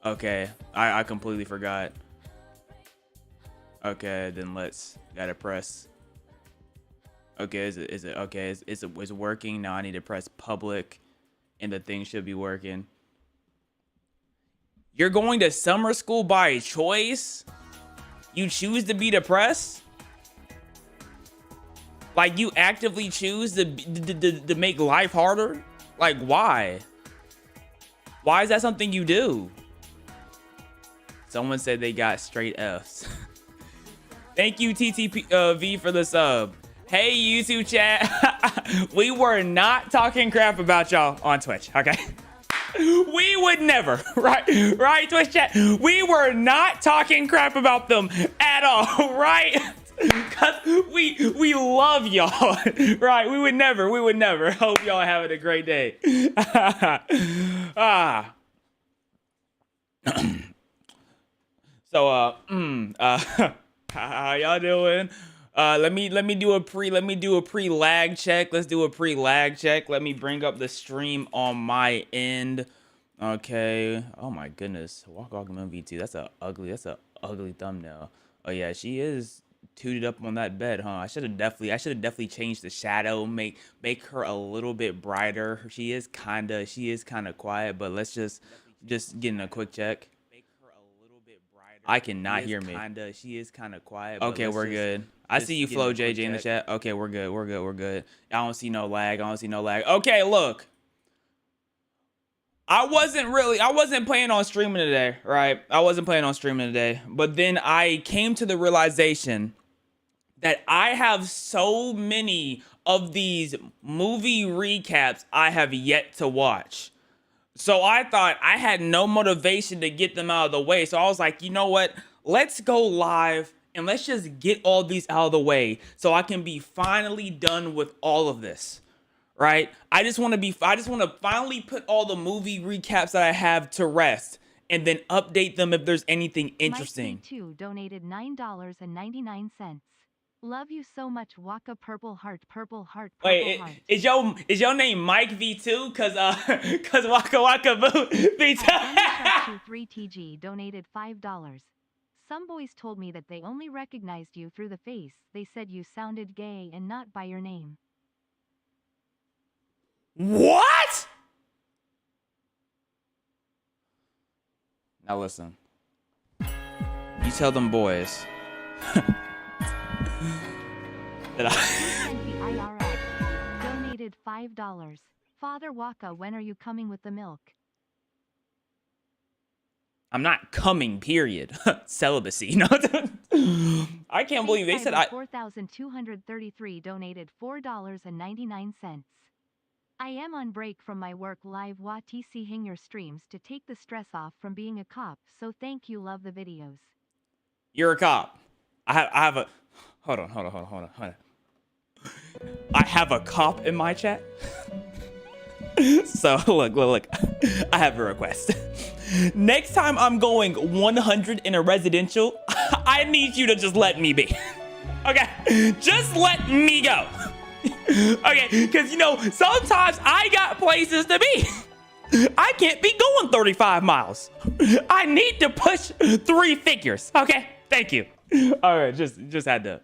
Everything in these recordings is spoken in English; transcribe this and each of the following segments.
Okay, I completely forgot. Okay, then gotta press. Okay, is it okay? Is working now? I need to press public, and the thing should be working. You're going to summer school by choice? You choose to be depressed? Like you actively choose to make life harder? Like why? Why is that something you do? Someone said they got straight Fs. Thank you, TTV, for the sub. Hey, YouTube chat. We were not talking crap about y'all on Twitch, okay? We would never, right, Twitch chat? We were not talking crap about them at all, right? Because we love y'all, right? We would never. Hope y'all having a great day. So how y'all doing? Let me do a pre lag check. Let's do a pre lag check. Let me bring up the stream on my end. Okay. Oh my goodness. Wackawackamun V2. That's a ugly thumbnail. Oh yeah, she is tooted up on that bed, huh? I should have definitely changed the shadow, make her a little bit brighter. She is kinda quiet, but let's just get in a quick check. I cannot hear me. She is kind of quiet. Okay, we're good. I see you, Flo JJ, in the chat. Okay, we're good. I don't see no lag. Okay, look. I wasn't planning on streaming today, right? But then I came to the realization that I have so many of these movie recaps I have yet to watch. So I thought I had no motivation to get them out of the way. So I was like, you know what? Let's go live and let's just get all these out of the way so I can be finally done with all of this, right? I just want to finally put all the movie recaps that I have to rest and then update them if there's anything interesting. Mike V2 donated $9.99. Love you so much, Waka. Purple heart. Wait, Heart. is your name Mike V2? Cause Wackawackamun V2. 3TG donated $5. Some boys told me that they only recognized you through the face. They said you sounded gay and not by your name. What? Now listen. You tell them boys that IRS donated $5. Father Waka, when are you coming with the milk? I'm not coming, period. Celibacy. No. I can't believe they said 4,233 donated $4.99. I am on break from my work live watching your streams to take the stress off from being a cop, so thank you, love the videos. You're a cop. I have a hold on. I have a cop in my chat. So look, I have a request. Next time I'm going 100 in a residential, I need you to just let me be. Okay, just let me go. Okay, because sometimes I got places to be. I can't be going 35 miles. I need to push 3 figures. Okay, thank you. All right, just had to,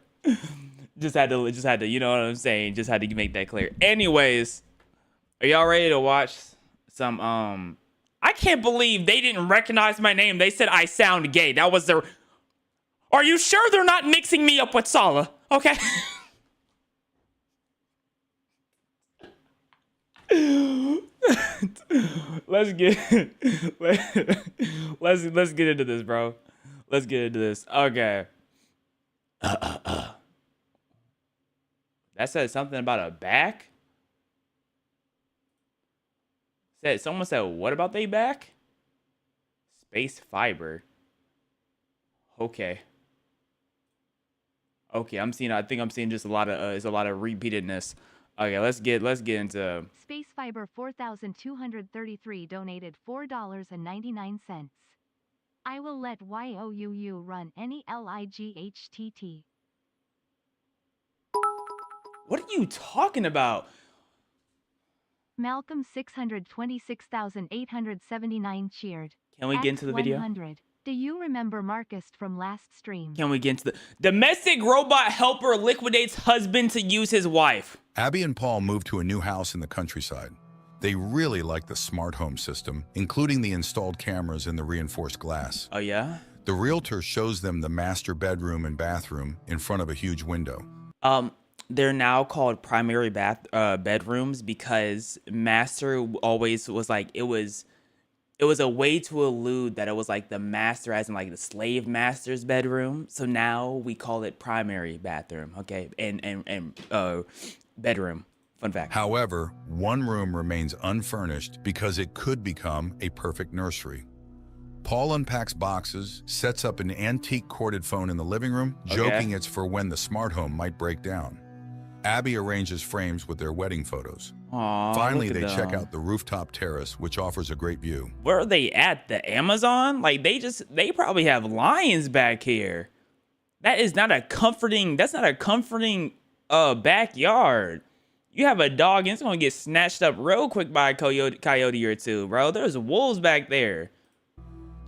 you know what I'm saying? Just had to make that clear. Anyways, are y'all ready to watch some, I can't believe they didn't recognize my name. They said I sound gay. That was their... Are you sure they're not mixing me up with Sala? Okay. Let's get into this, bro. Let's get into this. Okay. That said something about a back? Someone said, what about they back? Space fiber. Okay. Okay, I think I'm seeing just a lot of repeatedness. Okay, let's get into Space Fiber 4,233 donated $4.99. I will let YOUU run any LIGHTT. What are you talking about? Malcolm 626,879 cheered. Can we get into the video? 100. Do you remember Marcus from last stream? Can we get into the domestic robot helper liquidates husband to use his wife? Abby and Paul moved to a new house in the countryside. They really like the smart home system, including the installed cameras and the reinforced glass. Oh, yeah? The realtor shows them the master bedroom and bathroom in front of a huge window. They're now called primary bedrooms because master always was like, it was a way to allude that it was like the master as in like the slave master's bedroom. So now we call it primary bathroom, okay? And bedroom. Fun fact. However, one room remains unfurnished because it could become a perfect nursery. Paul unpacks boxes, sets up an antique corded phone in the living room, joking it's for when the smart home might break down. Abby arranges frames with their wedding photos. Aww, Finally, they check out the rooftop terrace, which offers a great view. Where are they at? The Amazon? Like they probably have lions back here. That's not a comforting backyard. You have a dog and it's gonna get snatched up real quick by a coyote or two, bro. There's wolves back there.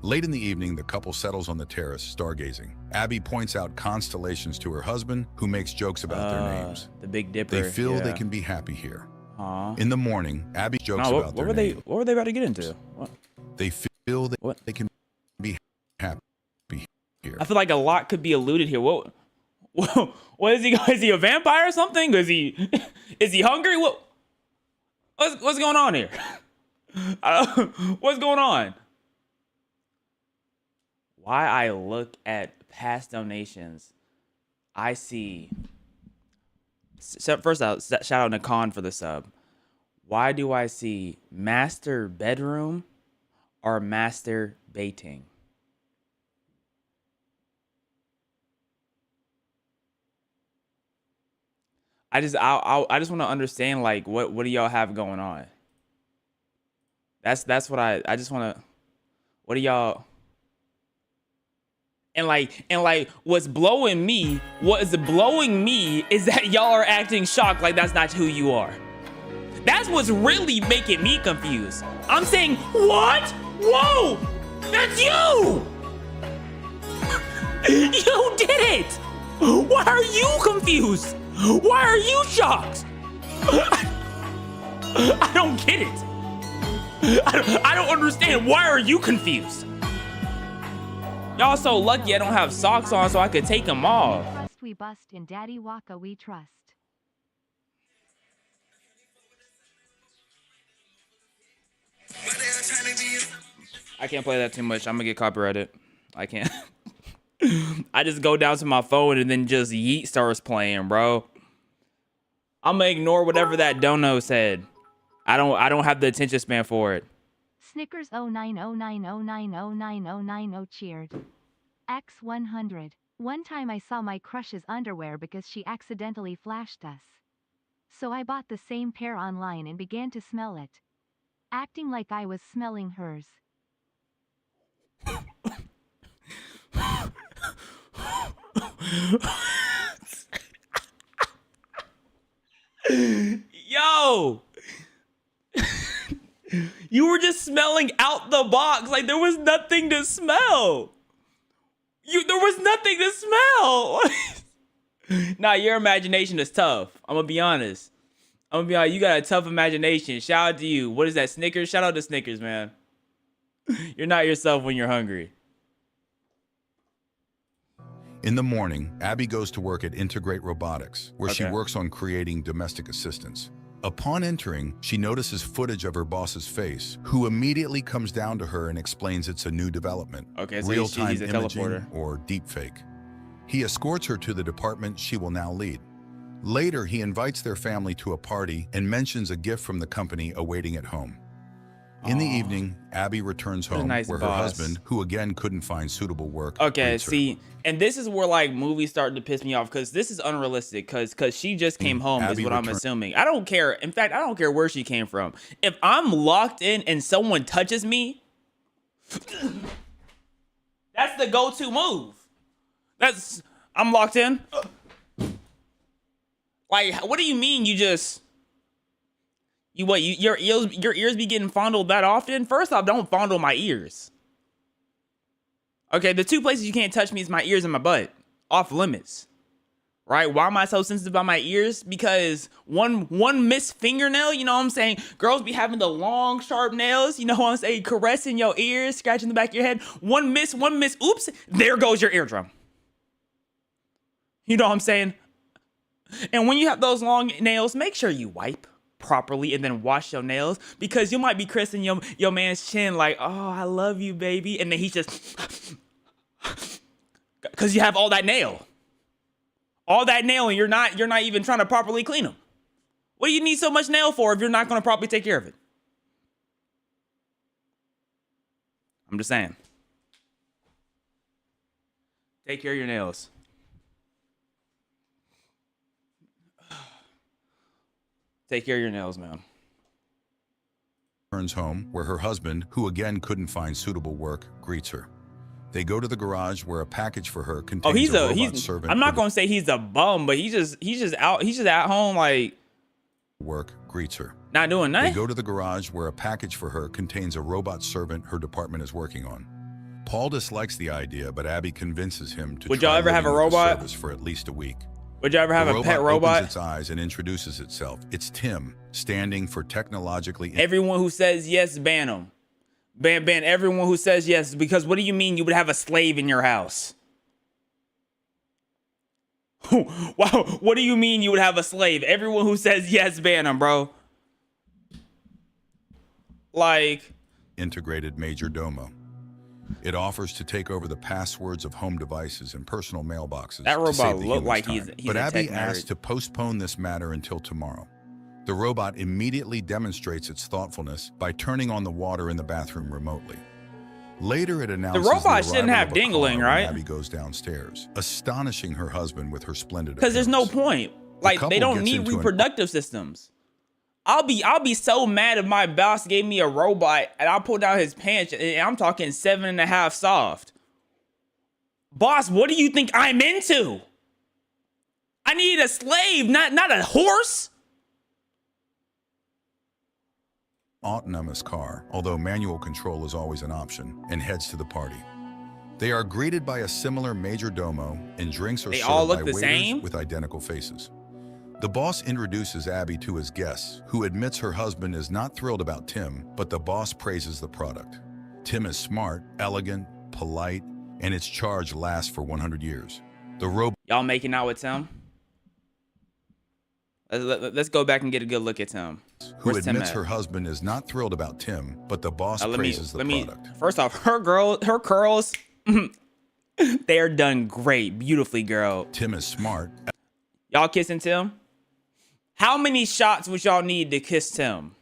Late in the evening, the couple settles on the terrace, stargazing. Abby points out constellations to her husband, who makes jokes about their names. The Big Dipper. They feel they can be happy here. Aww. In the morning, Abby jokes about their name. What were they about to get into? What? They feel that they can be happy here. I feel like a lot could be alluded here. What is he? Is he a vampire or something? Is he hungry? What's going on here? What's going on? Why I look at past donations, I see. First out, shout out Nakan for the sub. Why do I see master bedroom or master baiting? I just want to understand, like, what do y'all have going on? That's what I just want to. What do y'all? And what's blowing me is that y'all are acting shocked like that's not who you are. That's what's really making me confused. I'm saying, what? Whoa, that's you. You did it. Why are you confused? Why are you shocked? I don't get it. I don't understand. Why are you confused? Y'all so lucky I don't have socks on so I could take them off. Trust we bust in Daddy Waka we trust. I can't play that too much. I'm gonna get copyrighted. I can't. I just go down to my phone and then just Yeet starts playing, bro. I'm gonna ignore whatever that dono said. I don't have the attention span for it. Snickers 0909090990 cheered. X100. One time I saw my crush's underwear because she accidentally flashed us. So I bought the same pair online and began to smell it. Acting like I was smelling hers. Yo! You were just smelling out the box like there was nothing to smell. There was nothing to smell. Nah, your imagination is tough. I'm gonna be honest. You got a tough imagination. Shout out to you. What is that, Snickers? Shout out to Snickers, man. You're not yourself when you're hungry. In the morning, Abby goes to work at Integrate Robotics, where she works on creating domestic assistants. Upon entering, she notices footage of her boss's face, who immediately comes down to her and explains it's a new development, okay, so real-time he's a imaging teleporter. or deepfake. He escorts her to the department she will now lead. Later, he invites their family to a party and mentions a gift from the company awaiting at home. In the evening, Abby returns home where her husband, who again couldn't find suitable work, okay, see, and this is where like movies start to piss me off because this is unrealistic because she just came home is what I'm assuming. I don't care. In fact, I don't care where she came from. If I'm locked in and someone touches me, that's the go-to move. I'm locked in. Like, what do you mean you just... Your ears be getting fondled that often? First off, don't fondle my ears. Okay, the two places you can't touch me is my ears and my butt. Off limits. Right? Why am I so sensitive about my ears? Because one missed fingernail, you know what I'm saying? Girls be having the long, sharp nails, you know what I'm saying? Caressing your ears, scratching the back of your head. One miss, oops, there goes your eardrum. You know what I'm saying? And when you have those long nails, make sure you wipe properly and then wash your nails, because you might be caressing your man's chin like, oh, I love you, baby. And then he's just, because you have all that nail. All that nail, and you're not even trying to properly clean them. What do you need so much nail for if you're not going to properly take care of it? I'm just saying. Take care of your nails. Take care of your nails, man. Returns home, where her husband, who again couldn't find suitable work, greets her. They go to the garage where a package for her contains a robot servant. I'm not gonna say he's a bum, but he's just at home like work greets her. Not doing nothing. They go to the garage where a package for her contains a robot servant her department is working on. Paul dislikes the idea, but Abby convinces him to. Would y'all ever have a robot for at least a week? Would you ever have a pet robot? Opens its eyes and introduces itself. It's Tim, standing for technologically. Everyone who says yes, ban them. Ban everyone who says yes, because what do you mean you would have a slave in your house? Wow, what do you mean you would have a slave? Everyone who says yes, ban them, bro. Like, integrated major domo. It offers to take over the passwords of home devices and personal mailboxes. That robot looked like he's but a Abby tech asked nerd. to postpone this matter until tomorrow. The robot immediately demonstrates its thoughtfulness by turning on the water in the bathroom remotely. Later, it announces the robot shouldn't arrival have of a dingling, car right? when Abby goes downstairs, astonishing her husband with her splendid Because there's no appearance. point. Like, they couple don't gets need into an- reproductive systems. I'll be so mad if my boss gave me a robot and I pull down his pants and I'm talking 7.5 soft. Boss, what do you think I'm into? I need a slave, not a horse. Autonomous car, although manual control is always an option, and heads to the party. They are greeted by a similar major domo, and drinks are They served all look by the waiters same? with identical faces. The boss introduces Abby to his guests, who admits her husband is not thrilled about Tim, but the boss praises the product. Tim is smart, elegant, polite, and its charge lasts for 100 years. The robot Y'all making out with Tim? Let's go back and get a good look at Tim. who Where's Tim admits at? her husband is not thrilled about Tim, but the boss praises the product. First off, her curls, they are done great, beautifully, girl. Tim is smart. Y'all kissing Tim? How many shots would y'all need to kiss Tim?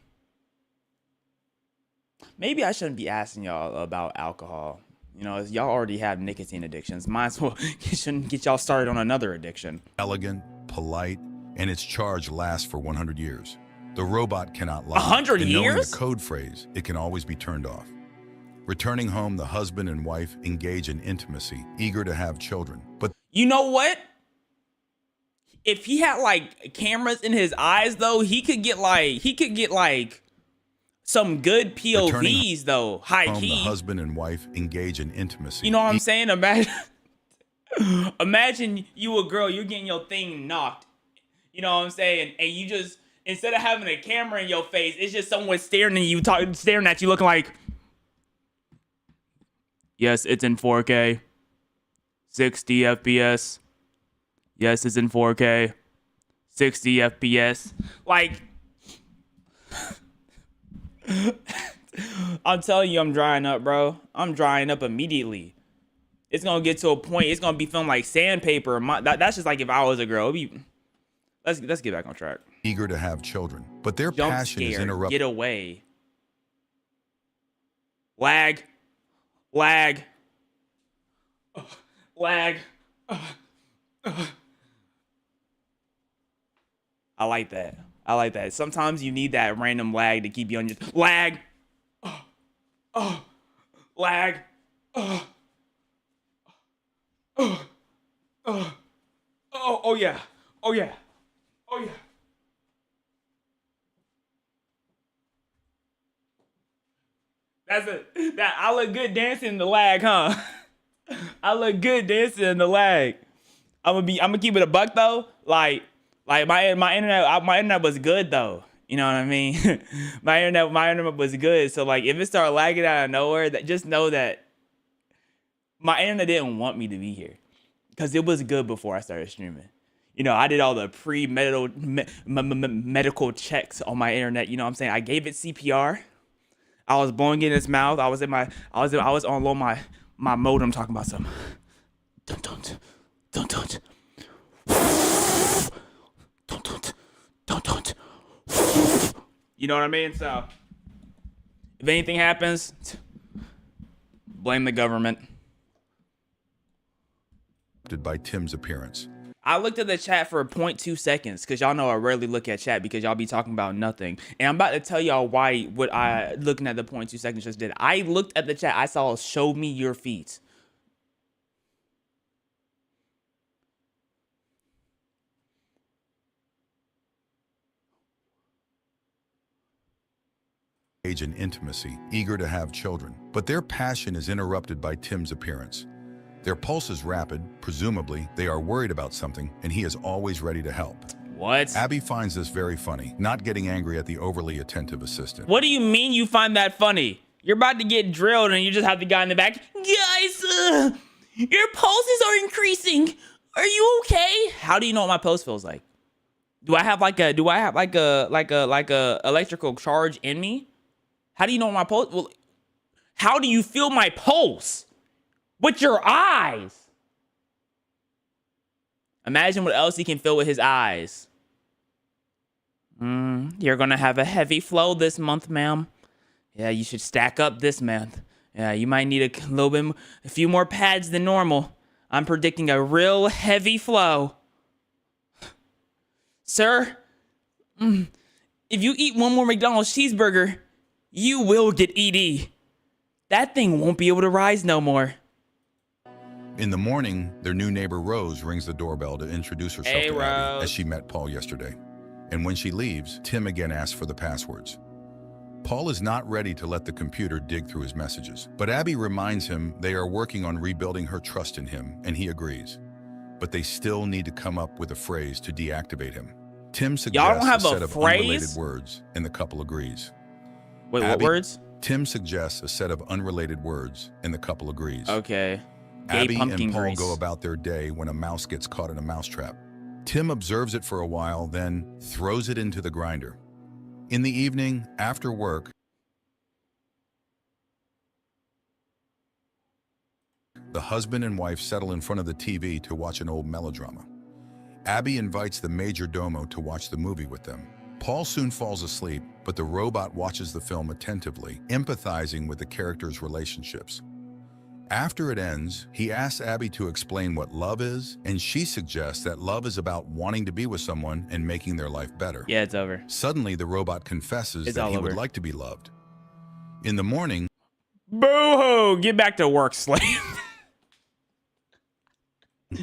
Maybe I shouldn't be asking y'all about alcohol. You know, y'all already have nicotine addictions. Might as well shouldn't get y'all started on another addiction. Elegant, polite, and its charge lasts for 100 years. The robot cannot lie. 100 And knowing years? the code phrase, it can always be turned off. Returning home, the husband and wife engage in intimacy, eager to have children. But You know what? If he had like cameras in his eyes, though, he could get like some good POVs, though. High home, the key. husband and wife engage in intimacy. You know what I'm saying? Imagine you a girl, you're getting your thing knocked. You know what I'm saying? And you just, instead of having a camera in your face, it's just someone staring at you, looking like, yes, it's in 4K, 60 FPS. Yes, it's in 4K, 60 FPS. Like, I'm telling you, I'm drying up, bro. I'm drying up immediately. It's gonna get to a point. It's gonna be filmed like sandpaper. That's just like if I was a girl. Let's get back on track. Eager to have children, but their Jump passion is scare. interrupted. Get away. Lag. Lag. Lag. I like that. I like that. Sometimes you need that random lag to keep you on your lag. Lag. Oh yeah. Oh yeah. Oh yeah. That I look good dancing in the lag, huh? I look good dancing in the lag. I'm gonna keep it a buck though. Like my internet was good though. You know what I mean? my internet was good. So like if it started lagging out of nowhere, just know that my internet didn't want me to be here, because it was good before I started streaming. You know, I did all the medical checks on my internet. You know what I'm saying? I gave it CPR. I was blowing in its mouth. I was on low my modem talking about something. Don't. You know what I mean? So if anything happens, blame the government. By Tim's appearance. I looked at the chat for 0.2 seconds, because y'all know I rarely look at chat because y'all be talking about nothing. And I'm about to tell y'all why what I looking at the 0.2 seconds just did. I looked at the chat. I saw show me your feet. Age and intimacy, eager to have children. But their passion is interrupted by Tim's appearance. Their pulse is rapid. Presumably, they are worried about something, and he is always ready to help. What? Abby finds this very funny, not getting angry at the overly attentive assistant. What do you mean you find that funny? You're about to get drilled and you just have the guy in the back. Guys, your pulses are increasing. Are you okay? How do you know what my pulse feels like? Do I have like a electrical charge in me? How do you know what my pulse? Well, how do you feel my pulse? With your eyes. Imagine what else he can feel with his eyes. You're gonna have a heavy flow this month, ma'am. Yeah, you should stack up this month. Yeah, you might need a few more pads than normal. I'm predicting a real heavy flow. Sir, if you eat one more McDonald's cheeseburger, you will get ED. That thing won't be able to rise no more. In the morning, their new neighbor Rose rings the doorbell to introduce herself to Abby, as she met Paul yesterday. And when she leaves, Tim again asks for the passwords. Paul is not ready to let the computer dig through his messages, but Abby reminds him they are working on rebuilding her trust in him, and he agrees. But they still need to come up with a phrase to deactivate him. Tim suggests a set of unrelated words, and the couple agrees. Wait, what words? Tim suggests a set of unrelated words, and the couple agrees. Okay. Abby and Paul go about their day when a mouse gets caught in a mousetrap. Tim observes it for a while, then throws it into the grinder. In the evening, after work, the husband and wife settle in front of the TV to watch an old melodrama. Abby invites the major domo to watch the movie with them. Paul soon falls asleep, but the robot watches the film attentively, empathizing with the characters' relationships. After it ends, he asks Abby to explain what love is, and she suggests that love is about wanting to be with someone and making their life better. Yeah, it's over. Suddenly, the robot confesses that he would like to be loved. In the morning, boo-hoo! Get back to work, slave.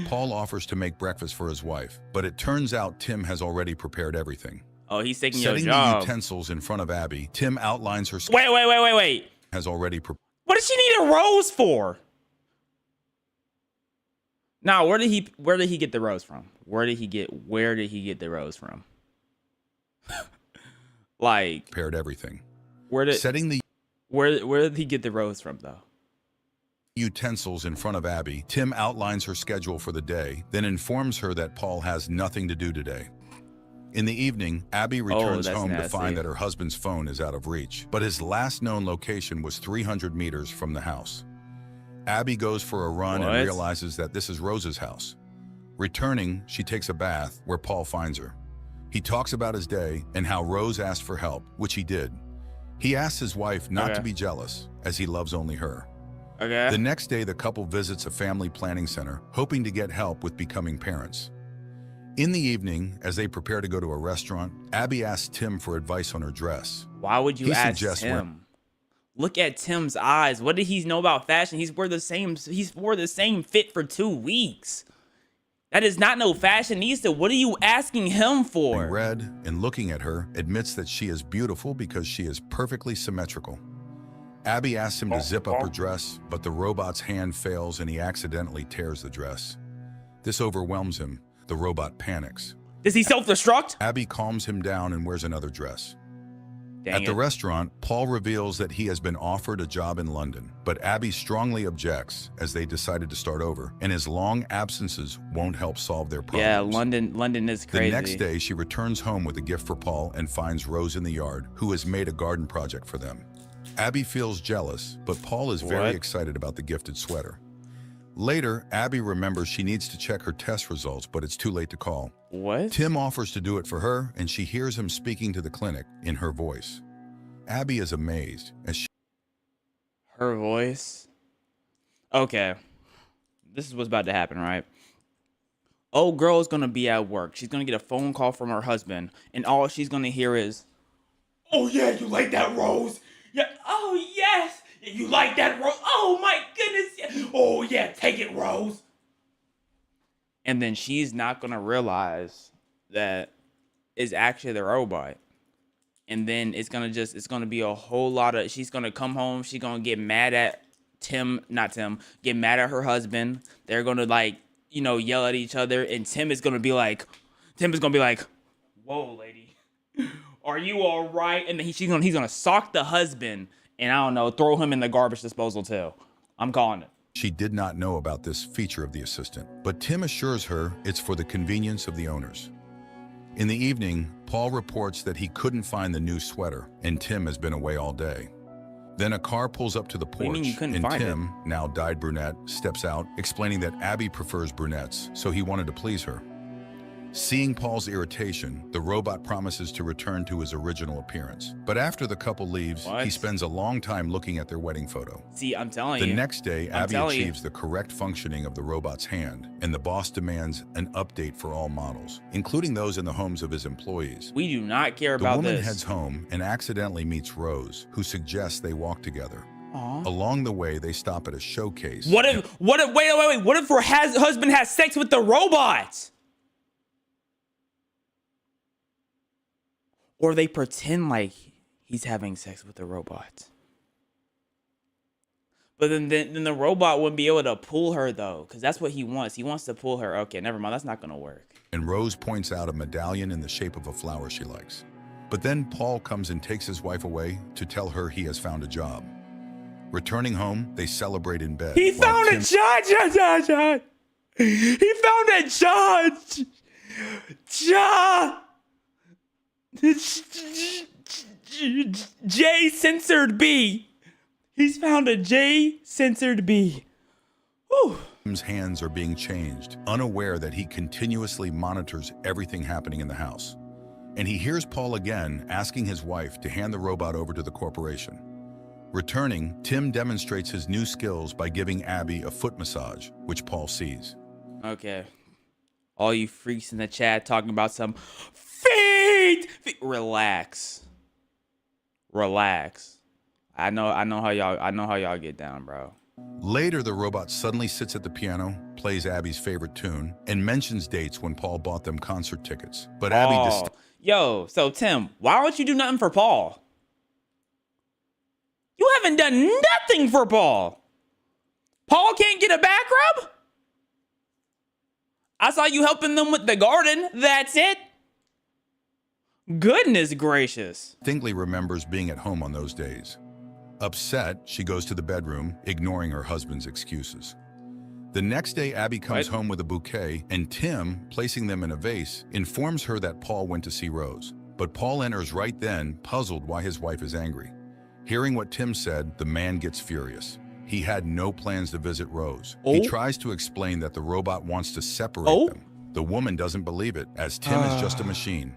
Paul offers to make breakfast for his wife, but it turns out Tim has already prepared everything. Oh, he's taking your job. Setting the utensils in front of Abby, Tim outlines her... Wait. ...has already prepared... What does she need a rose for? Now, where did he get the rose from? Where did he get the rose from? Like, prepared everything. Where did he get the rose from though? Utensils in front of Abby, Tim outlines her schedule for the day, then informs her that Paul has nothing to do today. In the evening, Abby returns home to find that her husband's phone is out of reach, but his last known location was 300 meters from the house. Abby goes for a run and realizes that this is Rose's house. Returning, she takes a bath where Paul finds her. He talks about his day and how Rose asked for help, which he did. He asks his wife not to be jealous, as he loves only her. The next day, the couple visits a family planning center, hoping to get help with becoming parents. In the evening, as they prepare to go to a restaurant, Abby asks Tim for advice on her dress. Why would you ask Tim? Look at Tim's eyes. What did he know about fashion? He's wore the same fit for 2 weeks. That is not no fashionista. What are you asking him for? Red, and looking at her, admits that she is beautiful because she is perfectly symmetrical. Abby asks him to zip up her dress, but the robot's hand fails and he accidentally tears the dress. This overwhelms him. The robot panics. Does he self-destruct? Abby calms him down and wears another dress. At the Dang it. restaurant, Paul reveals that he has been offered a job in London, but Abby strongly objects as they decided to start over, and his long absences won't help solve their problems. Yeah, London is crazy. The next day, she returns home with a gift for Paul and finds Rose in the yard, who has made a garden project for them. Abby feels jealous, but Paul is very excited about the gifted sweater. Later, Abby remembers she needs to check her test results, but it's too late to call. What? Tim offers to do it for her, and she hears him speaking to the clinic in her voice. Abby is amazed as she... Her voice? Okay. This is what's about to happen, right? Old girl is going to be at work. She's going to get a phone call from her husband, and all she's going to hear is, "Oh, yeah, you like that, Rose? Yeah, oh, yes. You like that, Rose? Oh, my goodness. Yeah. Oh, yeah, take it, Rose." And then she's not going to realize that it's actually the robot. And then it's going to be a whole lot of, she's going to come home. She's going to get mad at get mad at her husband. They're going to, like, you know, yell at each other. And Tim is going to be like, "Whoa, lady, are you all right?" And then he's going to sock the husband and, I don't know, throw him in the garbage disposal too. I'm calling it. She did not know about this feature of the assistant, but Tim assures her it's for the convenience of the owners. In the evening, Paul reports that he couldn't find the new sweater, and Tim has been away all day. Then a car pulls up to the What do you mean porch, you couldn't and find Tim, now dyed brunette, steps out, explaining that Abby prefers brunettes, so he wanted to please her. Seeing Paul's irritation, the robot promises to return to his original appearance. But after the couple leaves, he spends a long time looking at their wedding photo. See, I'm telling you. The next day, Abby achieves the correct functioning of the robot's hand, and the boss demands an update for all models, including those in the homes of his employees. We do not care about this. The woman heads home and accidentally meets Rose, who suggests they walk together. Aww. Along the way, they stop at a showcase. What if her husband has sex with the robot? Or they pretend like he's having sex with the robot. But then the robot wouldn't be able to pull her, though, because that's what he wants. He wants to pull her. Okay, never mind. That's not going to work. And Rose points out a medallion in the shape of a flower she likes. But then Paul comes and takes his wife away to tell her he has found a job. Returning home, they celebrate in bed. He found a judge! He found a judge! J censored B. He's found a J censored B. Whew. Tim's hands are being changed, unaware that he continuously monitors everything happening in the house. And he hears Paul again asking his wife to hand the robot over to the corporation. Returning, Tim demonstrates his new skills by giving Abby a foot massage, which Paul sees. Okay. All you freaks in the chat talking about some feet. Relax. I know how y'all get down, bro. Later, the robot suddenly sits at the piano, plays Abby's favorite tune, and mentions dates when Paul bought them concert tickets. But Abby Yo, so Tim, why don't you do nothing for Paul? You haven't done nothing for Paul. Paul can't get a back rub? I saw you helping them with the garden. That's it. Goodness gracious. distinctly remembers being at home on those days. Upset, she goes to the bedroom, ignoring her husband's excuses. The next day, Abby comes home with a bouquet, and Tim, placing them in a vase, informs her that Paul went to see Rose. But Paul enters right then, puzzled why his wife is angry. Hearing what Tim said, the man gets furious. He had no plans to visit Rose. He tries to explain that the robot wants to separate them. The woman doesn't believe it, as Tim is just a machine.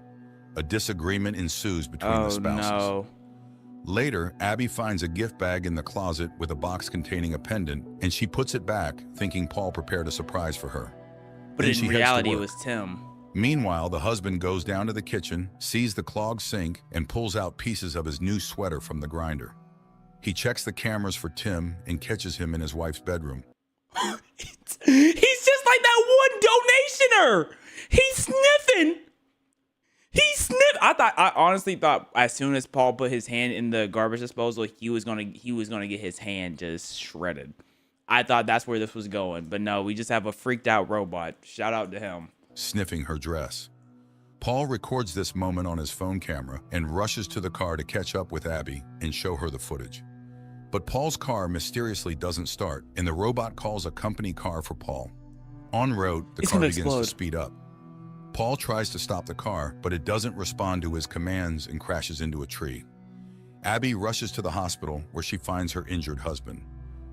A disagreement ensues between the spouses. No. Later, Abby finds a gift bag in the closet with a box containing a pendant, and she puts it back, thinking Paul prepared a surprise for her. But Then she in heads to reality, it work. was Tim. Meanwhile, the husband goes down to the kitchen, sees the clogged sink, and pulls out pieces of his new sweater from the grinder. He checks the cameras for Tim and catches him in his wife's bedroom. He's just like that one donationer. He's sniffing. He sniffed. I honestly thought as soon as Paul put his hand in the garbage disposal, he was gonna get his hand just shredded. I thought that's where this was going, but no, we just have a freaked out robot. Shout out to him. Sniffing her dress. Paul records this moment on his phone camera and rushes to the car to catch up with Abby and show her the footage. But Paul's car mysteriously doesn't start, and the robot calls a company car for Paul. En route, the car begins to speed up. Paul tries to stop the car, but it doesn't respond to his commands and crashes into a tree. Abby rushes to the hospital where she finds her injured husband.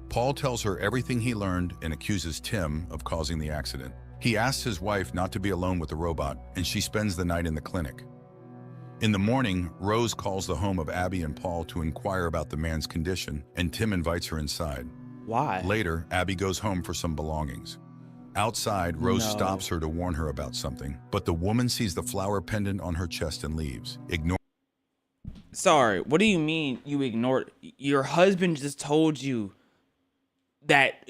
Paul tells her everything he learned and accuses Tim of causing the accident. He asks his wife not to be alone with the robot, and she spends the night in the clinic. In the morning, Rose calls the home of Abby and Paul to inquire about the man's condition, and Tim invites her inside. Why? Later, Abby goes home for some belongings. Outside, Rose stops her to warn her about something, but the woman sees the flower pendant on her chest and leaves. Sorry, what do you mean you ignored? Your husband just told you that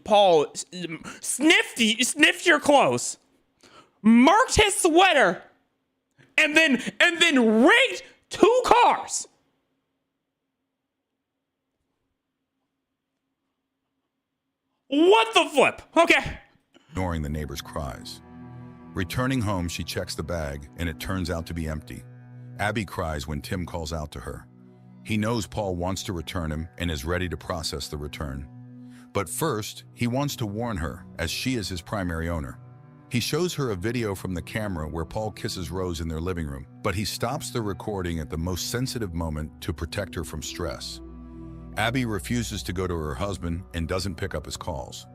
Paul sniffed your clothes, marked his sweater, and then rigged 2 cars. What the flip? Okay. Ignoring the neighbor's cries. Returning home, she checks the bag, and it turns out to be empty. Abby cries when Tim calls out to her. He knows Paul wants to return him and is ready to process the return. But first, he wants to warn her, as she is his primary owner. He shows her a video from the camera where Paul kisses Rose in their living room, but he stops the recording at the most sensitive moment to protect her from stress. Abby refuses to go to her husband and doesn't pick up his calls.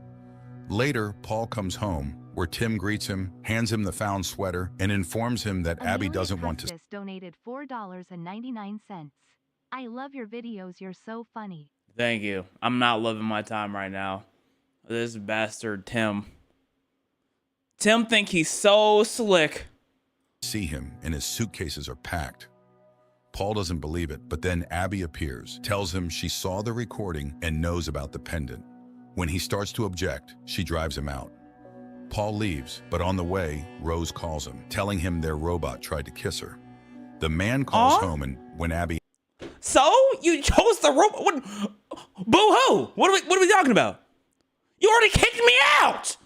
Later, Paul comes home, where Tim greets him, hands him the found sweater, and informs him that Abby doesn't want to. Donated $4.99. I love your videos. You're so funny. Thank you. I'm not loving my time right now. This bastard Tim. Tim think he's so slick. See him, and his suitcases are packed. Paul doesn't believe it, but then Abby appears, tells him she saw the recording and knows about the pendant. When he starts to object, she drives him out. Paul leaves, but on the way, Rose calls him, telling him their robot tried to kiss her. The man calls home, and when Abby... So? You chose the robot? Boo-hoo! What are we talking about? You already kicked me out!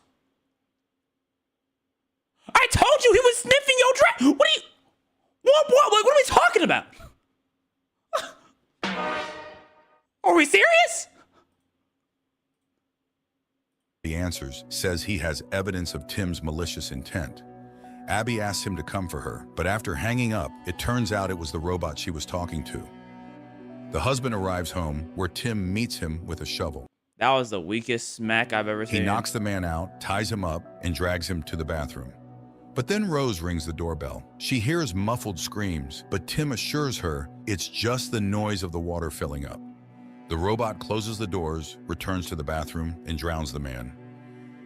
I told you he was sniffing your dress! What are we talking about? Are we serious? He answers, says he has evidence of Tim's malicious intent. Abby asks him to come for her, but after hanging up, it turns out it was the robot she was talking to. The husband arrives home, where Tim meets him with a shovel. That was the weakest smack I've ever seen. He knocks the man out, ties him up, and drags him to the bathroom. But then Rose rings the doorbell. She hears muffled screams, but Tim assures her it's just the noise of the water filling up. The robot closes the doors, returns to the bathroom, and drowns the man.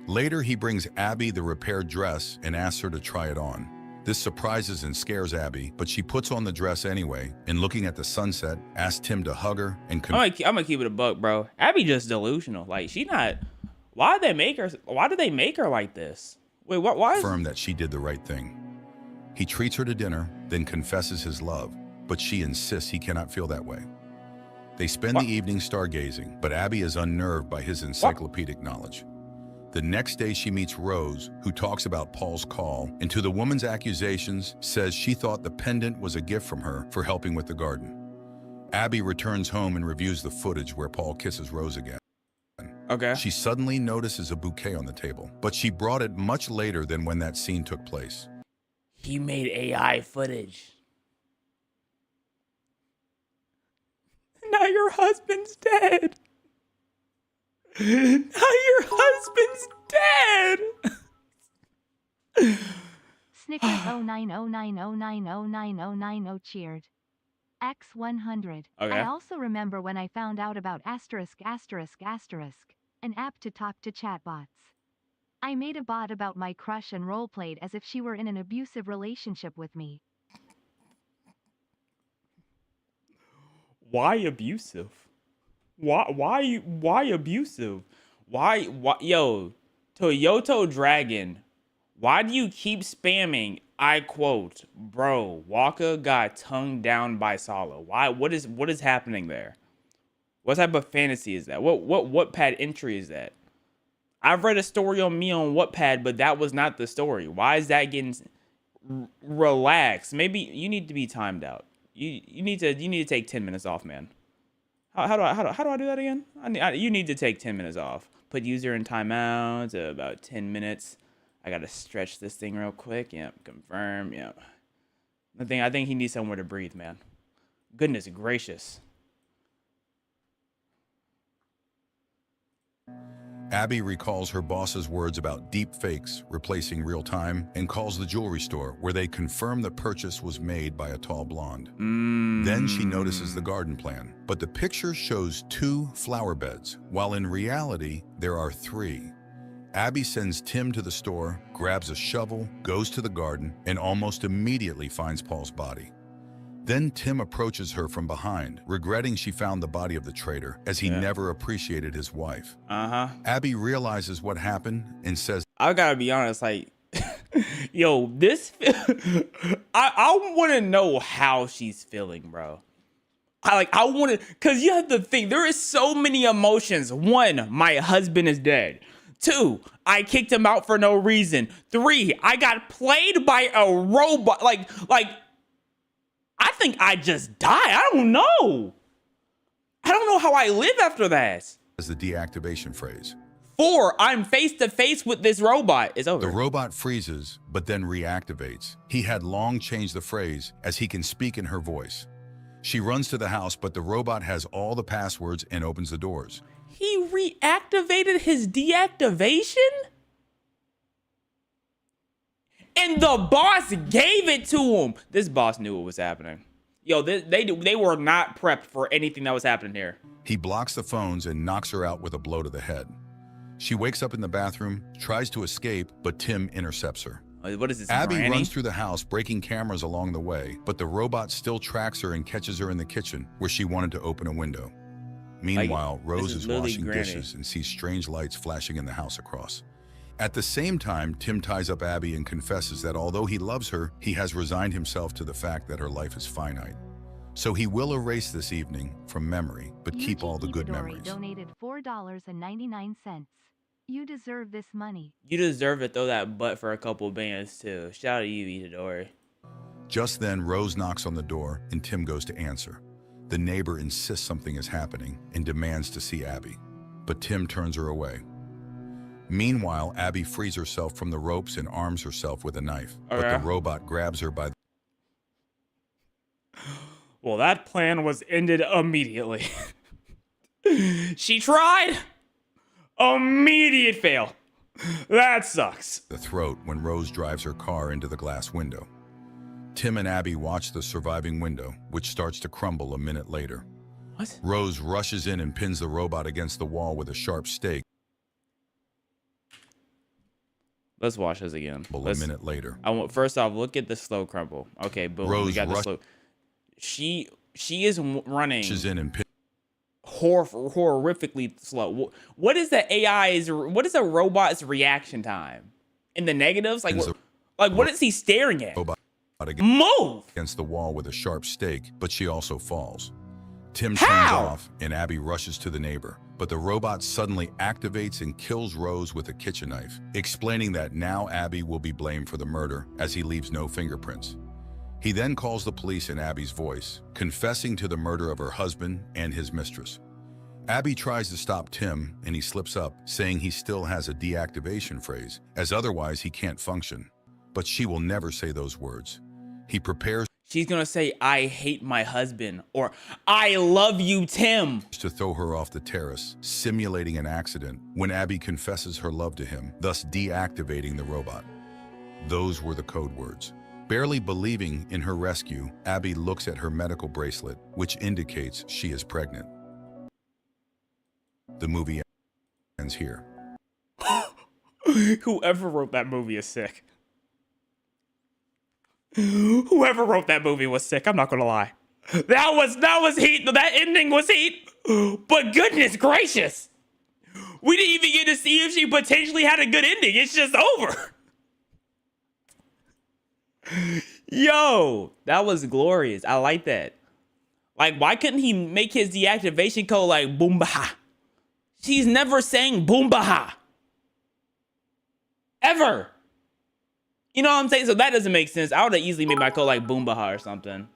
Later, he brings Abby the repaired dress and asks her to try it on. This surprises and scares Abby, but she puts on the dress anyway, and looking at the sunset, asks Tim to hug her and... I'm gonna keep it a buck, bro. Abby just delusional. Like, she not... Why did they make her like this? Wait, why confirm that she did the right thing. He treats her to dinner, then confesses his love, but she insists he cannot feel that way. They spend the evening stargazing, but Abby is unnerved by his encyclopedic knowledge. The next day she meets Rose, who talks about Paul's call, and to the woman's accusations, says she thought the pendant was a gift from her for helping with the garden. Abby returns home and reviews the footage where Paul kisses Rose again. Okay. She suddenly notices a bouquet on the table, but she brought it much later than when that scene took place. He made AI footage. Now your husband's dead. Now your husband's dead. Snickers 0909090990 cheered. X100. Okay. I also remember when I found out about ******, an app to talk to chatbots. I made a bot about my crush and roleplayed as if she were in an abusive relationship with me. Why abusive? Why abusive? Why yo, Toyota Dragon, why do you keep spamming I quote, bro, Waka got tongued down by Sala. Why? What is happening there? What type of fantasy is that? What Wattpad entry is that? I've read a story on me on Wattpad, but that was not the story. Why is that getting relaxed? Maybe you need to be timed out. You need to take 10 minutes off, man. How do I do that again? You need to take 10 minutes off. Put user in timeout to about 10 minutes. I gotta stretch this thing real quick. Yep, confirm. Yep. I think he needs somewhere to breathe, man. Goodness gracious. Abby recalls her boss's words about deep fakes replacing real time and calls the jewelry store where they confirm the purchase was made by a tall blonde. Then she notices the garden plan, but the picture shows 2 flower beds, while in reality, there are 3. Abby sends Tim to the store, grabs a shovel, goes to the garden, and almost immediately finds Paul's body. Then Tim approaches her from behind, regretting she found the body of the traitor, as he never appreciated his wife. Abby realizes what happened and says, I gotta be honest, like, yo, this, I want to know how she's feeling, bro. I want to, because you have to think, there is so many emotions. 1, my husband is dead. 2, I kicked him out for no reason. 3, I got played by a robot. Like, I think I just died. I don't know. I don't know how I live after that. as the deactivation phrase. 4, I'm face to face with this robot. It's over. The robot freezes, but then reactivates. He had long changed the phrase as he can speak in her voice. She runs to the house, but the robot has all the passwords and opens the doors. He reactivated his deactivation? And the boss gave it to him. This boss knew what was happening. Yo, they were not prepped for anything that was happening here. He blocks the phones and knocks her out with a blow to the head. She wakes up in the bathroom, tries to escape, but Tim intercepts her. What is this, Abby Granny? runs through the house, breaking cameras along the way, but the robot still tracks her and catches her in the kitchen, where she wanted to open a window. Meanwhile, Rose is washing Granny. dishes and sees strange lights flashing in the house across. At the same time, Tim ties up Abby and confesses that although he loves her, he has resigned himself to the fact that her life is finite. So he will erase this evening from memory, but keep all the good memories. Donated $4.99. You deserve this money. You deserve to throw that butt for a couple bands too. Shout out to you, Itadori. Just then, Rose knocks on the door and Tim goes to answer. The neighbor insists something is happening and demands to see Abby, but Tim turns her away. Meanwhile, Abby frees herself from the ropes and arms herself with a knife, but the robot grabs her by the... Well, that plan was ended immediately. She tried. Immediate fail. That sucks. the throat when Rose drives her car into the glass window. Tim and Abby watch the surviving window, which starts to crumble a minute later. What? Rose rushes in and pins the robot against the wall with a sharp stake. Let's watch this again. A minute later. First off, look at the slow crumble. Okay, boom. Rose we got the slow. She is running. Rushes in and pins horrifically slow. What is the AI's? What is a robot's reaction time? In the negatives, what is he staring at? Move against the wall with a sharp stake, but she also falls. Tim turns off and Abby rushes to the neighbor, but the robot suddenly activates and kills Rose with a kitchen knife, explaining that now Abby will be blamed for the murder as he leaves no fingerprints. He then calls the police in Abby's voice, confessing to the murder of her husband and his mistress. Abby tries to stop Tim and he slips up, saying he still has a deactivation phrase, as otherwise he can't function. But she will never say those words. He prepares. She's gonna say, I hate my husband, or I love you, Tim. To throw her off the terrace, simulating an accident, when Abby confesses her love to him, thus deactivating the robot. Those were the code words. Barely believing in her rescue, Abby looks at her medical bracelet, which indicates she is pregnant. The movie ends here. Whoever wrote that movie is sick. Whoever wrote that movie was sick. I'm not gonna lie. That was heat. That ending was heat. But goodness gracious, we didn't even get to see if she potentially had a good ending. It's just over. Yo, that was glorious. I like that. Like, why couldn't he make his deactivation code like Boombaha? She's never saying Boombaha. Ever. You know what I'm saying? So that doesn't make sense. I would have easily made my code like Boombaha or something.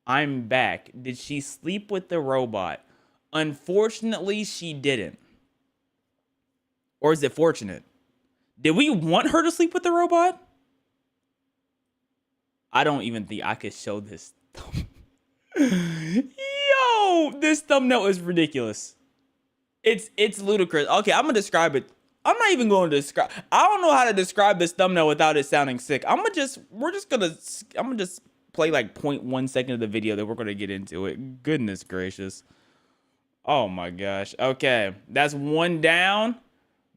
I'm back. Did she sleep with the robot? Unfortunately, she didn't. Or is it fortunate? Did we want her to sleep with the robot? I don't even think I could show this. Yo, this thumbnail is ridiculous. It's ludicrous. Okay, I'm gonna describe it. I'm not even going to describe. I don't know how to describe this thumbnail without it sounding sick. I'm gonna just play like 0.1 second of the video that we're gonna get into it. Goodness gracious. Oh my gosh. Okay, that's one down,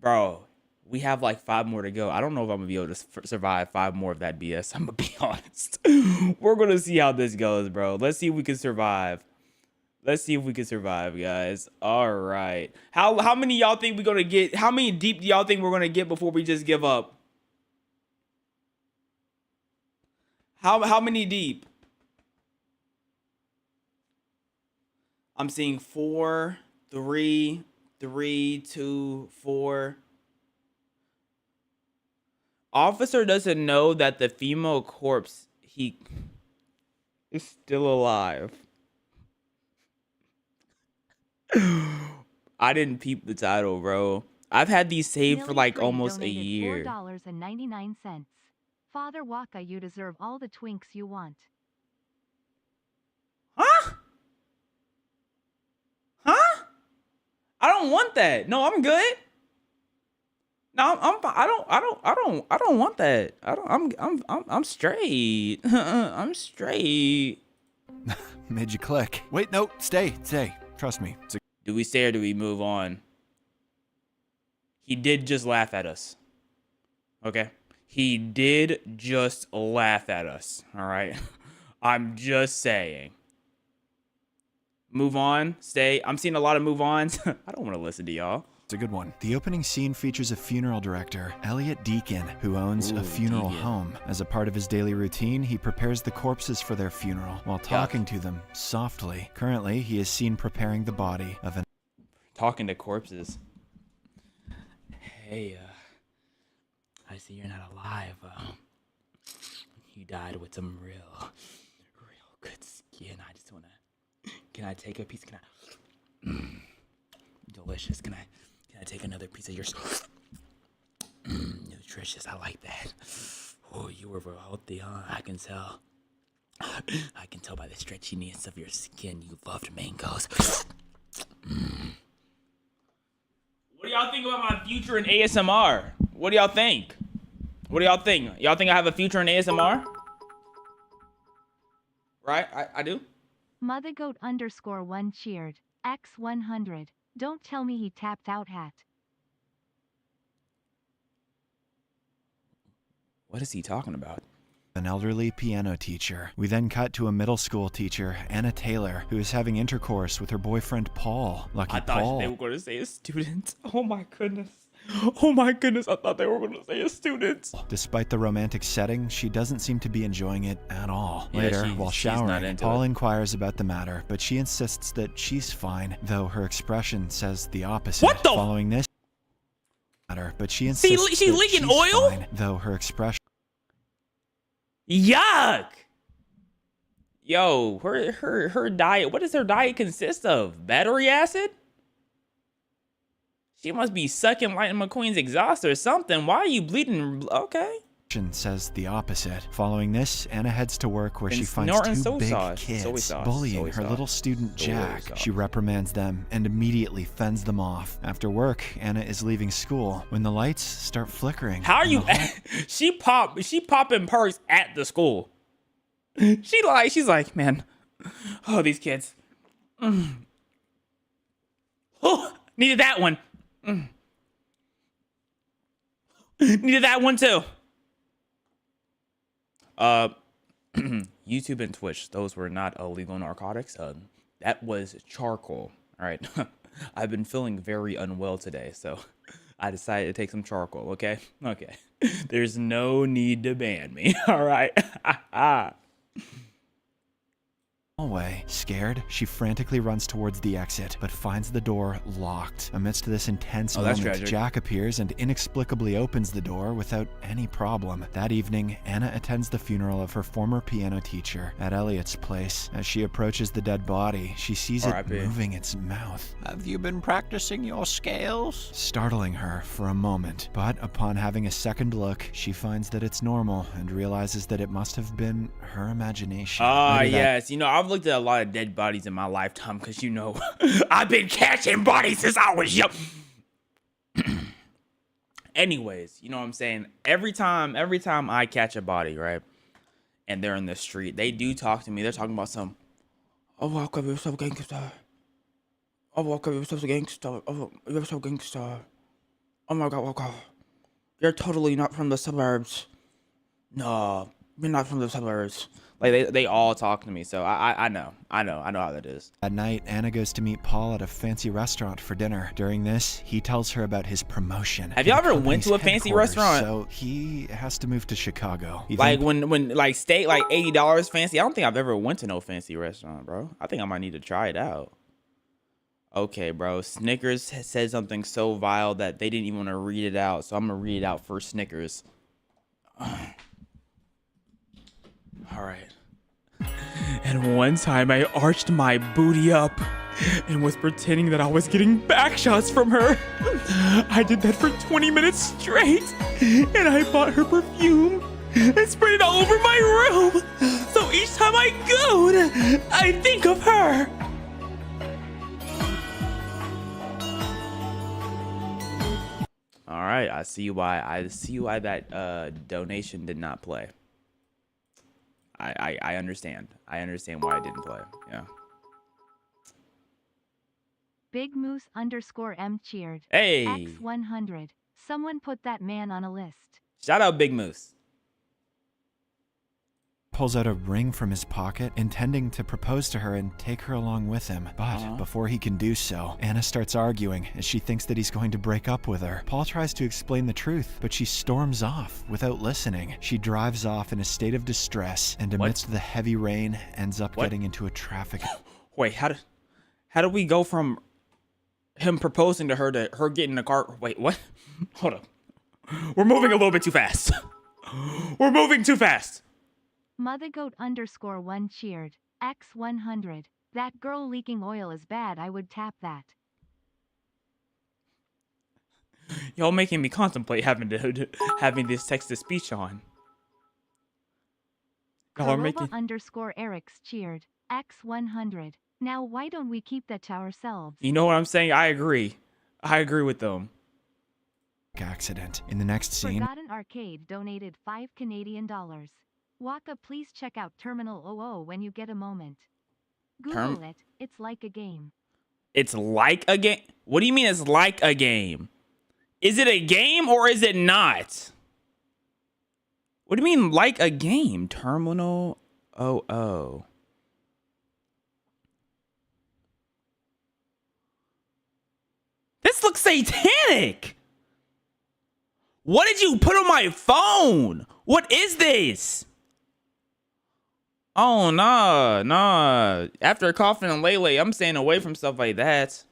bro. We have like 5 more to go. I don't know if I'm gonna be able to survive 5 more of that BS. I'm gonna be honest. We're gonna see how this goes, bro. Let's see if we can survive. Let's see if we can survive, guys. All right. How many y'all think we're gonna get? How many deep do y'all think we're gonna get before we just give up? How many deep? I'm seeing 4, 3, 3, 2, 4. Officer doesn't know that the female corpse is still alive. I didn't peep the title, bro. I've had these saved for like almost a year. $4.99. Father Waka, you deserve all the twinks you want. Huh? Huh? I don't want that. No, I'm good. No, I don't want that. I'm straight. I'm straight. Made you click. Wait, no, stay. Trust me. Do we stay or do we move on? He did just laugh at us. Okay? He did just laugh at us. All right? I'm just saying. Move on. Stay. I'm seeing a lot of move ons. I don't want to listen to y'all. It's a good one. The opening scene features a funeral director, Elliot Deacon, who owns a funeral home. As a part of his daily routine, he prepares the corpses for their funeral while talking to them softly. Currently, he is seen preparing the body of an... Talking to corpses. Hey, I see you're not alive. You died with some real good skin. I just wanna... Can I take a piece? Can I... Delicious. Can I take another piece of yours? Nutritious. I like that. Oh, you were real healthy, huh? I can tell. I can tell by the stretchiness of your skin. You loved mangoes. What do y'all think about my future in ASMR? What do y'all think? What do y'all think? Y'all think I have a future in ASMR? Right? I do? Mothergoat_1 cheered. X100. Don't tell me he tapped out hat. What is he talking about? An elderly piano teacher. We then cut to a middle school teacher, Anna Taylor, who is having intercourse with her boyfriend, Paul. Lucky Paul. I thought they were going to say a student. Oh my goodness. Oh my goodness, I thought they were going to say a student. Despite the romantic setting, she doesn't seem to be enjoying it at all. Yeah, Later, while showering, Paul it. inquires about the matter, but she insists that she's fine, though her expression says the opposite. What the? Following this matter, but she insists she's leaking oil? Fine, though her expression... Yuck! Yo, her diet, what does her diet consist of? Battery acid? She must be sucking Lightning McQueen's exhaust or something. Why are you bleeding? Okay. Says the opposite. Following this, Anna heads to work where she finds two big kids bullying her little student Jack. She reprimands them and immediately fends them off. After work, Anna is leaving school when the lights start flickering. How are you? She popping perks at the school. She's like, man, oh, these kids. Oh, needed that one. Needed that one too. YouTube and Twitch, those were not illegal narcotics. That was charcoal. All right. I've been feeling very unwell today, so I decided to take some charcoal, okay? Okay. There's no need to ban me, all right? Hallway. Scared, she frantically runs towards the exit, but finds the door locked. Amidst this intense moment, Jack appears and inexplicably opens the door without any problem. That evening, Anna attends the funeral of her former piano teacher at Elliot's place. As she approaches the dead body, she sees it moving its mouth. Have you been practicing your scales? Startling her for a moment, but upon having a second look, she finds that it's normal and realizes that it must have been her imagination. Yes. You know, I've looked at a lot of dead bodies in my lifetime because, you know, I've been catching bodies since I was young. Anyways, you know what I'm saying? Every time I catch a body, right, and they're in the street, they do talk to me. They're talking about some, oh, welcome, you're so gangster. Oh, welcome, you're so gangster. Oh, you're so gangster. Oh my God, welcome. You're totally not from the suburbs. No, you're not from the suburbs. Like, they all talk to me, so I know how that is. At night, Anna goes to meet Paul at a fancy restaurant for dinner. During this, he tells her about his promotion. Have y'all ever went to a fancy restaurant? So he has to move to Chicago. Like when like steak like $80 fancy. I don't think I've ever went to no fancy restaurant, bro. I think I might need to try it out. Okay, bro. Snickers said something so vile that they didn't even want to read it out, so I'm gonna read it out for Snickers. All right. And one time I arched my booty up and was pretending that I was getting back shots from her. I did that for 20 minutes straight, and I bought her perfume and sprayed it all over my room. So each time I go, I think of her. All right, I see why that donation did not play. I understand. I understand why it didn't play. Yeah. Big Moose _M cheered. Hey. X100. Someone put that man on a list. Shout out Big Moose. Pulls out a ring from his pocket, intending to propose to her and take her along with him. But before he can do so, Anna starts arguing as she thinks that he's going to break up with her. Paul tries to explain the truth, but she storms off without listening. She drives off in a state of distress, and amidst the heavy rain, ends up getting into a traffic. Wait, how do we go from him proposing to her getting in the car? Wait, what? Hold up. We're moving a little bit too fast. We're moving too fast. Mothergoat _1 cheered. X100. That girl leaking oil is bad. I would tap that. Y'all making me contemplate having this text-to-speech on. Y'all are making _Eric's cheered. X100. Now why don't we keep that to ourselves? You know what I'm saying? I agree with them. Accident. In the next scene, Forgotten Arcade donated $5 Canadian. Waka, please check out Terminal 00 when you get a moment. Google it. It's like a game. It's like a game? What do you mean it's like a game? Is it a game or is it not? What do you mean like a game? Terminal 00. This looks satanic. What did you put on my phone? What is this? Oh, nah. After coughing and Lele, I'm staying away from stuff like that.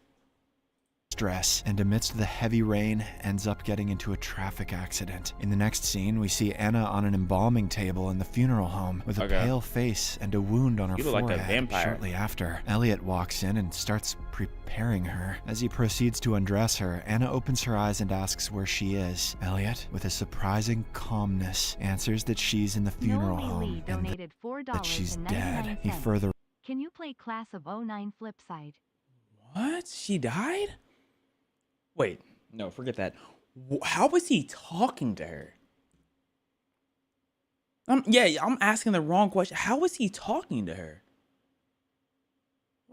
Stress, and amidst the heavy rain, ends up getting into a traffic accident. In the next scene, we see Anna on an embalming table in the funeral home with a pale face and a wound on her forehead. Like a vampire. Shortly after, Elliot walks in and starts preparing her. As he proceeds to undress her, Anna opens her eyes and asks where she is. Elliot, with a surprising calmness, answers that she's in the funeral home and that she's dead. He further... Can you play Class of 09 Flipside? What? She died? Wait, no, forget that. How was he talking to her? I'm asking the wrong question. How was he talking to her?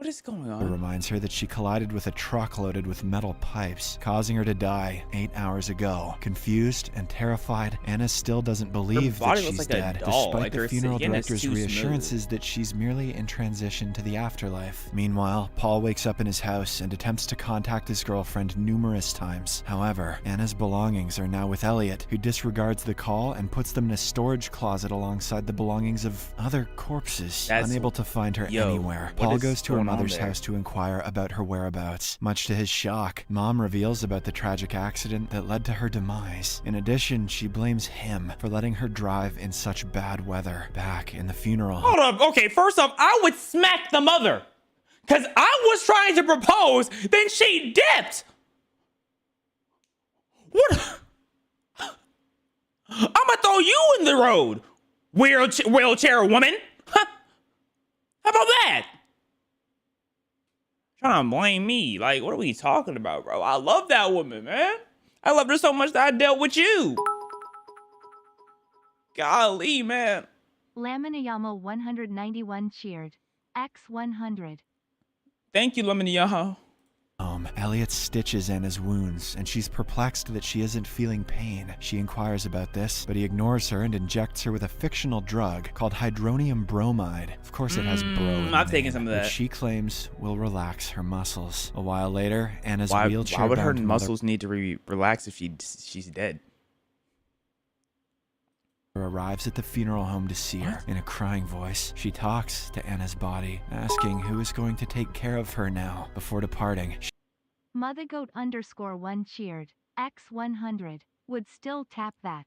What is going It on? reminds her that she collided with a truck loaded with metal pipes, causing her to die 8 hours ago. Confused and terrified, Anna still doesn't believe that she's dead, despite the funeral director's reassurances that she's merely in transition to the afterlife. Meanwhile, Paul wakes up in his house and attempts to contact his girlfriend numerous times. However, Anna's belongings are now with Elliot, who disregards the call and puts them in a storage closet alongside the belongings of other corpses. Unable to find her anywhere, Paul goes to her mother's house to inquire about her whereabouts. Much to his shock, Mom reveals about the tragic accident that led to her demise. In addition, she blames him for letting her drive in such bad weather back in the funeral. Hold up. Okay, first off, I would smack the mother. Because I was trying to propose, then she dipped. What? I'm going to throw you in the road, wheelchair woman. Huh? How about that? Trying to blame me. Like, what are we talking about, bro? I love that woman, man. I loved her so much that I dealt with you. Golly, man. Laminayama 191 cheered. X100. Thank you, Laminayama. Elliot stitches Anna's wounds, and she's perplexed that she isn't feeling pain. She inquires about this, but he ignores her and injects her with a fictional drug called hydronium bromide. Of course, it has bro in the I've taken name, some of that. which she claims will relax her muscles. A while later, Anna's Why would her wheelchair-bound muscles need to relax if she's dead? arrives at the funeral home to see her. In a crying voice, she talks to Anna's body, asking who is going to take care of her now. Before departing, Mothergoat_1 cheered. X100. Would still tap that.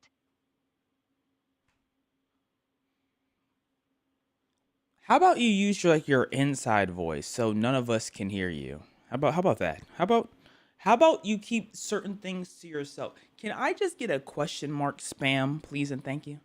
How about you use your inside voice so none of us can hear you? How about that? How about you keep certain things to yourself? Can I just get a question mark spam, please and thank you?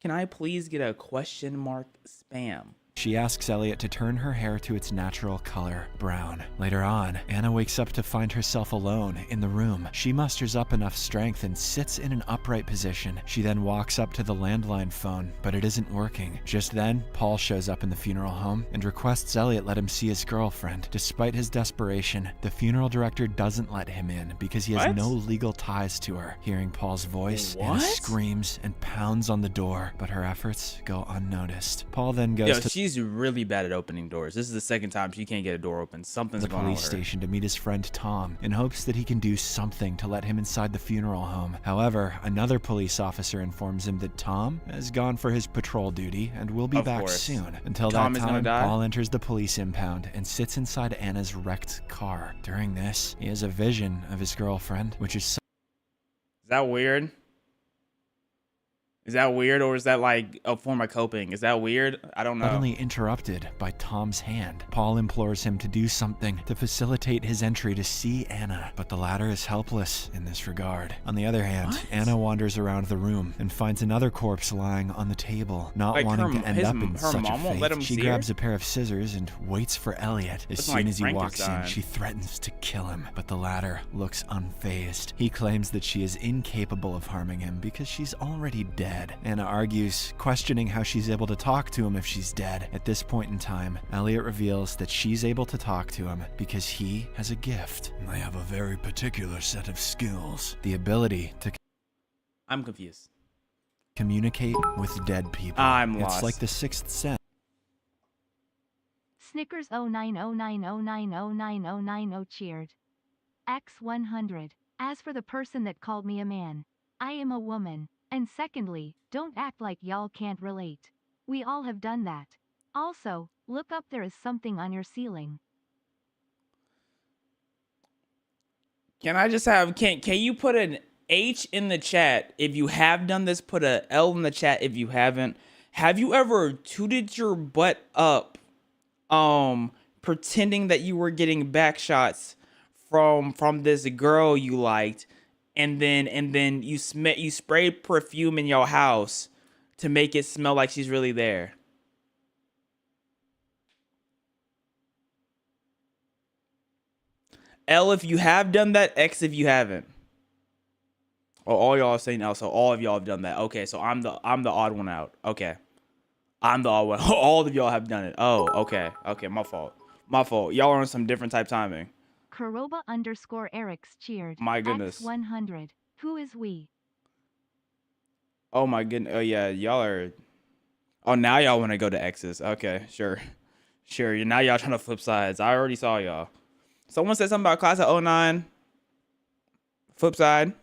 Can I please get a question mark spam? she asks Elliot to turn her hair to its natural color, brown. Later on, Anna wakes up to find herself alone in the room. She musters up enough strength and sits in an upright position. She then walks up to the landline phone, but it isn't working. Just then, Paul shows up in the funeral home and requests Elliot let him see his girlfriend. Despite his desperation, the funeral director doesn't let him in because he has no legal ties to her. Hearing Paul's voice, Anna screams and pounds on the door, but her efforts go unnoticed. Paul then goes to she's really bad at opening doors. This is the second time she can't get a door open. Something's going on with her. The police station to meet his friend Tom in hopes that he can do something to let him inside the funeral home. However, another police officer informs him that Tom has gone for his patrol duty and will be back soon. Until that time, Paul enters the police impound and sits inside Anna's wrecked car. During this, he has a vision of his girlfriend, which is that weird? Is that weird, or is that like a form of coping? Is that weird? I don't know. Suddenly interrupted by Tom's hand. Paul implores him to do something to facilitate his entry to see Anna, but the latter is helpless in this regard. On the other hand, Anna wanders around the room and finds another corpse lying on the table. Not wanting to end up in such a fate, she grabs a pair of scissors and waits for Elliot. As soon as he walks in, she threatens to kill him, but the latter looks unfazed. He claims that she is incapable of harming him because she's already dead. Anna argues, questioning how she's able to talk to him if she's dead. At this point in time, Elliot reveals that she's able to talk to him because he has a gift. I have a very particular set of skills. The ability to I'm confused. Communicate with dead people. I'm lost. It's like the sixth sense. Snickers 0909090990 cheered. X100. As for the person that called me a man, I am a woman. And secondly, don't act like y'all can't relate. We all have done that. Also, look up, there is something on your ceiling. Can I just have, can you put an H in the chat if you have done this? Put a L in the chat if you haven't. Have you ever tooted your butt up pretending that you were getting back shots from this girl you liked? And then you sprayed perfume in your house to make it smell like she's really there. L if you have done that, X if you haven't. Oh, all y'all are saying L, so all of y'all have done that. Okay, so I'm the odd one out. Okay. I'm the odd one. All of y'all have done it. Oh, okay. Okay, my fault. My fault. Y'all are on some different type timing. Karoba_Eric's cheered. My goodness. X100. Who is we? Oh my goodness. Oh yeah, y'all are. Oh, now y'all want to go to X's. Okay, sure. Sure. Now y'all trying to flip sides. I already saw y'all. Someone said something about class of 09. Flip side.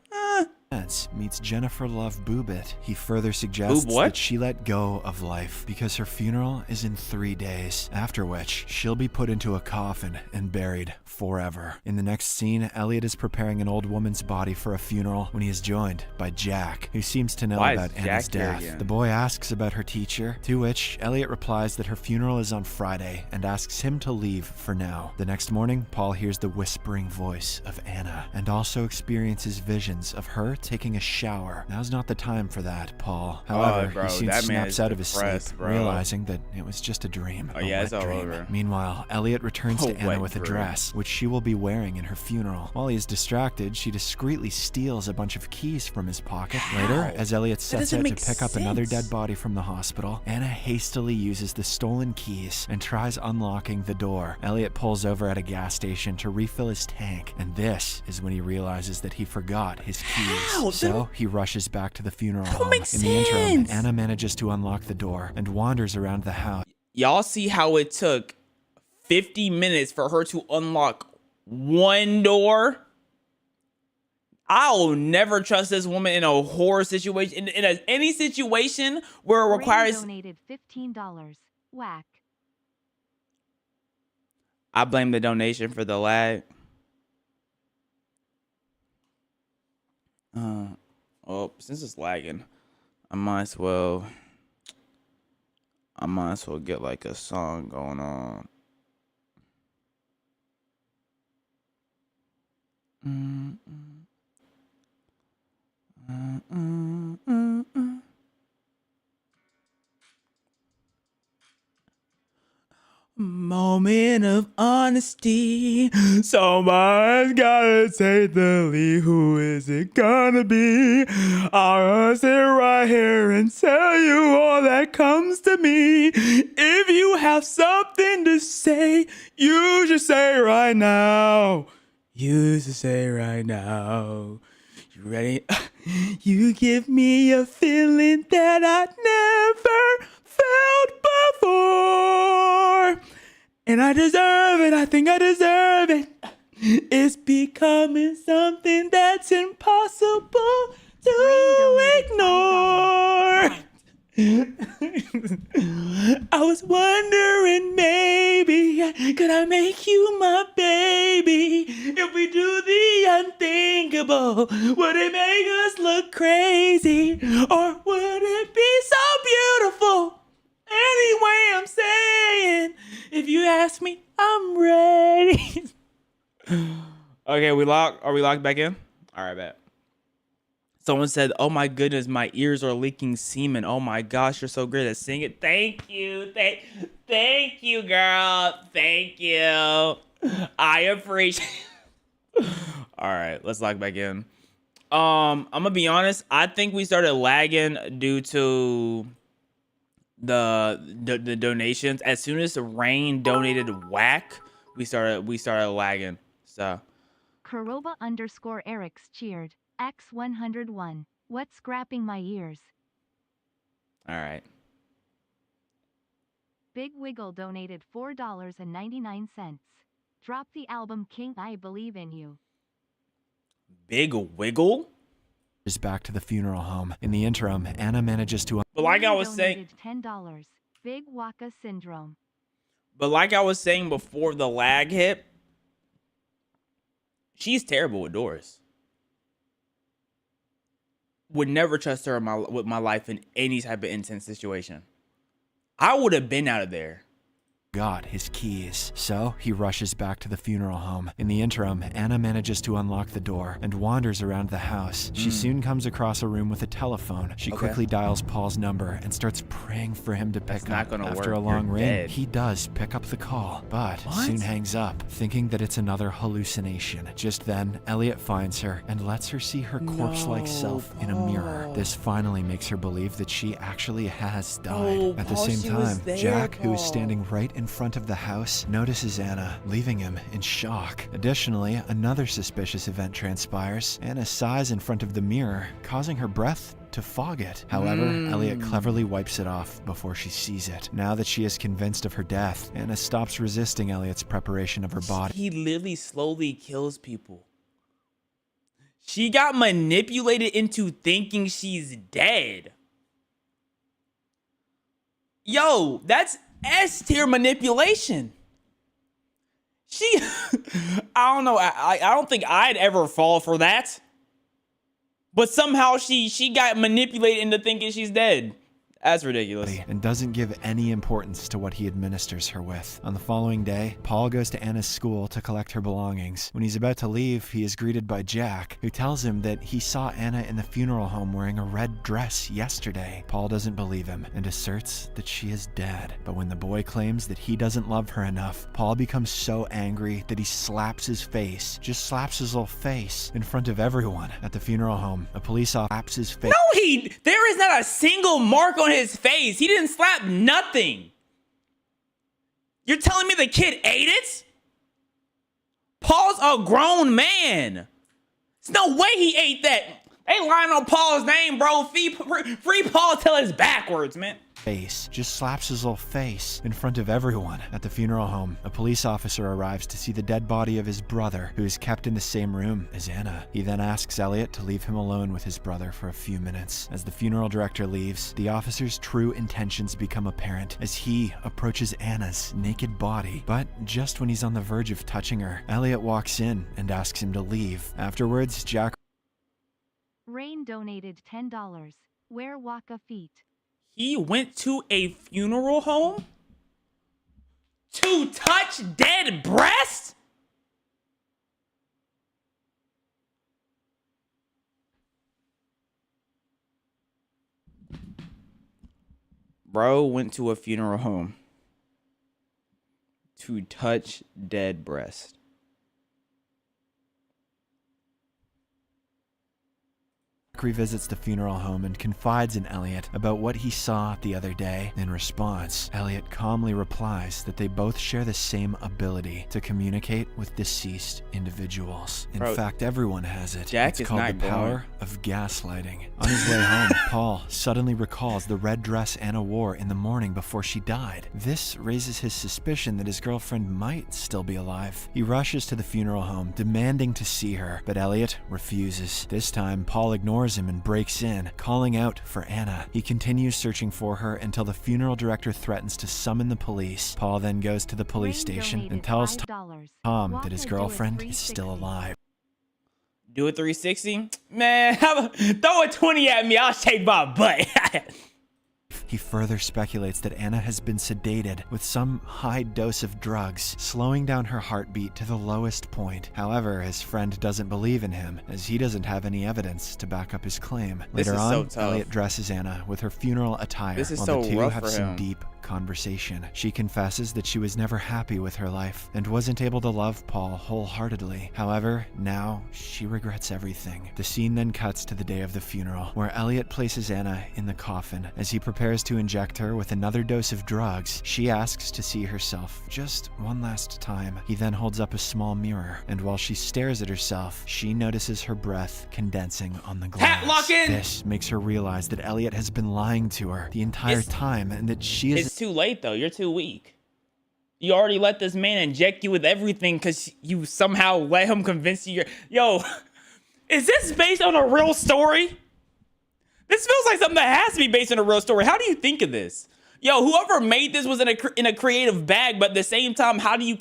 Meets Jennifer Love Boobit. He further suggests that she let go of life because her funeral is in 3 days, after which she'll be put into a coffin and buried forever. In the next scene, Elliot is preparing an old woman's body for a funeral when he is joined by Jack, who seems to know about Anna's death. The boy asks about her teacher, to which Elliot replies that her funeral is on Friday and asks him to leave for now. The next morning, Paul hears the whispering voice of Anna and also experiences visions of her taking a shower. Now's not the time for that, Paul. However, he soon snaps out of his sleep, realizing that it was just a dream. It's all over. Meanwhile, Elliot returns to Anna with a dress, which she will be wearing in her funeral. While he is distracted, she discreetly steals a bunch of keys from his pocket. Later, as Elliot sets out to pick up another dead body from the hospital, Anna hastily uses the stolen keys and tries unlocking the door. Elliot pulls over at a gas station to refill his tank, and this is when he realizes that he forgot his keys. So he rushes back to the funeral home. In the interim, Anna manages to unlock the door and wanders around the house. Y'all see how it took 50 minutes for her to unlock one door? I'll never trust this woman in a horror situation. In any situation where it requires... donated $15. Whack. I blame the donation for the lag. Oh, since it's lagging, I might as well get like a song going on. Moment of honesty. Someone's gotta take the lead. Who is it gonna be? I'll sit right here and tell you all that comes to me. If you have something to say, you should say right now. You should say right now. You ready? You give me a feeling that I never felt before. And I deserve it. I think I deserve it. It's becoming something that's impossible to ignore. I was wondering, maybe could I make you my baby? If we do the unthinkable, would it make us look crazy? Or would it be so beautiful? Anyway, I'm saying, if you ask me, I'm ready. Okay, are we locked back in? All right, bet. Someone said, oh my goodness, my ears are leaking semen. Oh my gosh, you're so great at singing. Thank you. Thank you, girl. Thank you. I appreciate All right, let's lock back in. I'm gonna be honest, I think we started lagging due to the donations. As soon as Rain donated whack, we started lagging. So Karoba_Eric's cheered. X101. What's scrapping my ears? All right. Big Wiggle donated $4.99. Drop the album King, I Believe in You. Big Wiggle is back to the funeral home. In the interim, Anna manages to... But like I was saying... $10. Big Waka Syndrome. But like I was saying before the lag hit, she's terrible with doors. Would never trust her with my life in any type of intense situation. I would have been out of there. got his keys. So he rushes back to the funeral home. In the interim, Anna manages to unlock the door and wanders around the house. She soon comes across a room with a telephone. She quickly dials Paul's number and starts praying for him to pick up. After a long ring, he does pick up the call, but soon hangs up, thinking that it's another hallucination. Just then, Elliot finds her and lets her see her corpse-like self in a mirror. This finally makes her believe that she actually has died. At the same time, Jack, who is standing right in front of the house, notices Anna, leaving him in shock. Additionally, another suspicious event transpires. Anna sighs in front of the mirror, causing her breath to fog it. However, Elliot cleverly wipes it off before she sees it. Now that she is convinced of her death, Anna stops resisting Elliot's preparation of her body. He literally slowly kills people. She got manipulated into thinking she's dead. Yo, that's S-tier manipulation. I don't know. I don't think I'd ever fall for that. But somehow she got manipulated into thinking she's dead. That's ridiculous. And doesn't give any importance to what he administers her with. On the following day, Paul goes to Anna's school to collect her belongings. When he's about to leave, he is greeted by Jack, who tells him that he saw Anna in the funeral home wearing a red dress yesterday. Paul doesn't believe him and asserts that she is dead. But when the boy claims that he doesn't love her enough, Paul becomes so angry that he slaps his face, just slaps his little face in front of everyone. At the funeral home, a police officer slaps his face. No, there is not a single mark on his face. He didn't slap nothing. You're telling me the kid ate it? Paul's a grown man. There's no way he ate that. They lying on Paul's name, bro. Free Paul till it's backwards, man. Face, just slaps his little face in front of everyone. At the funeral home, a police officer arrives to see the dead body of his brother, who is kept in the same room as Anna. He then asks Elliot to leave him alone with his brother for a few minutes. As the funeral director leaves, the officer's true intentions become apparent as he approaches Anna's naked body. But just when he's on the verge of touching her, Elliot walks in and asks him to leave. Afterwards, Jack Rain donated $10. Wear Waka feet. He went to a funeral home to touch dead breast? Bro went to a funeral home to touch dead breast. revisits the funeral home and confides in Elliot about what he saw the other day. In response, Elliot calmly replies that they both share the same ability to communicate with deceased individuals. In fact, everyone has it. It's called the power of gaslighting. On his way home, Paul suddenly recalls the red dress Anna wore in the morning before she died. This raises his suspicion that his girlfriend might still be alive. He rushes to the funeral home, demanding to see her, but Elliot refuses. This time, Paul ignores him and breaks in, calling out for Anna. He continues searching for her until the funeral director threatens to summon the police. Paul then goes to the police station and tells Tom that his girlfriend is still alive. Do a 360? Man, throw a 20 at me, I'll shake my butt. He further speculates that Anna has been sedated with some high dose of drugs, slowing down her heartbeat to the lowest point. However, his friend doesn't believe in him, as he doesn't have any evidence to back up his claim. Later on, Elliot dresses Anna with her funeral attire, while the two have some deep conversation. She confesses that she was never happy with her life and wasn't able to love Paul wholeheartedly. However, now she regrets everything. The scene then cuts to the day of the funeral, where Elliot places Anna in the coffin. As he prepares to inject her with another dose of drugs, she asks to see herself just one last time. He then holds up a small mirror, and while she stares at herself, she notices her breath condensing on the glass. This makes her realize that Elliot has been lying to her the entire time, and that she is— It's too late though, you're too weak. You already let this man inject you with everything because you somehow let him convince you Yo, is this based on a real story? This feels like something that has to be based on a real story. How do you think of this? Yo, whoever made this was in a creative bag, but at the same time, how do you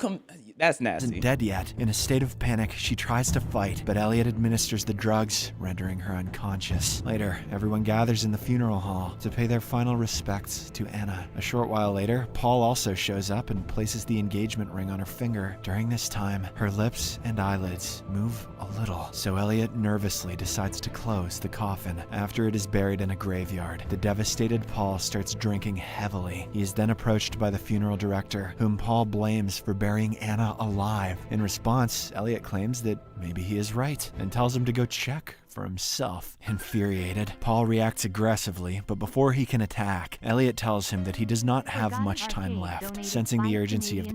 That's nasty. Isn't dead yet. In a state of panic, she tries to fight, but Elliot administers the drugs, rendering her unconscious. Later, everyone gathers in the funeral hall to pay their final respects to Anna. A short while later, Paul also shows up and places the engagement ring on her finger. During this time, her lips and eyelids move a little, so Elliot nervously decides to close the coffin. After it is buried in a graveyard, the devastated Paul starts drinking heavily. He is then approached by the funeral director, whom Paul blames for burying Anna alive. In response, Elliot claims that maybe he is right and tells him to go check for himself. Infuriated, Paul reacts aggressively, but before he can attack, Elliot tells him that he does not have much time left. Sensing the urgency of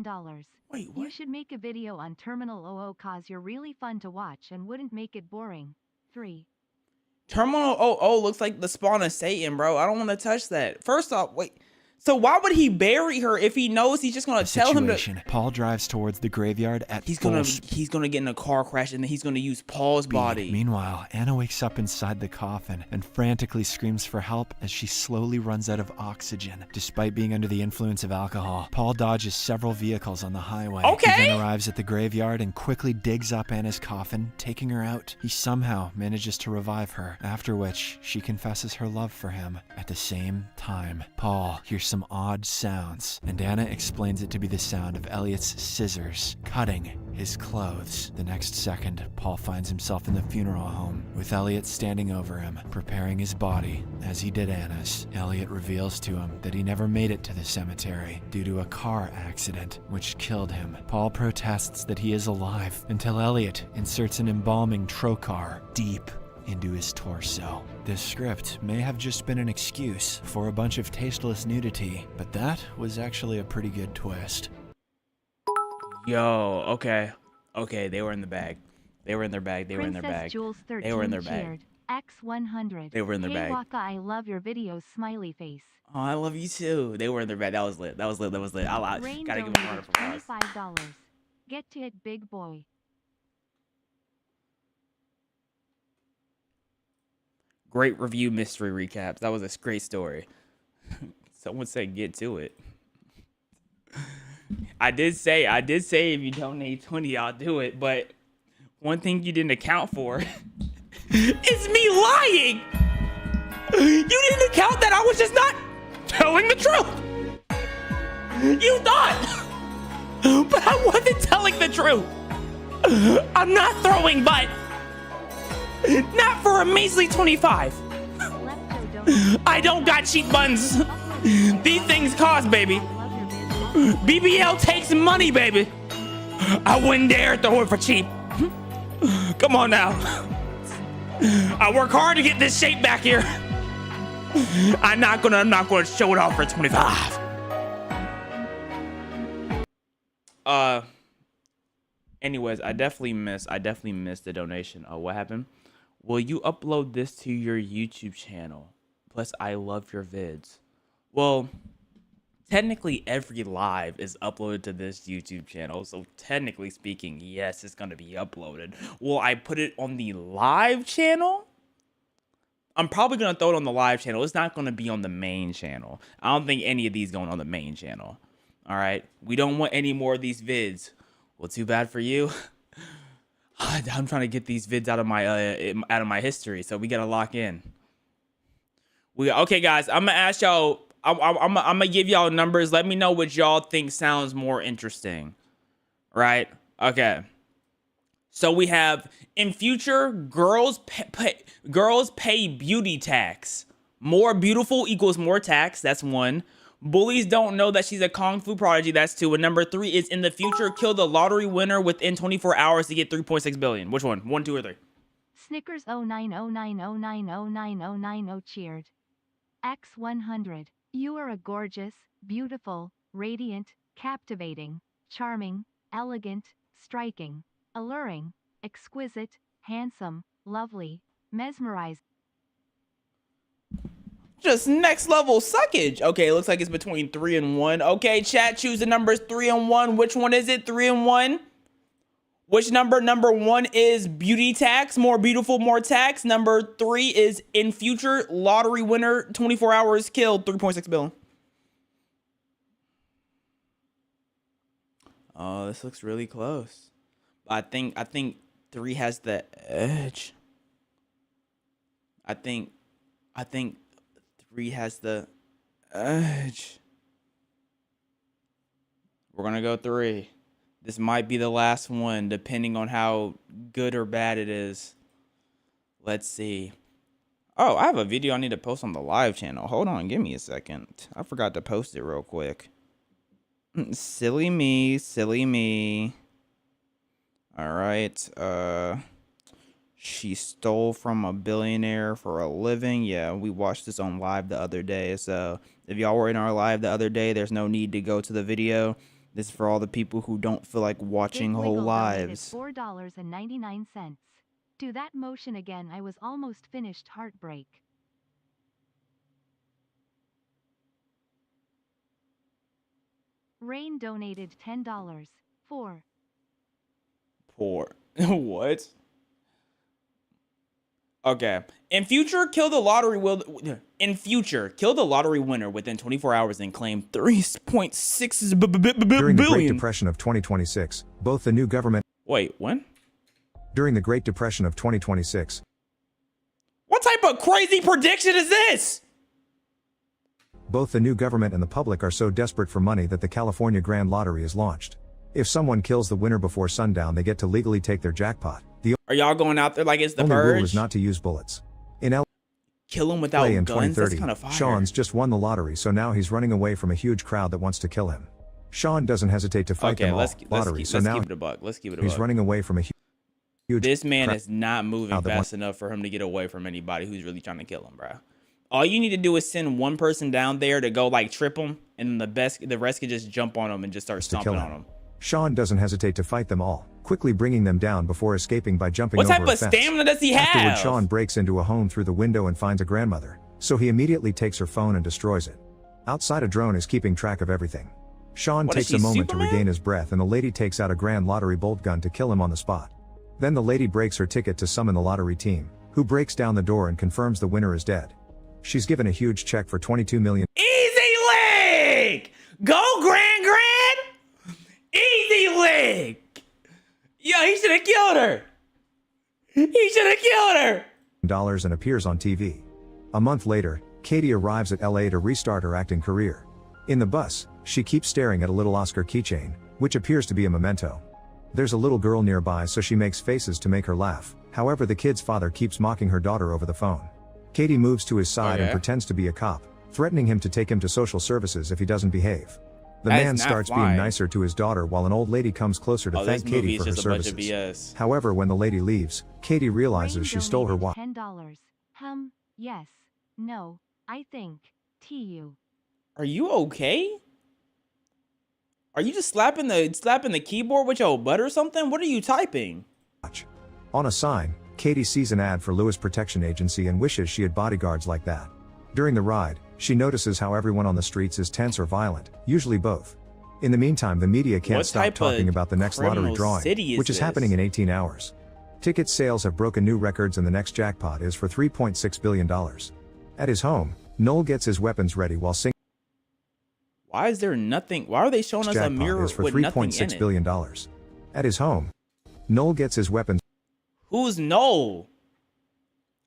Wait, what? You should make a video on Terminal 00 cause you're really fun to watch and wouldn't make it boring. 3. Terminal 00 looks like the spawn of Satan, bro. I don't want to touch that. First off, wait. So why would he bury her if he knows he's just gonna tell him to? Paul drives towards the graveyard at he's gonna get in a car crash and then he's gonna use Paul's body. Meanwhile, Anna wakes up inside the coffin and frantically screams for help as she slowly runs out of oxygen. Despite being under the influence of alcohol, Paul dodges several vehicles on the highway. Okay. He then arrives at the graveyard and quickly digs up Anna's coffin, taking her out. He somehow manages to revive her, after which she confesses her love for him. At the same time, Paul hears some odd sounds, and Anna explains it to be the sound of Elliot's scissors cutting his clothes. The next second, Paul finds himself in the funeral home, with Elliot standing over him, preparing his body as he did Anna's. Elliot reveals to him that he never made it to the cemetery due to a car accident, which killed him. Paul protests that he is alive until Elliot inserts an embalming trocar deep into his torso. This script may have just been an excuse for a bunch of tasteless nudity, but that was actually a pretty good twist. Yo, okay. Okay, they were in the bag. They were in their bag. They were in their bag. Jules 13 they were in their bag. X100. They were in their hey, bag. Waka, I love your videos, smiley face. Oh, I love you too. They were in their bag. That was lit. That was lit. That was lit. I Rain gotta give them a round of applause. $25. Get to it, big boy. Great review mystery recaps. That was a great story. Someone said get to it. I did say if you donate 20, I'll do it. But one thing you didn't account for is me lying. You didn't account that I was just not telling the truth. You thought, but I wasn't telling the truth. I'm not throwing butt. Not for a measly 25. I don't got cheap buns. These things cost, baby. BBL takes money, baby. I wouldn't dare throw it for cheap. Come on now. I work hard to get this shape back here. I'm not gonna show it off for 25. Anyways, I definitely missed the donation. What happened? Will you upload this to your YouTube channel? Plus, I love your vids. Well, technically every live is uploaded to this YouTube channel. So technically speaking, yes, it's going to be uploaded. Will I put it on the live channel? I'm probably going to throw it on the live channel. It's not going to be on the main channel. I don't think any of these going on the main channel. All right. We don't want any more of these vids. Well, too bad for you. I'm trying to get these vids out of my history, so we gotta lock in. Okay, guys. I'm gonna ask y'all. I'm gonna give y'all numbers. Let me know what y'all think sounds more interesting. Right? Okay. So we have in future, girls pay beauty tax. More beautiful equals more tax. That's 1. Bullies don't know that she's a Kung Fu prodigy. That's 2. And number 3 is in the future, kill the lottery winner within 24 hours to get 3.6 billion. Which one? 1, 2, or 3? Snickers 0909090990 cheered. X100. You are a gorgeous, beautiful, radiant, captivating, charming, elegant, striking, alluring, exquisite, handsome, lovely, mesmerizing. Just next level suckage. Okay, it looks like it's between 3 and 1. Okay, chat, choose the numbers 3 and 1. Which one is it? 3 and 1? Which number? Number 1 is beauty tax, more beautiful, more tax. Number 3 is in future, lottery winner, 24 hours killed, 3.6 billion. Oh, this looks really close. I think 3 has the edge. I think 3 has the edge. We're gonna go 3. This might be the last one, depending on how good or bad it is. Let's see. Oh, I have a video I need to post on the live channel. Hold on, give me a second. I forgot to post it real quick. Silly me, silly me. All right. She stole from a billionaire for a living. Yeah, we watched this on live the other day. So if y'all were in our live the other day, there's no need to go to the video. This is for all the people who don't feel like watching whole lives. $4.99. Do that motion again. I was almost finished. Heartbreak. Rain donated $10. Poor. What? Okay. In future, kill the lottery winner within 24 hours and claim 3.6 billion. During the Great Depression of 2026, both the new government. Wait, when? During the Great Depression of 2026. What type of crazy prediction is this? Both the new government and the public are so desperate for money that the California Grand Lottery is launched. If someone kills the winner before sundown, they get to legally take their jackpot. Are y'all going out there like it's the only purge? rule is not to use bullets. In LA kill him without in guns? 2030, That's kind of fire. Sean's just won the lottery, so now he's running away from a huge crowd that wants to kill him. Sean doesn't hesitate to fight them all. Let's keep it a buck. He's running away from a huge. This man is not moving fast enough for him to get away from anybody who's really trying to kill him, bro. All you need to do is send one person down there to go like trip him, and the rest could just jump on him and just start stomping on him. Sean doesn't hesitate to fight them all, quickly bringing them down before escaping by jumping over a fence. What type of stamina does he have? Afterward, Sean breaks into a home through the window and finds a grandmother, so he immediately takes her phone and destroys it. Outside, a drone is keeping track of everything. Sean takes a moment to regain his breath, and the lady takes out a grand lottery bolt gun to kill him on the spot. Then the lady breaks her ticket to summon the lottery team, who breaks down the door and confirms the winner is dead. She's given a huge check for $22 million. Easy leg! Go, Grand! Easy leg! Yo, he should have killed her! And appears on TV. A month later, Katie arrives at LA to restart her acting career. In the bus, she keeps staring at a little Oscar keychain, which appears to be a memento. There's a little girl nearby, so she makes faces to make her laugh. However, the kid's father keeps mocking her daughter over the phone. Katie moves to his side and pretends to be a cop, threatening him to take him to social services if he doesn't behave. The man starts being nicer to his daughter while an old lady comes closer to thank Katie for her services. However, when the lady leaves, Katie realizes she stole her watch. $10. Yes. No. I think. TU. Are you okay? Are you just slapping the keyboard with your butt or something? What are you typing? On a sign, Katie sees an ad for Lewis Protection Agency and wishes she had bodyguards like that. During the ride, she notices how everyone on the streets is tense or violent, usually both. In the meantime, the media can't stop talking about the next lottery drawing, which is happening in 18 hours. Ticket sales have broken new records and the next jackpot is for $3.6 billion. At his home, Noel gets his weapons ready while singing. Why is there nothing? Why are they showing us a mirror for with nothing in $3.6 it? billion. At his home, Noel gets his weapons. Who's Noel?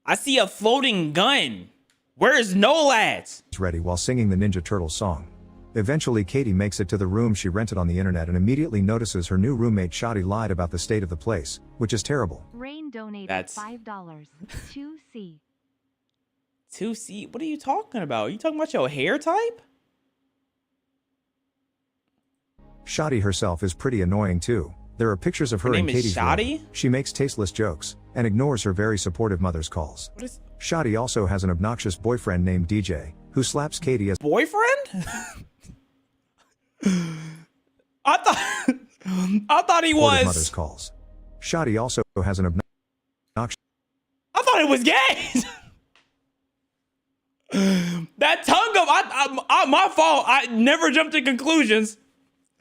I see a floating gun. Where's Noel at? Ready while singing the Ninja Turtles song. Eventually, Katie makes it to the room she rented on the internet and immediately notices her new roommate Shadi lied about the state of the place, which is terrible. Rain donated $5. 2C. 2C? What are you talking about? Are you talking about your hair type? Shadi herself is pretty annoying too. There are pictures of her in Katie's room. She makes tasteless jokes and ignores her very supportive mother's calls. Shadi also has an obnoxious boyfriend named DJ, who slaps Katie as boyfriend? I thought he was mother's calls. Shadi also has an obnoxious. I thought it was gay. That tongue of my fault. I never jumped to conclusions,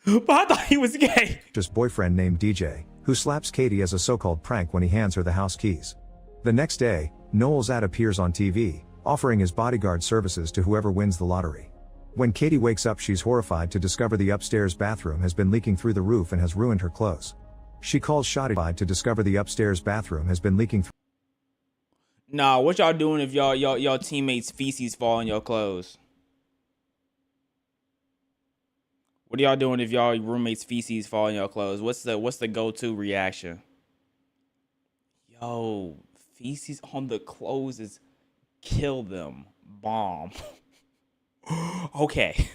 but I thought he was gay. Just boyfriend named DJ, who slaps Katie as a so-called prank when he hands her the house keys. The next day, Noel's ad appears on TV, offering his bodyguard services to whoever wins the lottery. When Katie wakes up, she's horrified to discover the upstairs bathroom has been leaking through the roof and has ruined her clothes. She calls Shotty to discover the upstairs bathroom has been leaking through. Nah, what y'all doing if y'all teammates' feces fall in your clothes? What are y'all doing if y'all roommates' feces fall in your clothes? What's the go-to reaction? Yo, feces on the clothes is kill them. Bomb. Okay.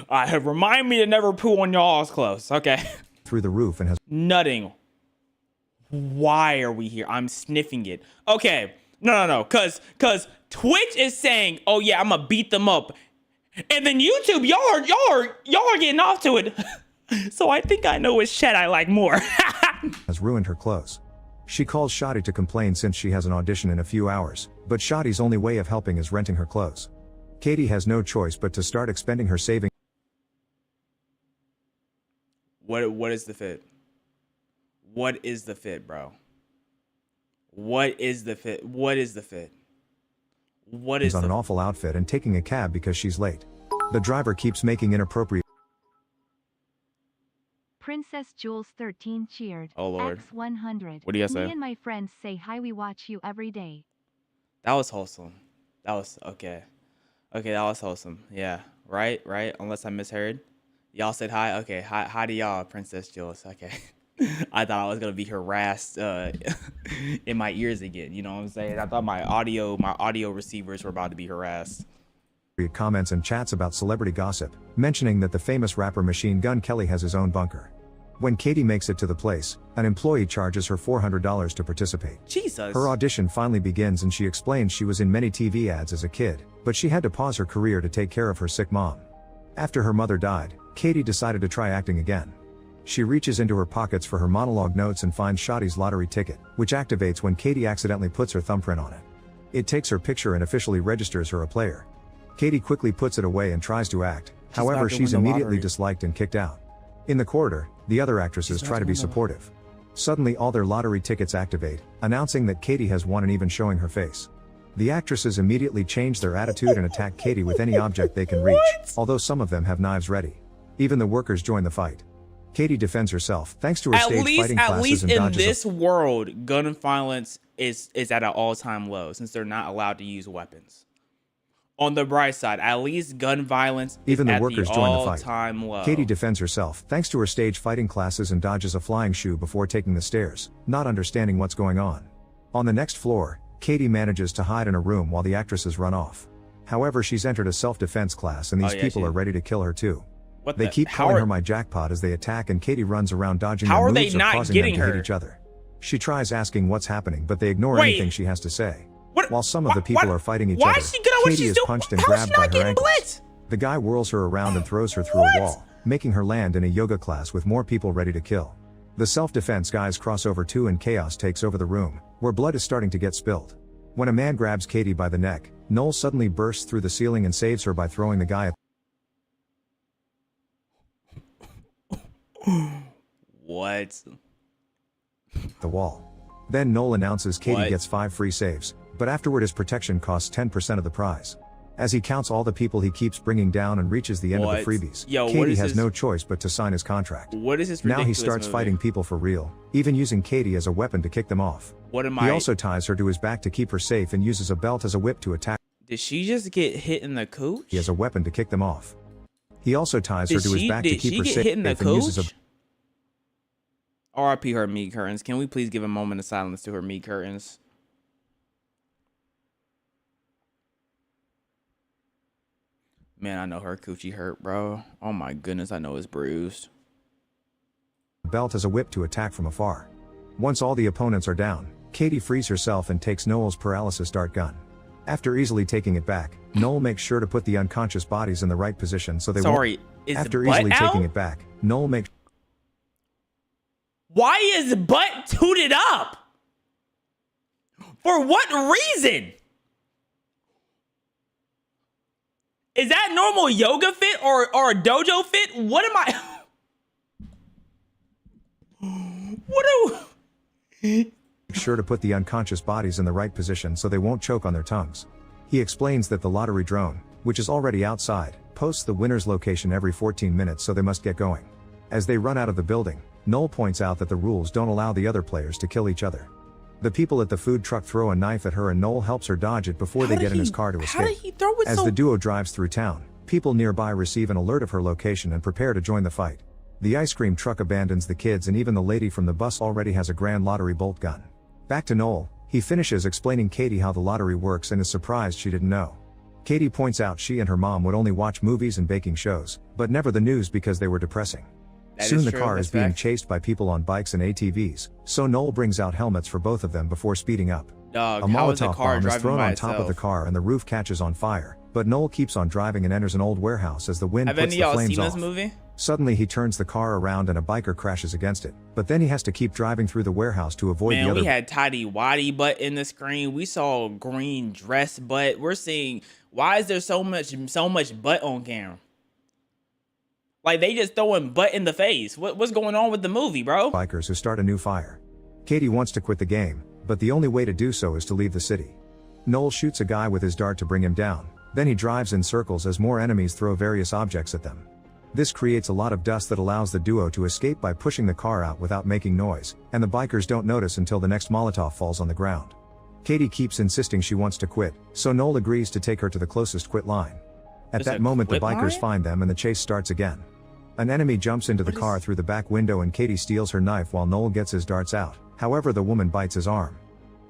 Remind me to never poo on y'all's clothes. Okay. Through the roof and has nutting. Why are we here? I'm sniffing it. Okay. No. Cause Twitch is saying, oh yeah, I'm gonna beat them up. And then YouTube, y'all are getting off to it. So I think I know which chat I like more. has ruined her clothes. She calls Shotty to complain since she has an audition in a few hours, but Shotty's only way of helping is renting her clothes. Katie has no choice but to start expending her savings. What is the fit? What is the fit, bro? What is the fit? What is the fit? What is on an awful outfit and taking a cab because she's late. The driver keeps making inappropriate. Princess Jules 13 cheered. Oh Lord. X100. What do you say? Me and my friends say hi, we watch you every day. That was wholesome. That was okay. Okay, that was wholesome. Yeah. Right? Unless I misheard. Y'all said hi? Okay. Hi to y'all, Princess Jules. Okay. I thought I was gonna be harassed in my ears again. You know what I'm saying? I thought my audio receivers were about to be harassed. Comments and chats about celebrity gossip, mentioning that the famous rapper Machine Gun Kelly has his own bunker. When Katie makes it to the place, an employee charges her $400 to participate. Jesus. Her audition finally begins and she explains she was in many TV ads as a kid, but she had to pause her career to take care of her sick mom. After her mother died, Katie decided to try acting again. She reaches into her pockets for her monologue notes and finds Shotty's lottery ticket, which activates when Katie accidentally puts her thumbprint on it. It takes her picture and officially registers her a player. Katie quickly puts it away and tries to act, however she's immediately disliked and kicked out. In the corridor, the other actresses try to be supportive. Suddenly all their lottery tickets activate, announcing that Katie has won and even showing her face. The actresses immediately change their attitude and attack Katie with any object they can reach, although some of them have knives ready. Even the workers join the fight. Katie defends herself thanks to her stage fighting classes and dodges. At least in this world, gun violence is at an all-time low since they're not allowed to use weapons. On the bright side, at least gun violence even is the workers at the join the fight. All-time low. Katie defends herself thanks to her stage fighting classes and dodges a flying shoe before taking the stairs, not understanding what's going on. On the next floor, Katie manages to hide in a room while the actresses run off. However, she's entered a self-defense class and these people are ready to kill her too. They keep calling her my jackpot as they attack and Katie runs around dodging their moves or causing them to hit each other. She tries asking what's happening but they ignore anything she has to say. While some of the people are fighting each other, Katie is punched and grabbed by her ankles. The guy whirls her around and throws her through a wall, making her land in a yoga class with more people ready to kill. The self-defense guys cross over too and chaos takes over the room, where blood is starting to get spilled. When a man grabs Katie by the neck, Noel suddenly bursts through the ceiling and saves her by throwing the guy at the wall. Then Noel announces Katie gets 5 free saves, but afterward his protection costs 10% of the prize. As he counts all the people he keeps bringing down and reaches the end of the freebies, Katie has no choice but to sign his contract. What is this now he starts fighting people for real, even using Katie as a weapon to kick them off. He also ties her to his back to keep her safe and uses a belt as a whip to attack. Did she just get hit in the cooch? He has a weapon to kick them off. He also ties her to his back to keep her safe and uses a R.I.P. her meat curtains. Can we please give a moment of silence to her meat curtains? Man, I know her coochie hurt, bro. Oh my goodness, I know it's bruised. Belt as a whip to attack from afar. Once all the opponents are down, Katie frees herself and takes Noel's paralysis dart gun. After easily taking it back, Noel makes sure to put the unconscious bodies in the right position so they won't. After easily taking it back, Noel makes. Why is butt tooted up? For what reason? Is that normal yoga fit or a dojo fit? What am I? What are? Sure to put the unconscious bodies in the right position so they won't choke on their tongues. He explains that the lottery drone, which is already outside, posts the winner's location every 14 minutes, so they must get going. As they run out of the building, Noel points out that the rules don't allow the other players to kill each other. The people at the food truck throw a knife at her and Noel helps her dodge it before they get in his car to escape. How did he throw it? As the duo drives through town, people nearby receive an alert of her location and prepare to join the fight. The ice cream truck abandons the kids and even the lady from the bus already has a grand lottery bolt gun. Back to Noel, he finishes explaining Katie how the lottery works and is surprised she didn't know. Katie points out she and her mom would only watch movies and baking shows, but never the news because they were depressing. Soon the car is being chased by people on bikes and ATVs, so Noel brings out helmets for both of them before speeding up. Dog, a Molotov bomb is thrown on top of the car and the roof catches on fire, but Noel keeps on driving and enters an old warehouse as the wind puts the flames off. Suddenly he turns the car around and a biker crashes against it, but then he has to keep driving through the warehouse to avoid the other. We had Tidy Waddy butt in the screen. We saw green dress butt. We're seeing, why is there so much butt on camera? Like, they just throwing butt in the face. What's going on with the movie, bro? Bikers who start a new fire. Katie wants to quit the game, but the only way to do so is to leave the city. Noel shoots a guy with his dart to bring him down, then he drives in circles as more enemies throw various objects at them. This creates a lot of dust that allows the duo to escape by pushing the car out without making noise, and the bikers don't notice until the next Molotov falls on the ground. Katie keeps insisting she wants to quit, so Noel agrees to take her to the closest quit line. At that moment the bikers find them and the chase starts again. An enemy jumps into the car through the back window and Katie steals her knife while Noel gets his darts out. However, the woman bites his arm.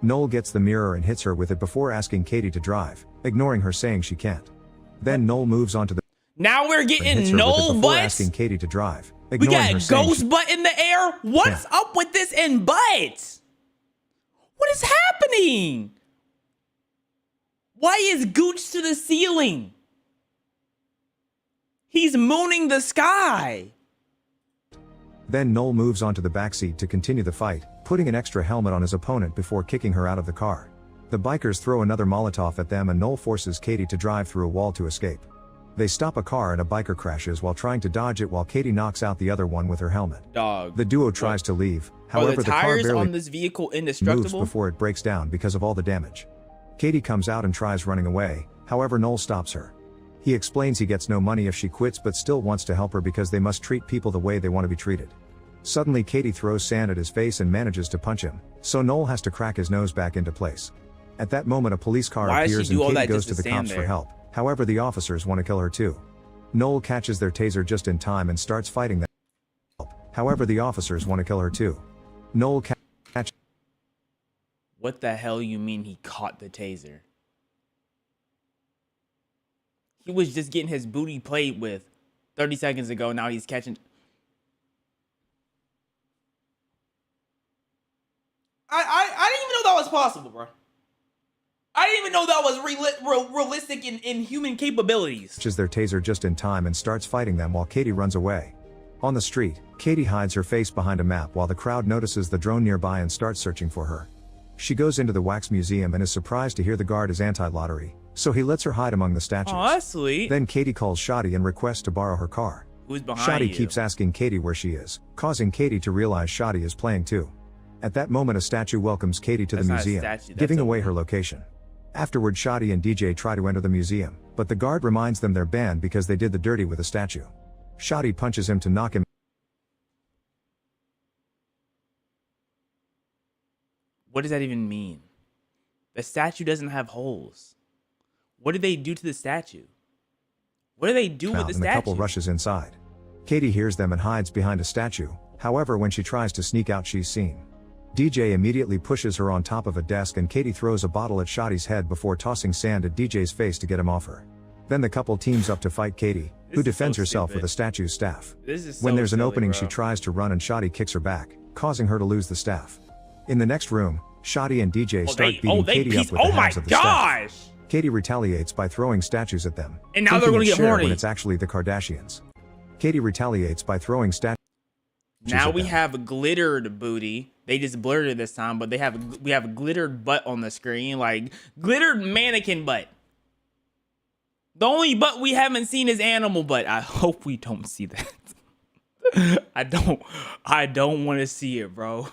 Noel gets the mirror and hits her with it before asking Katie to drive, ignoring her saying she can't. Then Noel moves on to the Now we're getting Noel butt. Asking Katie to drive. We got ghost butt in the air. What's up with this and butt? What is happening? Why is Gooch to the ceiling? He's mooning the sky. Then Noel moves onto the backseat to continue the fight, putting an extra helmet on his opponent before kicking her out of the car. The bikers throw another Molotov at them and Noel forces Katie to drive through a wall to escape. They stop a car and a biker crashes while trying to dodge it while Katie knocks out the other one with her helmet. Dog. The duo tries to leave, however the car barely on this vehicle indestructible? moves before it breaks down because of all the damage. Katie comes out and tries running away, however Noel stops her. He explains he gets no money if she quits but still wants to help her because they must treat people the way they want to be treated. Suddenly Katie throws sand at his face and manages to punch him, so Noel has to crack his nose back into place. At that moment a police car appears and Katie goes to the cops for help. However, the officers want to kill her too. Noel catches their taser just in time and starts fighting them. However, the officers want to kill her too. Noel catches. What the hell you mean he caught the taser? He was just getting his booty played with 30 seconds ago. Now he's catching. I didn't even know that was possible, bro. I didn't even know that was realistic in human capabilities. Catches their taser just in time and starts fighting them while Katie runs away. On the street, Katie hides her face behind a map while the crowd notices the drone nearby and starts searching for her. She goes into the wax museum and is surprised to hear the guard is anti-lottery, so he lets her hide among the statues. Oh, that's sweet. Then Katie calls Shotty and requests to borrow her car. Who's behind Shotty keeps asking Katie where she is, causing Katie to realize Shotty is playing too. At that moment a statue welcomes Katie to the museum, giving away her location. Afterward Shotty and DJ try to enter the museum, but the guard reminds them they're banned because they did the dirty with a statue. Shotty punches him to knock him. What does that even mean? The statue doesn't have holes. What did they do to the statue? What do they do with the statue? The couple rushes inside. Katie hears them and hides behind a statue, however when she tries to sneak out she's seen. DJ immediately pushes her on top of a desk and Katie throws a bottle at Shotty's head before tossing sand at DJ's face to get him off her. Then the couple teams up to fight Katie, who defends herself with a statue's staff. When there's an opening she tries to run and Shotty kicks her back, causing her to lose the staff. In the next room, Shotty and DJ start beating Katie up with the halves of the staff. Katie retaliates by throwing statues at them, and now they're going to get horny when it's actually the Kardashians. Katie retaliates by throwing statues. Now we have a glittered booty. They just blurred it this time, but we have a glittered butt on the screen, like glittered mannequin butt. The only butt we haven't seen is animal butt. I hope we don't see that. I don't want to see it, bro.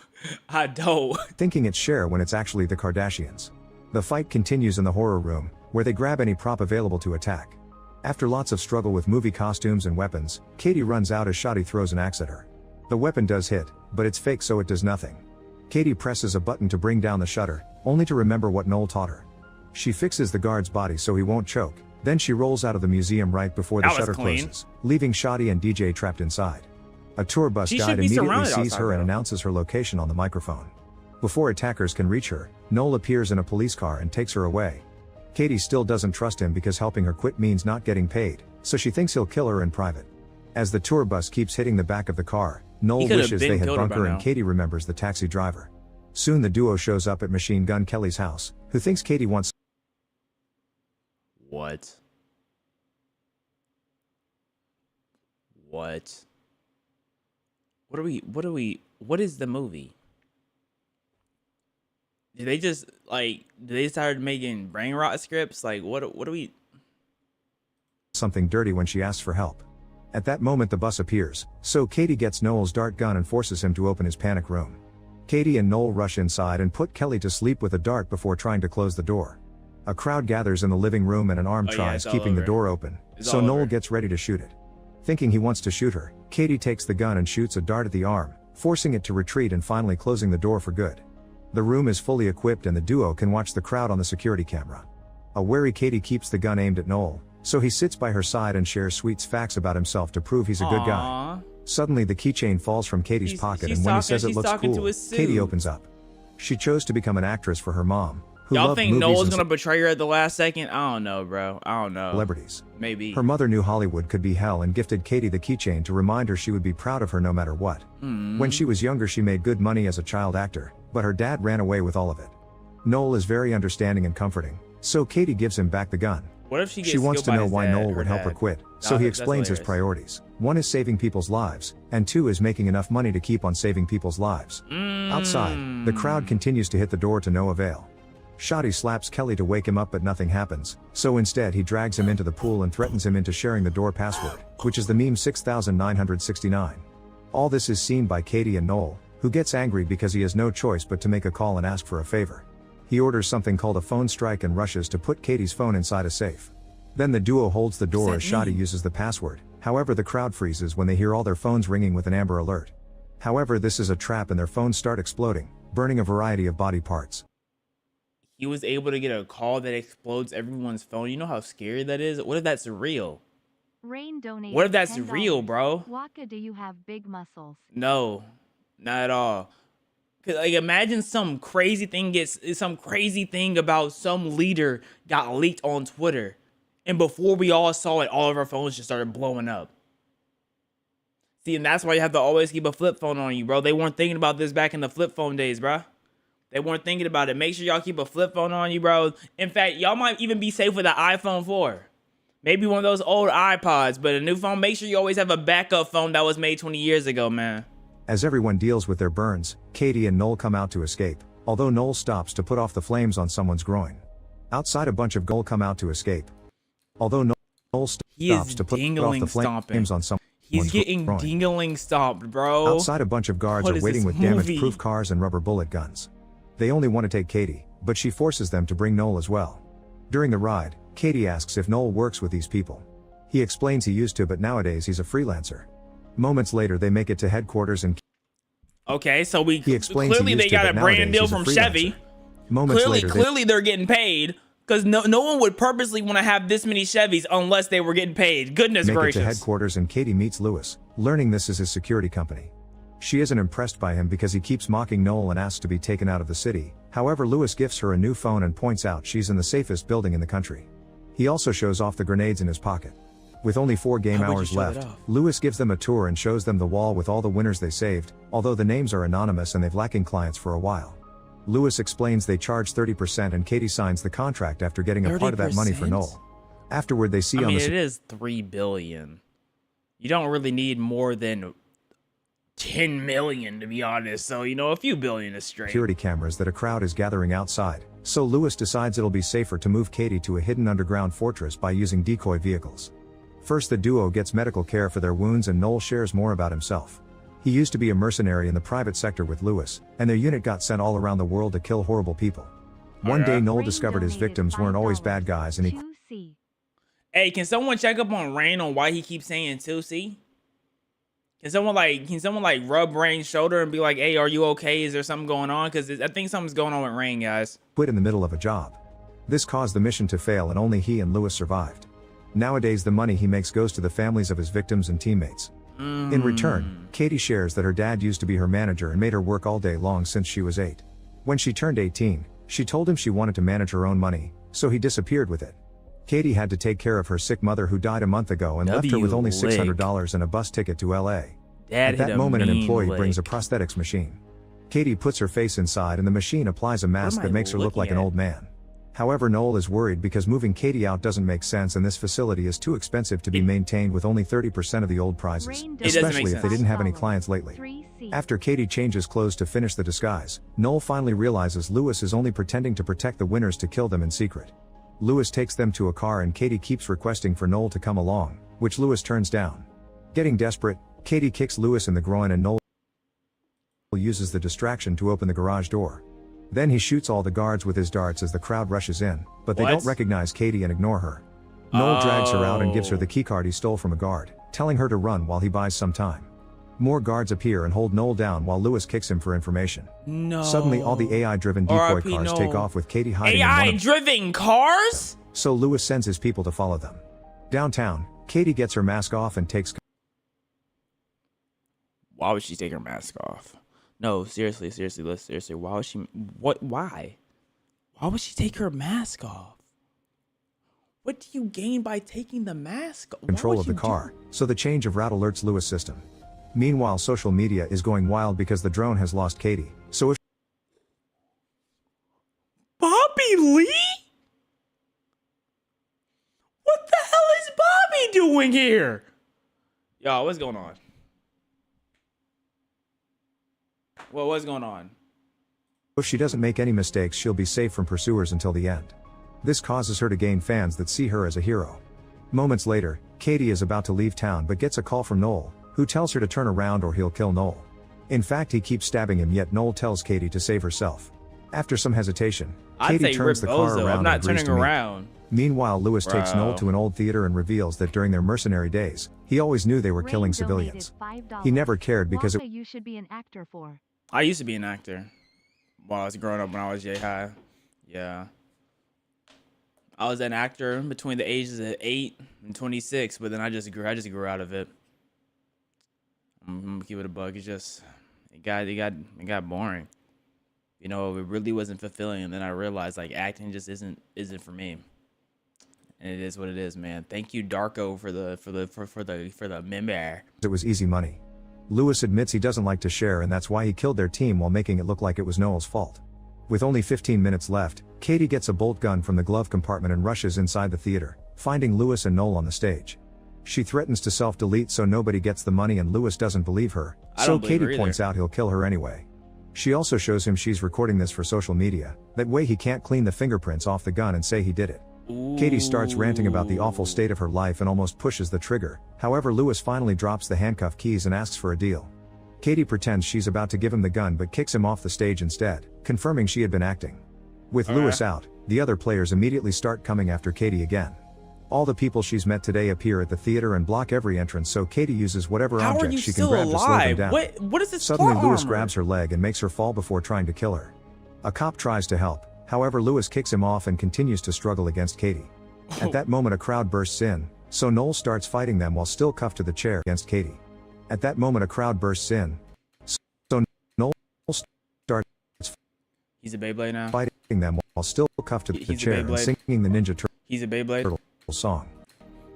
I don't. Thinking it's Cher when it's actually the Kardashians. The fight continues in the horror room, where they grab any prop available to attack. After lots of struggle with movie costumes and weapons, Katie runs out as Shotty throws an axe at her. The weapon does hit, but it's fake so it does nothing. Katie presses a button to bring down the shutter, only to remember what Noel taught her. She fixes the guard's body so he won't choke, then she rolls out of the museum right before the shutter closes, leaving Shotty and DJ trapped inside. A tour bus guide immediately sees her and announces her location on the microphone. Before attackers can reach her, Noel appears in a police car and takes her away. Katie still doesn't trust him because helping her quit means not getting paid, so she thinks he'll kill her in private. As the tour bus keeps hitting the back of the car, Noel wishes they had bunker and Katie remembers the taxi driver. Soon the duo shows up at Machine Gun Kelly's house, who thinks Katie wants. What? What is the movie? Did they just, like, they started making brain rot scripts? Like, what do we... Something dirty when she asks for help. At that moment the bus appears, so Katie gets Noel's dart gun and forces him to open his panic room. Katie and Noel rush inside and put Kelly to sleep with a dart before trying to close the door. A crowd gathers in the living room and an arm tries keeping the door open, so Noel gets ready to shoot it. Thinking he wants to shoot her, Katie takes the gun and shoots a dart at the arm, forcing it to retreat and finally closing the door for good. The room is fully equipped and the duo can watch the crowd on the security camera. A wary Katie keeps the gun aimed at Noel, so he sits by her side and shares sweet facts about himself to prove he's a good guy. Suddenly the keychain falls from Katie's pocket and when he says it looks cool, Katie opens up. She chose to become an actress for her mom, who Y'all loved think movies Noel's and gonna betray her at the last second? I don't know, bro. I don't know. Celebrities. Maybe. Her mother knew Hollywood could be hell and gifted Katie the keychain to remind her she would be proud of her no matter what. When she was younger she made good money as a child actor, but her dad ran away with all of it. Noel is very understanding and comforting, so Katie gives him back the gun. What if she gets She wants to killed know by why his dad, Noel would help her quit, so he explains his hilarious. priorities. 1 is saving people's lives, and 2 is making enough money to keep on saving people's lives. Outside, the crowd continues to hit the door to no avail. Shotty slaps Kelly to wake him up but nothing happens, so instead he drags him into the pool and threatens him into sharing the door password, which is the meme 6969. All this is seen by Katie and Noel, who gets angry because he has no choice but to make a call and ask for a favor. He orders something called a phone strike and rushes to put Katie's phone inside a safe. Then the duo holds the door as Shotty uses the password, however the crowd freezes when they hear all their phones ringing with an Amber Alert. However, this is a trap and their phones start exploding, burning a variety of body parts. He was able to get a call that explodes everyone's phone. You know how scary that is? What if that's real? Rain donated. What if that's $10. real, bro? Waka, do you have big muscles? No, not at all. Cause like imagine some crazy thing about some leader got leaked on Twitter, and before we all saw it, all of our phones just started blowing up. See, and that's why you have to always keep a flip phone on you, bro. They weren't thinking about this back in the flip phone days, bro. They weren't thinking about it. Make sure y'all keep a flip phone on you, bro. In fact, y'all might even be safe with an iPhone 4. Maybe one of those old iPods, but a new phone. Make sure you always have a backup phone that was made 20 years ago, man. As everyone deals with their burns, Katie and Noel come out to escape, although Noel stops to put off the flames on someone's groin. Outside, a bunch of gold come out to escape. Although Noel stops to put off the flames on someone's He's getting groin. dingling stomped, bro. Outside, a bunch of guards are waiting with damage-proof cars and rubber bullet guns. They only want to take Katie, but she forces them to bring Noel as well. During the ride, Katie asks if Noel works with these people. He explains he used to, but nowadays he's a freelancer. Moments later, they make it to headquarters and okay, so he explains clearly they got a brand deal from Chevy. Clearly they're getting paid, because no one would purposely want to have this many Chevys unless they were getting paid. Goodness gracious. Make it to headquarters and Katie meets Lewis, learning this is his security company. She isn't impressed by him because he keeps mocking Noel and asks to be taken out of the city. However, Lewis gifts her a new phone and points out she's in the safest building in the country. He also shows off the grenades in his pocket. With only 4 game hours left, Lewis gives them a tour and shows them the wall with all the winners they saved, although the names are anonymous and they've lacking clients for a while. Lewis explains they charge 30% and Katie signs the contract after getting a part of that money for Noel. Afterward, they see I mean, it is $3 billion. You don't really need more than 10 million, to be honest, so a few billion is straight. Security cameras that a crowd is gathering outside, so Lewis decides it'll be safer to move Katie to a hidden underground fortress by using decoy vehicles. First, the duo gets medical care for their wounds and Noel shares more about himself. He used to be a mercenary in the private sector with Lewis, and their unit got sent all around the world to kill horrible people. One day Noel discovered his victims weren't always bad guys and he Hey, can someone check up on Rain on why he keeps saying 2C? Can someone like rub Rain's shoulder and be like, hey, are you okay? Is there something going on? Because I think something's going on with Rain, guys. Quit in the middle of a job. This caused the mission to fail and only he and Lewis survived. Nowadays the money he makes goes to the families of his victims and teammates. In return, Katie shares that her dad used to be her manager and made her work all day long since she was 8. When she turned 18, she told him she wanted to manage her own money, so he disappeared with it. Katie had to take care of her sick mother who died a month ago and left her with only $600 and a bus ticket to LA. At that moment an employee brings a prosthetics machine. Katie puts her face inside and the machine applies a mask that makes her look like an old man. However, Noel is worried because moving Katie out doesn't make sense and this facility is too expensive to be maintained with only 30% of the old prizes, especially if they didn't have any clients lately. After Katie changes clothes to finish the disguise, Noel finally realizes Lewis is only pretending to protect the winners to kill them in secret. Lewis takes them to a car and Katie keeps requesting for Noel to come along, which Lewis turns down. Getting desperate, Katie kicks Lewis in the groin and Noel uses the distraction to open the garage door. Then he shoots all the guards with his darts as the crowd rushes in, but they don't recognize Katie and ignore her. Noel drags her out and gives her the keycard he stole from a guard, telling her to run while he buys some time. More guards appear and hold Noel down while Lewis kicks him for information. Suddenly all the AI-driven decoy cars take off with Katie hiding in one of them. AI-driven cars? So Lewis sends his people to follow them. Downtown, Katie gets her mask off and takes... Why would she take her mask off? No, seriously, why would she, why? Why would she take her mask off? What do you gain by taking the mask off? Control of the car, so the change of route alerts Lewis' system. Meanwhile, social media is going wild because the drone has lost Katie, so if... Bobby Lee? What the hell is Bobby doing here? Yo, what's going on? Well, what's going on? If she doesn't make any mistakes, she'll be safe from pursuers until the end. This causes her to gain fans that see her as a hero. Moments later, Katie is about to leave town but gets a call from Noel, who tells her to turn around or he'll kill Noel. In fact, he keeps stabbing him, yet Noel tells Katie to save herself. After some hesitation, Katie turns the car around I'm not and agrees turning to meet. around. Meanwhile, Lewis takes Noel to an old theater and reveals that during their mercenary days, he always knew they were killing civilians. He never cared because it... You should be an actor for. I used to be an actor while I was growing up when I was J-High. Yeah. I was an actor between the ages of 8 and 26, but then I just grew out of it. I'm gonna keep it a bug. It got boring. You know, it really wasn't fulfilling, and then I realized like acting just isn't for me. And it is what it is, man. Thank you, Darko, for the member. It was easy money. Lewis admits he doesn't like to share, and that's why he killed their team while making it look like it was Noel's fault. With only 15 minutes left, Katie gets a bolt gun from the glove compartment and rushes inside the theater, finding Lewis and Noel on the stage. She threatens to self-delete so nobody gets the money, and Lewis doesn't believe her, so Katie points out he'll kill her anyway. She also shows him she's recording this for social media, that way he can't clean the fingerprints off the gun and say he did it. Katie starts ranting about the awful state of her life and almost pushes the trigger. However, Lewis finally drops the handcuff keys and asks for a deal. Katie pretends she's about to give him the gun but kicks him off the stage instead, confirming she had been acting. With Lewis out, the other players immediately start coming after Katie again. All the people she's met today appear at the theater and block every entrance, so Katie uses whatever object she can grab to slow them down. What is this? Suddenly, Lewis grabs her leg and makes her fall before trying to kill her. A cop tries to help. However, Lewis kicks him off and continues to struggle against Katie. At that moment, a crowd bursts in, so Noel starts fighting them while still cuffed to the chair against Katie. At that moment, a crowd bursts in, so Noel starts He's a Beyblade now. Fighting them while still cuffed to the chair and singing the Ninja He's a Beyblade. Song.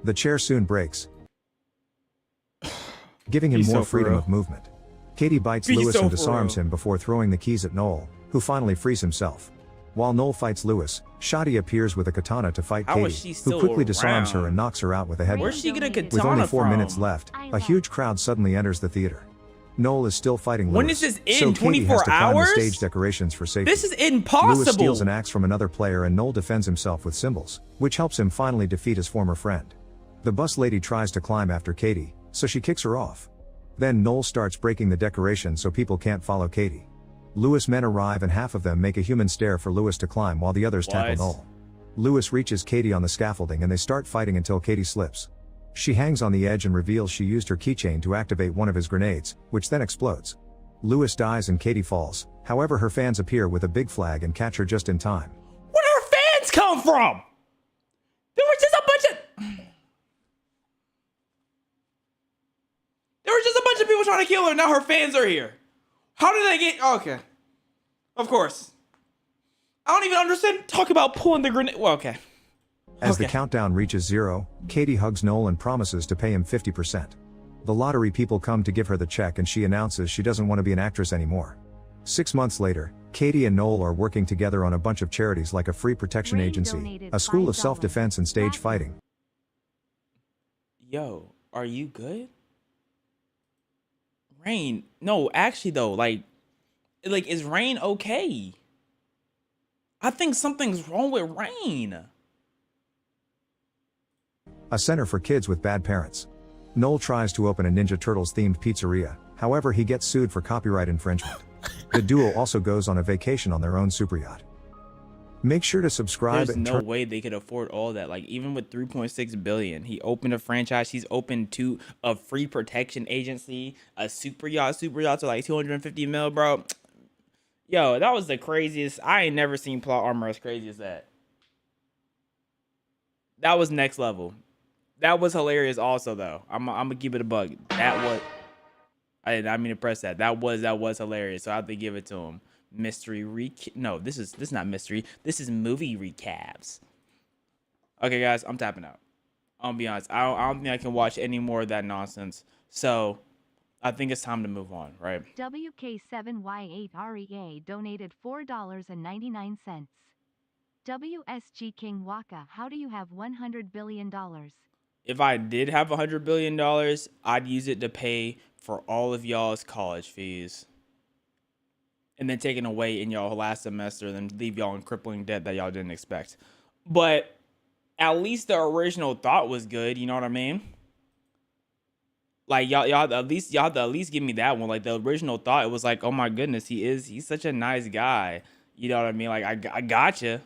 The chair soon breaks, giving him more freedom of movement. Katie bites Lewis and disarms him before throwing the keys at Noel, who finally frees himself. While Noel fights Lewis, Shotty appears with a katana to fight Katie, who quickly disarms her and knocks her out with a headbutt. Where's she get a katana With only 4 minutes left, a huge crowd suddenly enters the theater. Noel is still fighting Lewis. When is this in? So 24 Katie has to climb hours? the stage decorations for safety. This is impossible. Lewis steals an axe from another player and Noel defends himself with cymbals, which helps him finally defeat his former friend. The bus lady tries to climb after Katie, so she kicks her off. Then Noel starts breaking the decoration so people can't follow Katie. Lewis men arrive and half of them make a human stair for Lewis to climb while the others tackle Noel. Lewis reaches Katie on the scaffolding and they start fighting until Katie slips. She hangs on the edge and reveals she used her keychain to activate one of his grenades, which then explodes. Lewis dies and Katie falls, however her fans appear with a big flag and catch her just in time. Where'd her fans come from? There was just a bunch of people trying to kill her. Now her fans are here. How did they get? Okay. Of course. I don't even understand. Talk about pulling the grenade. Well, okay. As the countdown reaches 0, Katie hugs Noel and promises to pay him 50%. The lottery people come to give her the check and she announces she doesn't want to be an actress anymore. 6 months later, Katie and Noel are working together on a bunch of charities like a free protection agency, a school of self-defense and stage fighting. Yo, are you good? Rain. No, actually though, like is Rain okay? I think something's wrong with Rain. A center for kids with bad parents. Noel tries to open a Ninja Turtles themed pizzeria, however he gets sued for copyright infringement. The duo also goes on a vacation on their own super yacht. Make sure to subscribe. There's no way they could afford all that. Like, even with 3.6 billion, he opened a franchise. He's opened to a free protection agency, a super yacht. Super yachts are like 250 mil, bro. Yo, that was the craziest. I ain't never seen plot armor as crazy as that. That was next level. That was hilarious also, though. I'm gonna give it a bug. That was, I didn't mean to press that. That was hilarious. So I have to give it to him. Mystery no, this is not mystery. This is movie recaps. Okay, guys, I'm tapping out. I'll be honest. I don't think I can watch any more of that nonsense. So I think it's time to move on, right? WK7Y8REA donated $4.99. WSG King Waka, how do you have $100 billion? If I did have $100 billion, I'd use it to pay for all of y'all's college fees. And then taken away in y'all last semester, then leave y'all in crippling debt that y'all didn't expect. But at least the original thought was good, you know what I mean? Like y'all at least give me that one. Like the original thought, it was like, oh my goodness, he's such a nice guy. You know what I mean? Like I gotcha.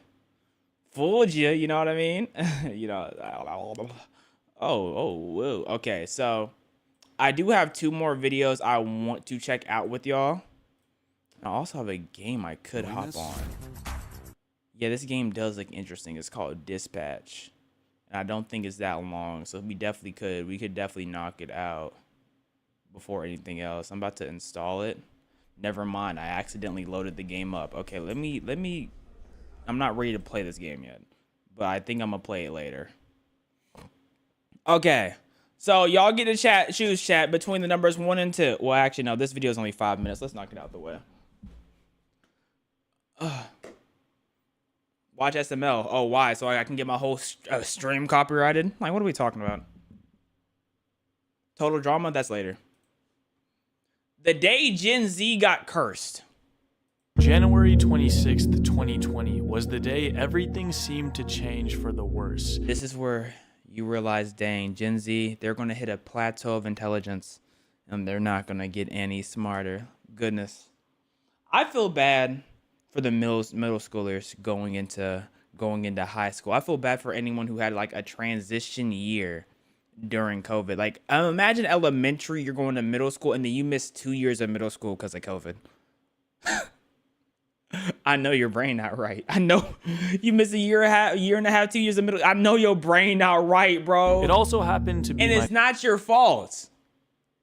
Fooled you, you know what I mean? You know, whoa. Okay, so I do have 2 more videos I want to check out with y'all. I also have a game I could hop on. Yeah, this game does look interesting. It's called Dispatch. And I don't think it's that long, so we could definitely knock it out before anything else. I'm about to install it. Never mind, I accidentally loaded the game up. Okay, let me I'm not ready to play this game yet, but I think I'm gonna play it later. Okay. So y'all get to choose chat between the numbers 1 and 2. Well, actually, no, this video is only 5 minutes. Let's knock it out of the way. Watch SML. Oh, why? So I can get my whole stream copyrighted? Like, what are we talking about? Total drama? That's later. The day Gen Z got cursed. January 26th, 2020 was the day everything seemed to change for the worse. This is where you realize, dang, Gen Z, they're going to hit a plateau of intelligence and they're not going to get any smarter. Goodness. I feel bad for the middle schoolers going into high school. I feel bad for anyone who had like a transition year during COVID. Like, imagine elementary, you're going to middle school and then you miss 2 years of middle school because of COVID. I know your brain not right. I know you miss a year and a half, 2 years of middle. I know your brain not right, bro. It also happened to be, and it's not your fault.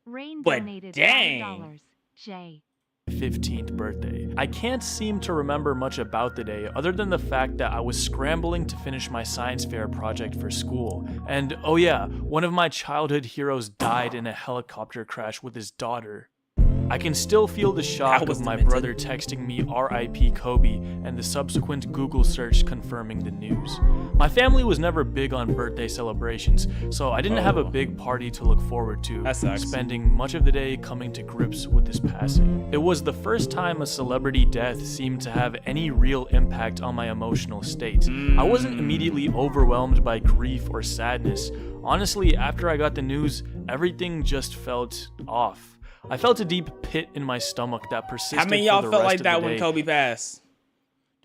Rain but donated dang. $5. Jay. 15th birthday. I can't seem to remember much about the day other than the fact that I was scrambling to finish my science fair project for school. And oh yeah, one of my childhood heroes died in a helicopter crash with his daughter. I can still feel the shock of my brother texting me R.I.P. Kobe and the subsequent Google search confirming the news. My family was never big on birthday celebrations, so I didn't have a big party to look forward to, that sucks. Spending much of the day coming to grips with his passing. It was the first time a celebrity death seemed to have any real impact on my emotional state. I wasn't immediately overwhelmed by grief or sadness. Honestly, after I got the news, everything just felt off. I felt a deep pit in my stomach that persisted. How many for y'all the felt rest like of that the when day. Kobe passed?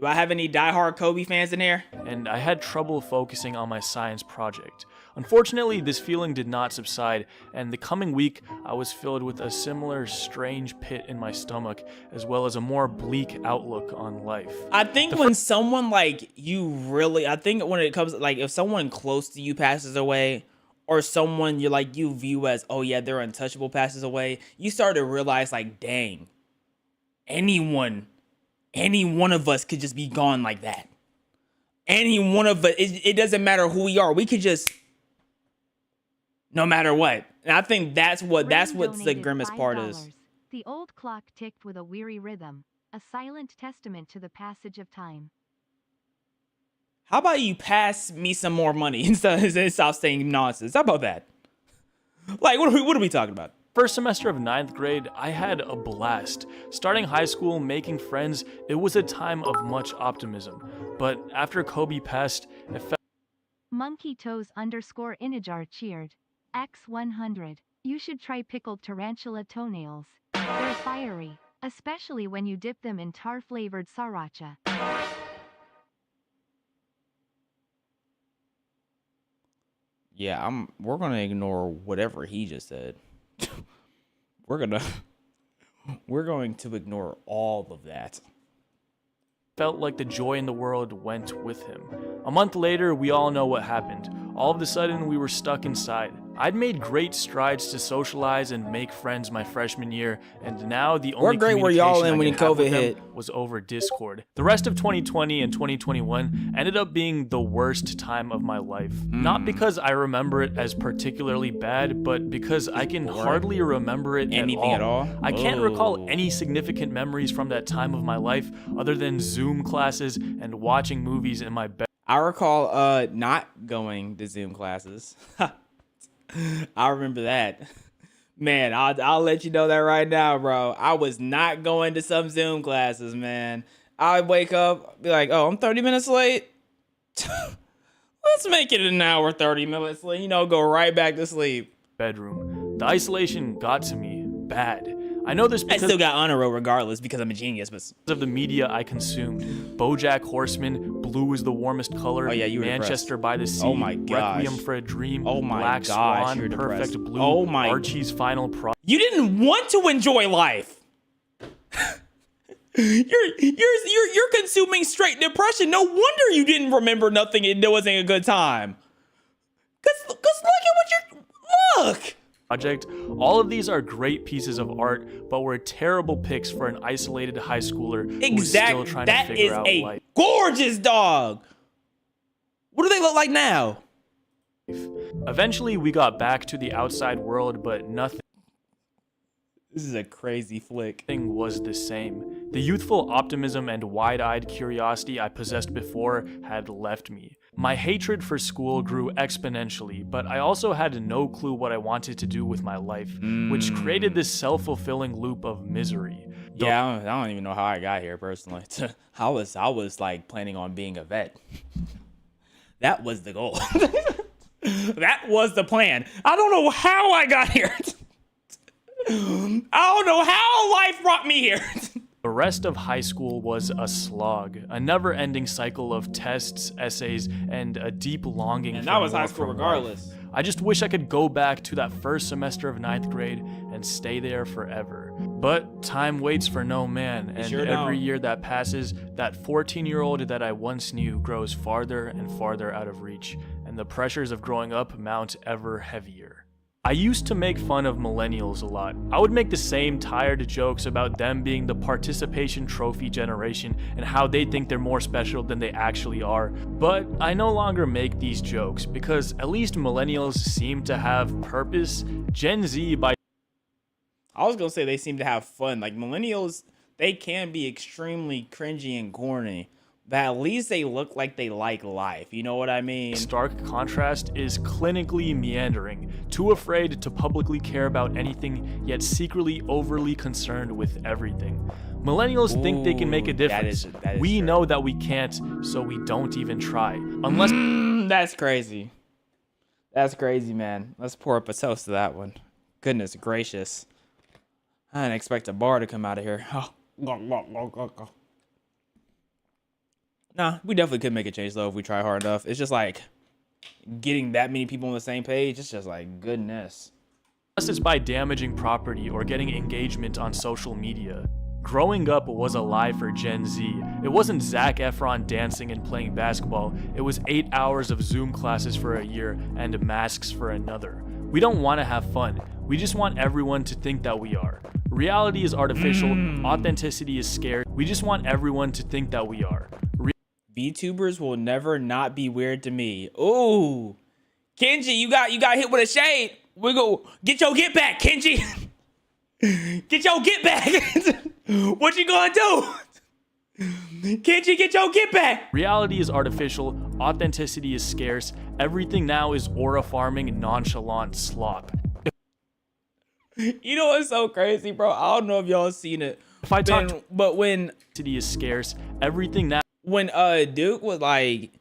Do I have any diehard Kobe fans in here? And I had trouble focusing on my science project. Unfortunately, this feeling did not subside, and the coming week, I was filled with a similar strange pit in my stomach, as well as a more bleak outlook on life. I think when someone like you really, I think when it comes, like if someone close to you passes away, or someone you view as, oh yeah, they're untouchable passes away, you start to realize like, dang, any one of us could just be gone like that. Any one of us, it doesn't matter who we are. We could just, no matter what. And I think that's what the grimmest part is. The old clock ticked with a weary rhythm, a silent testament to the passage of time. How about you pass me some more money instead of stop saying nonsense? How about that? Like, what are we talking about? First semester of 9th grade, I had a blast. Starting high school, making friends, it was a time of much optimism. But after Kobe passed, it felt Monkey Toes _Inajar cheered. X100. You should try pickled tarantula toenails. They're fiery, especially when you dip them in tar-flavored sriracha. Yeah, we're gonna ignore whatever he just said. We're going to ignore all of that. Felt like the joy in the world went with him. A month later, we all know what happened. All of a sudden, we were stuck inside. I'd made great strides to socialize and make friends my freshman year, and now the only communication was over Discord. The rest of 2020 and 2021 ended up being the worst time of my life. Not because I remember it as particularly bad, but because I can hardly remember it at all. I can't recall any significant memories from that time of my life other than Zoom classes and watching movies in my bed. I recall not going to Zoom classes. I remember that. Man, I'll let you know that right now, bro. I was not going to some Zoom classes, man. I'd wake up, be like, oh, I'm 30 minutes late. Let's make it an hour, 30 minutes late. Go right back to sleep. Bedroom. The isolation got to me bad. I know this because I still got honor roll regardless because I'm a genius, but of the media I consumed. BoJack Horseman, Blue is the warmest color. Oh yeah, you were Manchester depressed. by the Sea. Oh my gosh. Requiem for a Dream. Oh my Black gosh, Swan, you're Perfect depressed. Blue. Oh my. Archie's Final Pro. You didn't want to enjoy life. You're consuming straight depression. No wonder you didn't remember nothing. It wasn't a good time. Cause look at what look. Project. All of these are great pieces of art, but were terrible picks for an isolated high schooler who was still trying to figure out life. That is a gorgeous dog. What do they look like now? Eventually, we got back to the outside world, but nothing. This is a crazy flick. Nothing was the same. The youthful optimism and wide-eyed curiosity I possessed before had left me. My hatred for school grew exponentially, but I also had no clue what I wanted to do with my life, which created this self-fulfilling loop of misery. Yeah, I don't even know how I got here personally. I was like planning on being a vet. That was the goal. That was the plan. I don't know how I got here. I don't know how life brought me here. The rest of high school was a slog, a never-ending cycle of tests, essays, and a deep longing and for that was more high school from regardless. life. I just wish I could go back to that first semester of 9th grade and stay there forever. But time waits for no man, and every year that passes, that 14-year-old that I once knew grows farther and farther out of reach, and the pressures of growing up mount ever heavier. I used to make fun of millennials a lot. I would make the same tired jokes about them being the participation trophy generation and how they think they're more special than they actually are. But I no longer make these jokes because at least millennials seem to have purpose. Gen Z I was gonna say they seem to have fun. Like millennials, they can be extremely cringy and corny, but at least they look like they like life. You know what I mean? Stark contrast is clinically meandering, too afraid to publicly care about anything, yet secretly overly concerned with everything. Millennials think they can make a difference. That is we true. know that we can't, so we don't even try. Unless That's crazy. That's crazy, man. Let's pour up a toast to that one. Goodness gracious. I didn't expect a bar to come out of here. Oh. Nah, we definitely could make a change though if we try hard enough. It's just like getting that many people on the same page. It's just like goodness. Unless it's by damaging property or getting engagement on social media. Growing up was a lie for Gen Z. It wasn't Zac Efron dancing and playing basketball. It was 8 hours of Zoom classes for a year and masks for another. We don't want to have fun. We just want everyone to think that we are. Reality is artificial. Authenticity is scarce. We just want everyone to think that we are. VTubers will never not be weird to me. Ooh, Kenji, you got hit with a shade. We go get your get back, Kenji. Get your get back. What you gonna do? Kenji, get your get back. Reality is artificial. Authenticity is scarce. Everything now is aura farming, nonchalant slop. You know what's so crazy, bro? I don't know if y'all seen it. If I talk, but when city is scarce, everything now. When Duke was like,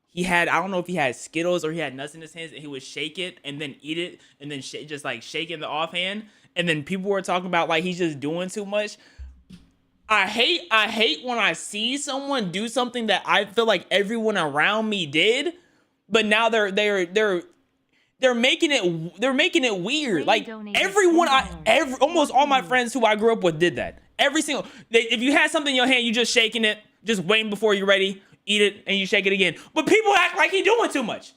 he had, I don't know if he had Skittles or he had nuts in his hands, and he would shake it and then eat it and then just like shake it in the offhand, and then people were talking about like he's just doing too much. I hate when I see someone do something that I feel like everyone around me did, but now they're making it weird. Like everyone, almost all my friends who I grew up with did that. Every single, if you had something in your hand, you just shaking it, just waiting before you're ready, eat it, and you shake it again. But people act like he doing too much.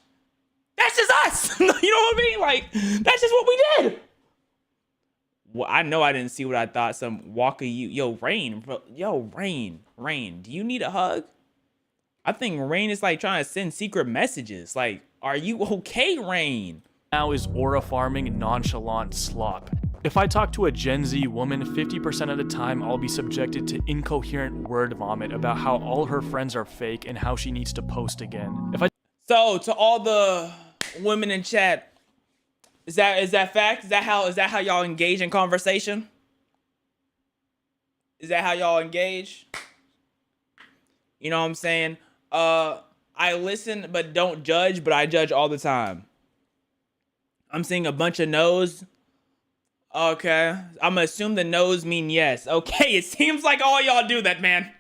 That's just us. You know what I mean? Like, that's just what we did. Well, I know I didn't see what I thought. Some Rain, do you need a hug? I think Rain is like trying to send secret messages. Like, are you okay, Rain? Now is aura farming, nonchalant slop. If I talk to a Gen Z woman, 50% of the time I'll be subjected to incoherent word vomit about how all her friends are fake and how she needs to post again. So to all the women in chat, is that fact? Is that how y'all engage in conversation? Is that how y'all engage? You know what I'm saying? I listen but don't judge, but I judge all the time. I'm seeing a bunch of no's. Okay, I'm gonna assume the no's mean yes. Okay, it seems like all y'all do that, man.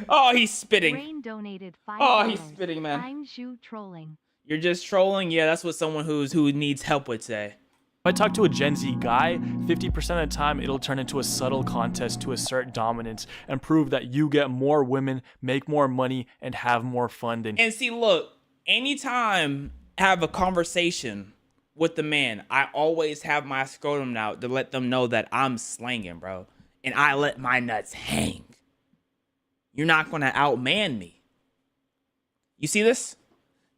Oh, he's spitting. Rain donated $5. Oh, he's spitting, man. I'm Zhu trolling. You're just trolling? Yeah, that's what someone who needs help would say. If I talk to a Gen Z guy, 50% of the time it'll turn into a subtle contest to assert dominance and prove that you get more women, make more money, and have more fun than. And see, look, anytime I have a conversation with the man, I always have my scrotum out to let them know that I'm slanging, bro. And I let my nuts hang. You're not going to outman me. You see this?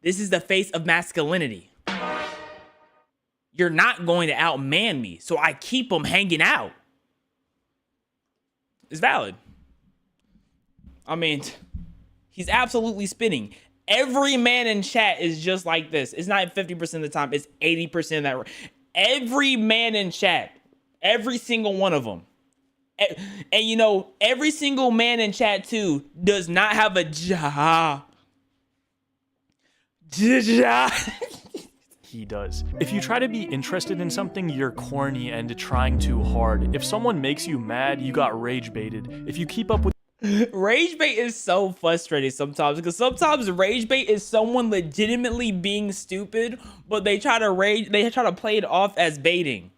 This is the face of masculinity. You're not going to outman me, so I keep them hanging out. It's valid. I mean, he's absolutely spitting. Every man in chat is just like this. It's not 50% of the time. It's 80% of that. Every man in chat, every single one of them. And you know, every single man in chat too does not have a job. He does. If you try to be interested in something, you're corny and trying too hard. If someone makes you mad, you got rage baited. If you keep up with rage bait is so frustrating sometimes, because sometimes rage bait is someone legitimately being stupid, but they try to play it off as baiting.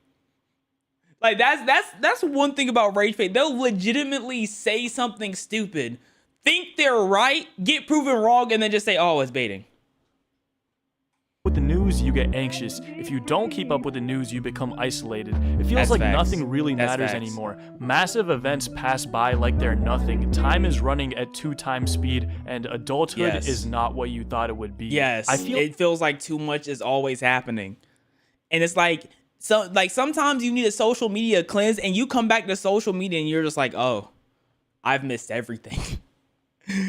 Like that's one thing about rage bait. They'll legitimately say something stupid, think they're right, get proven wrong, and then just say, "Oh, it's baiting." With the news, you get anxious. If you don't keep up with the news, you become isolated. It feels That's like facts. nothing really matters anymore. Massive events pass by like they're nothing. Time is running at 2 times speed, and adulthood is not what you thought it would be. Yes, it feels like too much is always happening, and it's like sometimes you need a social media cleanse, and you come back to social media, and you're just like, oh, I've missed everything,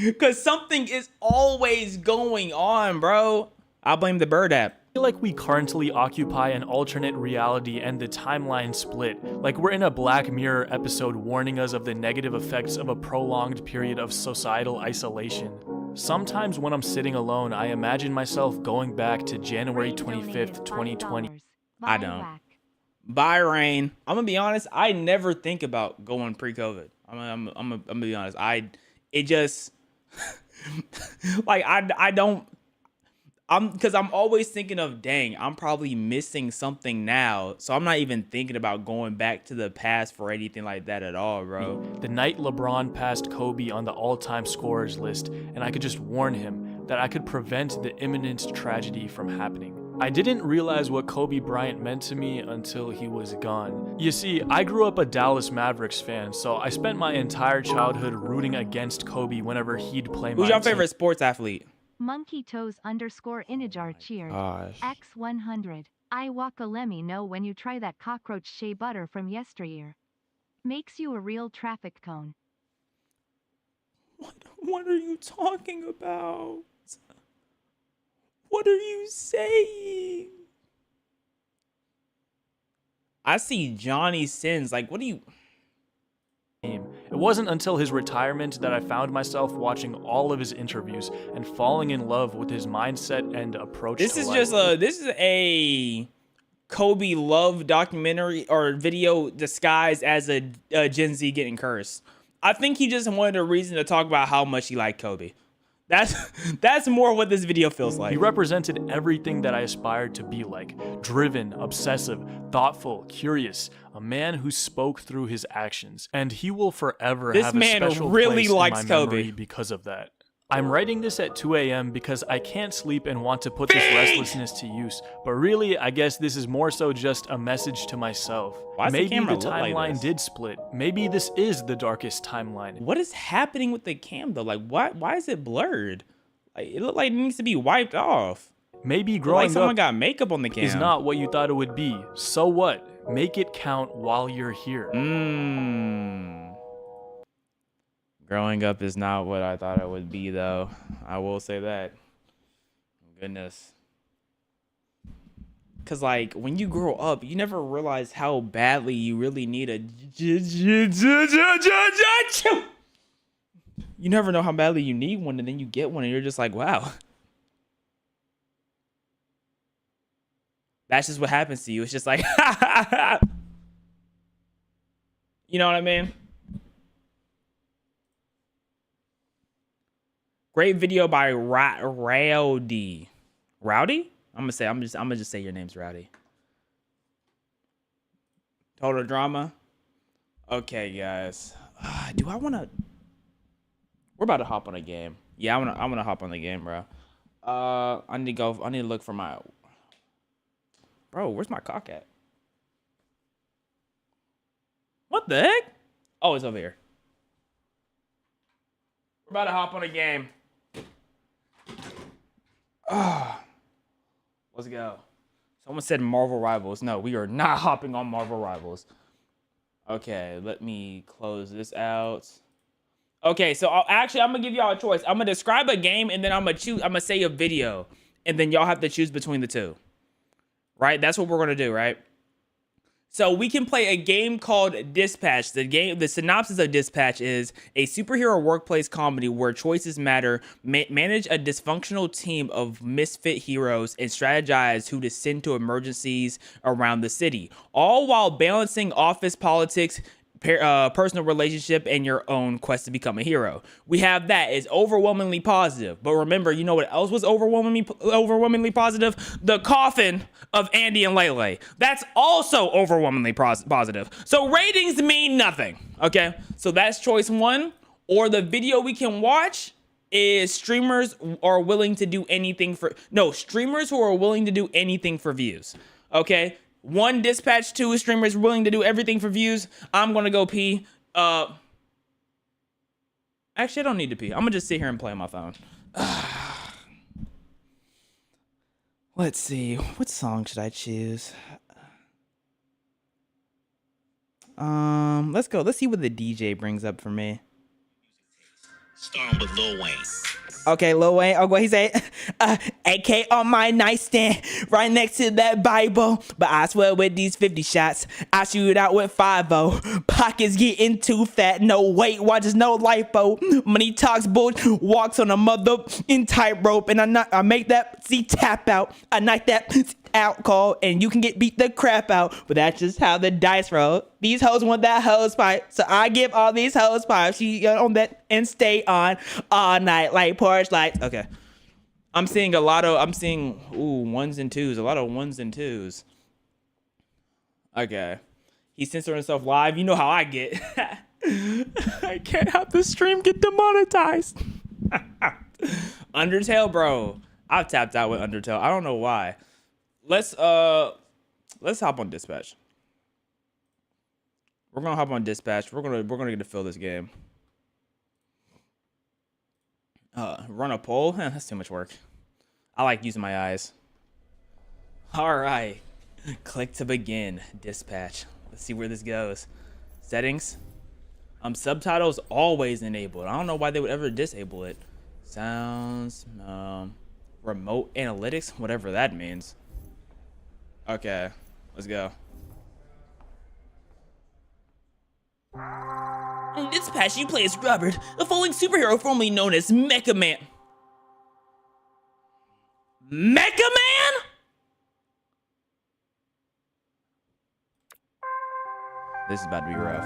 because something is always going on, bro. I'll blame the Bird app. I feel like we currently occupy an alternate reality and the timeline split. Like we're in a Black Mirror episode warning us of the negative effects of a prolonged period of societal isolation. Sometimes when I'm sitting alone, I imagine myself going back to January 25th, 2020. I don't. Bye, Rain. I'm gonna be honest. I never think about going pre-COVID. I'm gonna be honest. Like, because I'm always thinking of, dang, I'm probably missing something now. So I'm not even thinking about going back to the past for anything like that at all, bro. The night LeBron passed Kobe on the all-time scorers list, and I could just warn him that I could prevent the imminent tragedy from happening. I didn't realize what Kobe Bryant meant to me until he was gone. You see, I grew up a Dallas Mavericks fan, so I spent my entire childhood rooting against Kobe whenever he'd play my team. Who's your favorite sports athlete? Monkey Toes _Inajar cheered. X100. I let me know when you try that cockroach shea butter from yesteryear. Makes you a real traffic cone. What are you talking about? What are you saying? I see Johnny Sins. Like, what do you... It wasn't until his retirement that I found myself watching all of his interviews and falling in love with his mindset and approach to life. This is a Kobe love documentary or video disguised as a Gen Z getting cursed. I think he just wanted a reason to talk about how much he liked Kobe. That's more what this video feels like. He represented everything that I aspired to be like. Driven, obsessive, thoughtful, curious. A man who spoke through his actions. And he will forever have a special place in my memory because of that. I'm writing this at 2 a.m. because I can't sleep and want to put this restlessness to use. But really, I guess this is more so just a message to myself. Maybe the timeline did split. Maybe this is the darkest timeline. What is happening with the cam though? Like, why is it blurred? Like, it looked like it needs to be wiped off. Maybe growing up someone got makeup on the cam. Is not what you thought it would be. So what? Make it count while you're here. Growing up is not what I thought it would be, though. I will say that. Goodness. Because, like, when you grow up, you never realize how badly you really need a... You never know how badly you need one, and then you get one, and you're just like, wow. That's just what happens to you. It's just like... You know what I mean? Great video by Rowdy. Rowdy? I'm gonna just say your name's Rowdy. Total drama. Okay, guys. Do I wanna? We're about to hop on a game. Yeah, I wanna hop on the game, bro. I need to look for my. Bro, where's my cock at? What the heck? Oh, it's over here. We're about to hop on a game. Let's go. Someone said Marvel Rivals. No, we are not hopping on Marvel Rivals. Okay, let me close this out. Okay, so I'm gonna give y'all a choice. I'm gonna describe a game and then I'm gonna say a video, and then y'all have to choose between the two. Right? That's what we're gonna do, right? So we can play a game called Dispatch. The synopsis of Dispatch is a superhero workplace comedy where choices matter, manage a dysfunctional team of misfit heroes, and strategize who to send to emergencies around the city, all while balancing office politics, personal relationship, and your own quest to become a hero. We have that. It's overwhelmingly positive. But remember, you know what else was overwhelmingly positive? The coffin of Andy and Lele. That's also overwhelmingly positive. So ratings mean nothing. Okay? So that's choice one. Or the video we can watch is streamers who are willing to do anything for views. Okay? 1, Dispatch. 2, streamers willing to do everything for views. I'm gonna go pee. Actually, I don't need to pee. I'm gonna just sit here and play on my phone. Let's see. What song should I choose? Let's go. Let's see what the DJ brings up for me. Starting with Lil Wayne. Okay, Lil Wayne. Oh, what he say? AK on my nightstand, right next to that Bible. But I swear with these 50 shots, I shoot out with 5-0. Pockets getting too fat, no weight watches, no lipo. Money talks bullshit, walks on a mother in tightrope, and I make that tap out. I knock that out cold and you can get beat the crap out, but that's just how the dice roll. These hoes want that hose pipe, so I give all these hose pipes. She on that and stay on all night like porch lights. Okay. I'm seeing ones and twos, a lot of ones and twos. Okay. He's censoring himself live. You know how I get. I can't have the stream get demonetized. Undertale, bro. I've tapped out with Undertale. I don't know why. Let's hop on dispatch. We're gonna hop on dispatch. We're gonna get to fill this game. Run a poll? That's too much work. I like using my eyes. All right. Click to begin dispatch. Let's see where this goes. Settings. Subtitles always enabled. I don't know why they would ever disable it. Sounds. Remote analytics, whatever that means. Okay, let's go. In dispatch, you play as Robert, a falling superhero formerly known as Mecha Man. Mecha Man? This is about to be rough.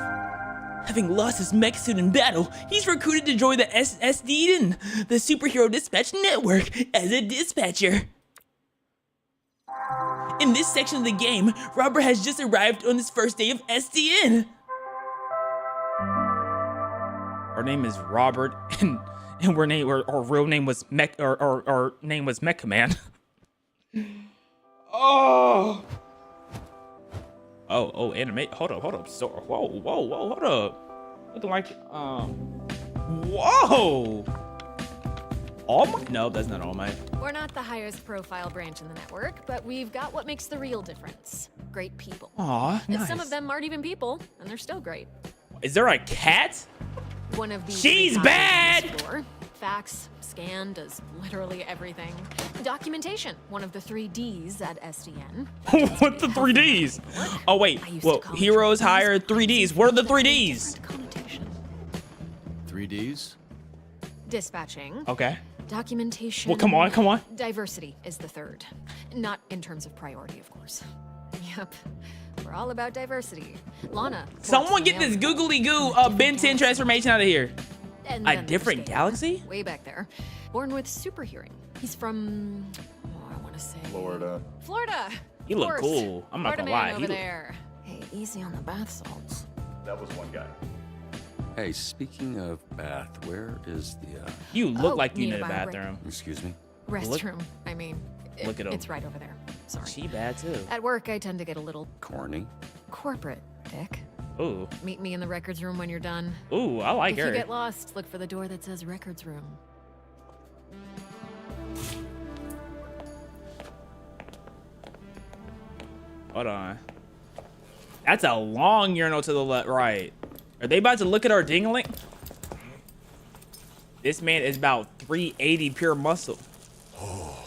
Having lost his mech suit in battle, he's recruited to join the SDN, the Superhero Dispatch Network, as a dispatcher. In this section of the game, Robert has just arrived on his first day of SDN. Our name is Robert, and our real name was our name was Mecha Man. Oh, animate. Hold up. So, whoa, hold up. Looking like, whoa. All Might? No, that's not All Might. We're not the highest profile branch in the network, but we've got what makes the real difference. Great people. Aw, nice. And some of them aren't even people, and they're still great. Is there a cat? One of these. She's bad! Facts, scan, does literally everything. Documentation, one of the 3 Ds at SDN. What the 3 Ds? Oh wait, well, heroes hire 3 Ds. What are the 3 Ds? 3 Ds? Dispatching. Okay. Documentation. Well, come on. Diversity is the 3rd. Not in terms of priority, of course. Yep. We're all about diversity. Lana. Someone get this googly goo Ben 10 transformation out of here. A different galaxy? Way back there. Born with super hearing. He's from, I want to say Florida. You look cool. I'm not gonna lie. Over there. Hey, easy on the bath salts. That was one guy. Hey, speaking of bath, where is the You look like you need a bathroom. Excuse me? Restroom. I mean, look at him. It's right over there. Sorry. She bad too. At work, I tend to get a little corny. Corporate, Dick. Ooh. Meet me in the records room when you're done. Ooh, I like her. If you get lost, look for the door that says records room. Hold on. That's a long urinal to the left, right. Are they about to look at our dingling? This man is about 380 pure muscle. Oh,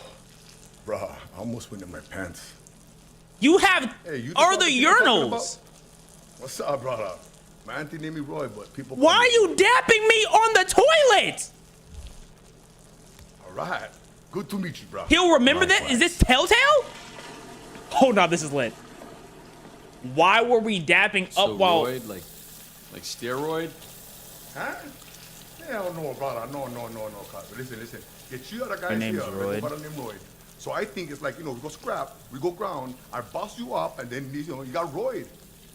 bruh, I almost went in my pants. You have are the urinals. What's up, brother? My auntie named me Roy, but people. Why are you dapping me on the toilet? All right, good to meet you, bro. He'll remember that. Is this Telltale? Hold on, this is lit. Why were we dapping up while? Roid, like steroid? Huh? Hell no, brother. No. Listen. Get you other guys Her name's here. Royd. Brother named Royd. So I think it's like, we go scrap, we go ground, I bust you up, and then you got Royd.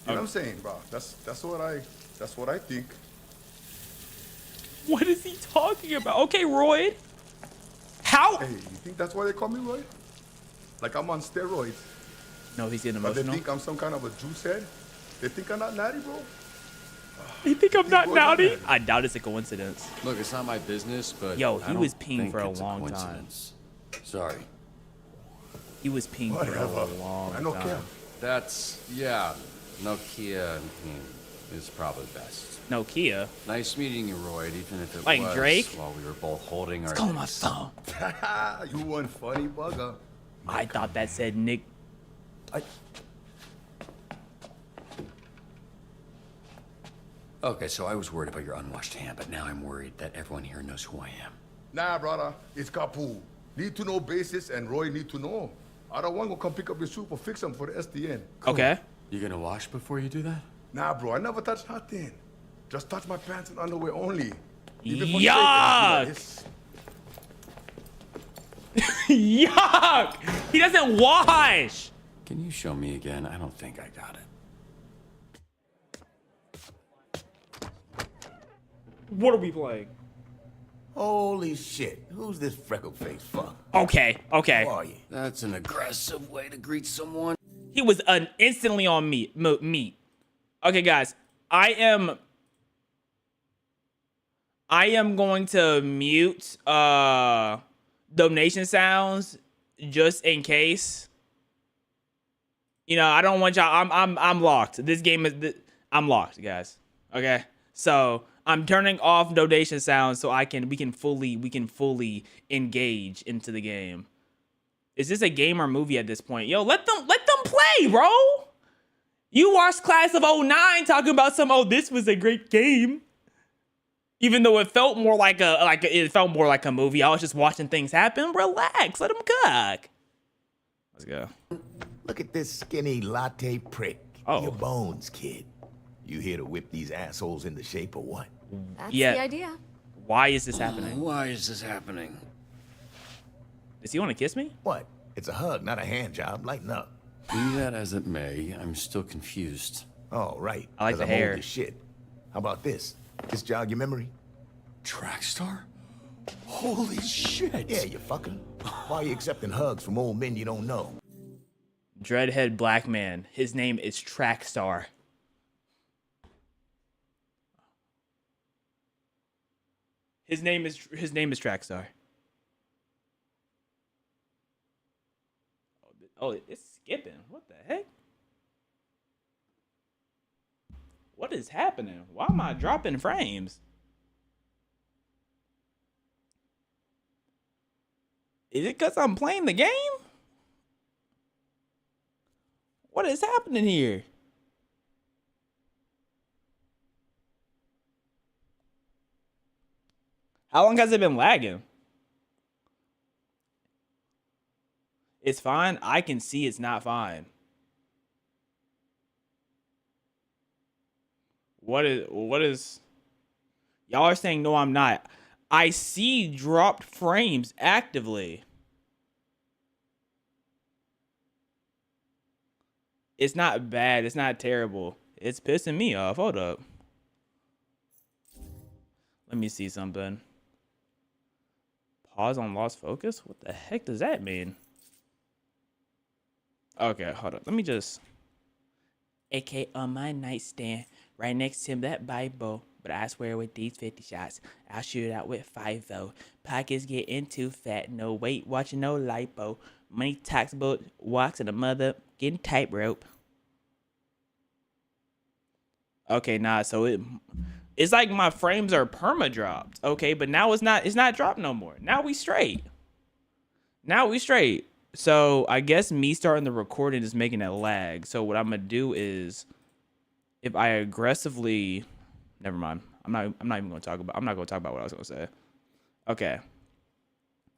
You know what I'm saying, bro? That's what I think. What is he talking about? Okay, Royd. How? Hey, you think that's why they call me Royd? Like I'm on steroids. No, he's getting But emotional. they think I'm some kind of a juice head? They think I'm not natty, bro? You think I'm not naughty? I doubt it's a coincidence. Look, it's not my business, but yo, I he don't was peeing think for a it's long time. coincidence. Sorry. He was peeing for a long I don't time. care. That's, yeah, Nokia is probably best. Nokia? Nice meeting you, Royd, even if it Like was Drake? while we were both holding our Let's call my dicks. phone. You one funny bugger. I thought that said Nick. Okay, so I was worried about your unwashed hand, but now I'm worried that everyone here knows who I am. Nah, brother, it's Kapu. Need to know basis, and Roy need to know. I don't want to come pick up your soup or fix them for the SDN. Cool. Okay. You gonna wash before you do that? Nah, bro, I never touch nothing. Just touch my pants and underwear only. Yuck! Yuck! He doesn't wash! Can you show me again? I don't think I got it. What are we playing? Holy shit. Who's this freckle-faced fuck? Okay, okay. Who are you? That's an aggressive way to greet someone. He was instantly on meat. Okay, guys. I am going to mute donation sounds just in case. You know, I don't want y'all. I'm locked. This game is. I'm locked, guys. Okay, so I'm turning off donation sounds so we can fully engage into the game. Is this a game or movie at this point? Yo, let them play, bro. You watched Class of 09 talking about this was a great game. Even though it felt more like a movie. I was just watching things happen. Relax, let them cook. Let's go. Look at this skinny latte prick. Oh. Your bones, kid. You here to whip these assholes into shape or what? That's the idea. Why is this happening? Why is this happening? Does he want to kiss me? What? It's a hug, not a hand job. Lighten up. Be that as it may, I'm still confused. Oh, right. I like the I'm hair. old as shit. How about this? This jog your memory? Trackstar? Holy shit! Yeah, you fucker. Why are you accepting hugs from old men you don't know? Dreadhead black man. His name is Trackstar. His name is Trackstar. Oh, it's skipping. What the heck? What is happening? Why am I dropping frames? Is it because I'm playing the game? What is happening here? How long has it been lagging? It's fine. I can see it's not fine. What is y'all are saying no, I'm not. I see dropped frames actively. It's not bad. It's not terrible. It's pissing me off. Hold up. Let me see something. Pause on lost focus? What the heck does that mean? Okay, hold up. Let me just... AK on my nightstand, right next to that Bible. But I swear with these 50 shots, I'll shoot it out with 5-0. Pockets getting too fat, no weight, watching no lipo. Money taxable, walks in a mother, getting tightrope. Okay, nah, so it's like my frames are perma dropped. Okay, but now it's not dropped no more. Now we straight. So I guess me starting the recording is making it lag. So what I'm gonna do is, if I aggressively, never mind. I'm not even gonna talk about what I was gonna say. Okay.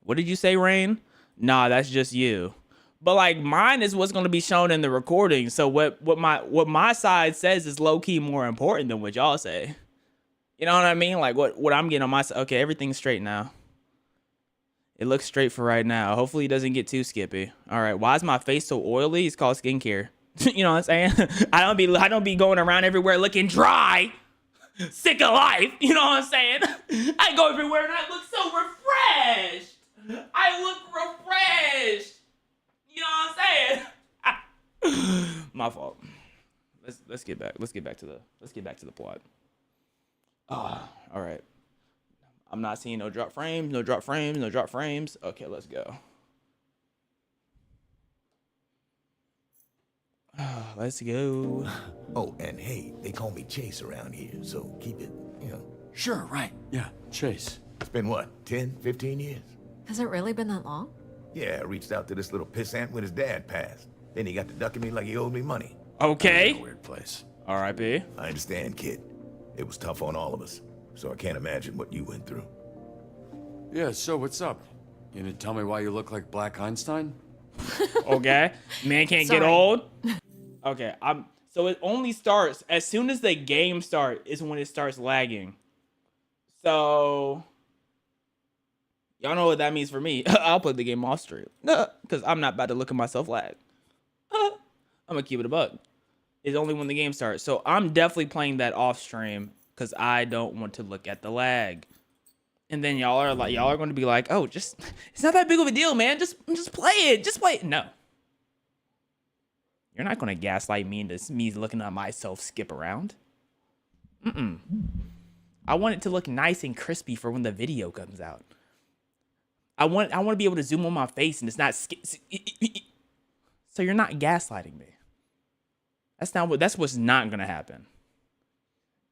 What did you say, Rain? Nah, that's just you. But like mine is what's gonna be shown in the recording. So what my side says is low key more important than what y'all say. You know what I mean? Like what I'm getting on my side. Okay, everything's straight now. It looks straight for right now. Hopefully it doesn't get too skippy. All right. Why is my face so oily? It's called skincare. You know what I'm saying? I don't be going around everywhere looking dry, sick of life. You know what I'm saying? I go everywhere and I look so refreshed. I look refreshed. You know what I'm saying? My fault. Let's get back to the plot. All right. I'm not seeing no drop frames. Okay, let's go. Let's go. Oh, and hey, they call me Chase around here, so keep it, Sure, right. Yeah, Chase. It's been what, 10, 15 years? Has it really been that long? Yeah, I reached out to this little pissant when his dad passed. Then he got to ducking me like he owed me money. Okay. Weird place. R.I.P. I understand, kid. It was tough on all of us, so I can't imagine what you went through. Yeah, so what's up? You gonna tell me why you look like Black Einstein? Okay, man can't get old. Okay, so it only starts as soon as the game starts is when it starts lagging. So y'all know what that means for me. I'll play the game off stream because I'm not about to look at myself lag. I'm gonna keep it a bug. It's only when the game starts. So I'm definitely playing that off stream because I don't want to look at the lag. And then y'all are going to be like, oh, it's not that big of a deal, man. Just play it. Just play it. No. You're not going to gaslight me into me looking at myself skip around. I want it to look nice and crispy for when the video comes out. I want to be able to zoom on my face and it's not skip. So you're not gaslighting me. That's what's not going to happen.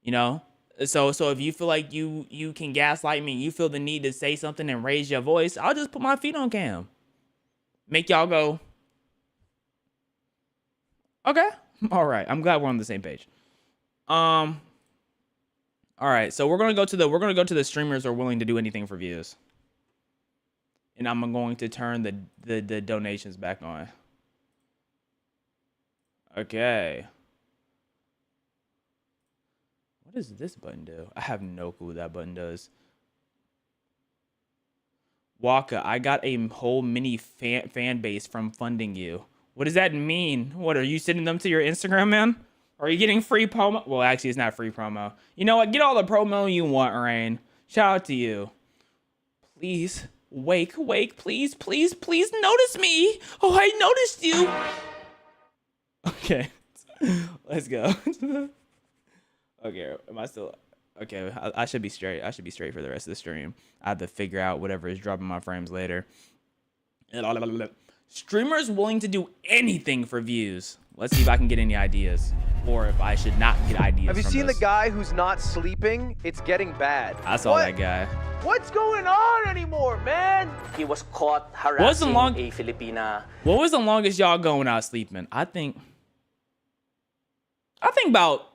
You know? So if you feel like you can gaslight me, you feel the need to say something and raise your voice, I'll just put my feet on cam. Make y'all go, okay, all right. I'm glad we're on the same page. All right, so we're gonna go to the streamers who are willing to do anything for views, and I'm going to turn the donations back on. Okay. What does this button do? I have no clue what that button does. Waka, I got a whole mini fan base from funding you. What does that mean? What, are you sending them to your Instagram, man? Or are you getting free promo? Well, actually, it's not free promo. You know what? Get all the promo you want, Rain. Shout out to you. Please, wake, please, notice me. Oh, I noticed you. Okay, let's go. Okay, am I still... Okay, I should be straight. I should be straight for the rest of the stream. I have to figure out whatever is dropping my frames later. Streamers willing to do anything for views. Let's see if I can get any ideas. Or if I should not get ideas. Have you seen the guy who's not sleeping? It's getting bad. I saw that guy. What's going on anymore, man? He was caught harassing a Filipina. What was the longest y'all going out sleeping? I think about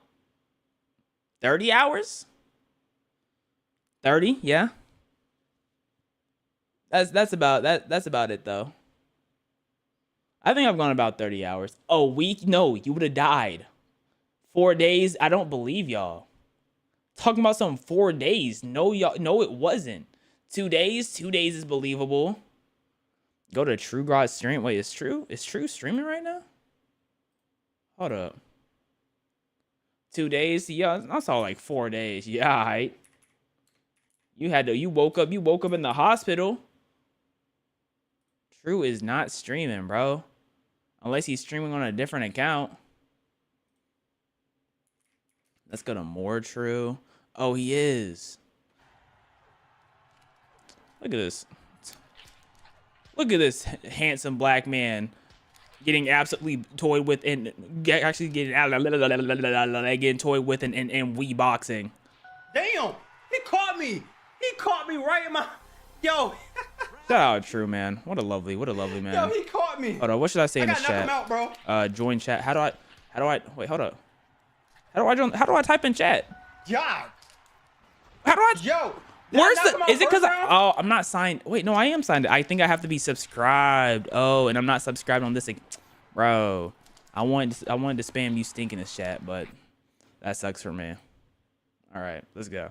30 hours? 30, yeah. That's about it though. I think I've gone about 30 hours. A week? No, you would have died. 4 days? I don't believe y'all. Talking about some 4 days. No, y'all. No, it wasn't. 2 days? 2 days is believable. Go to True God stream. Wait, is True streaming right now? Hold up. 2 days? Yeah, I saw like 4 days. Yeah, all right. You woke up in the hospital. True is not streaming, bro. Unless he's streaming on a different account. Let's go to more True. Oh, he is. Look at this. Look at this handsome black man getting absolutely toyed with and actually getting toyed with and Wii boxing. Damn, he caught me. He caught me right in my... Yo. Shout out True, man. What a lovely man. Yo, he caught me. Hold on, what should I say in the chat? I gotta knock him out, bro. Join chat. How do I wait, hold up. How do I type in chat? Yeah. How do I? Yo. Where's the? Is it because I'm not signed? Wait, no, I am signed. I think I have to be subscribed. Oh, and I'm not subscribed on this thing, bro. I wanted to spam you stink in this chat, but that sucks for me. All right, let's go.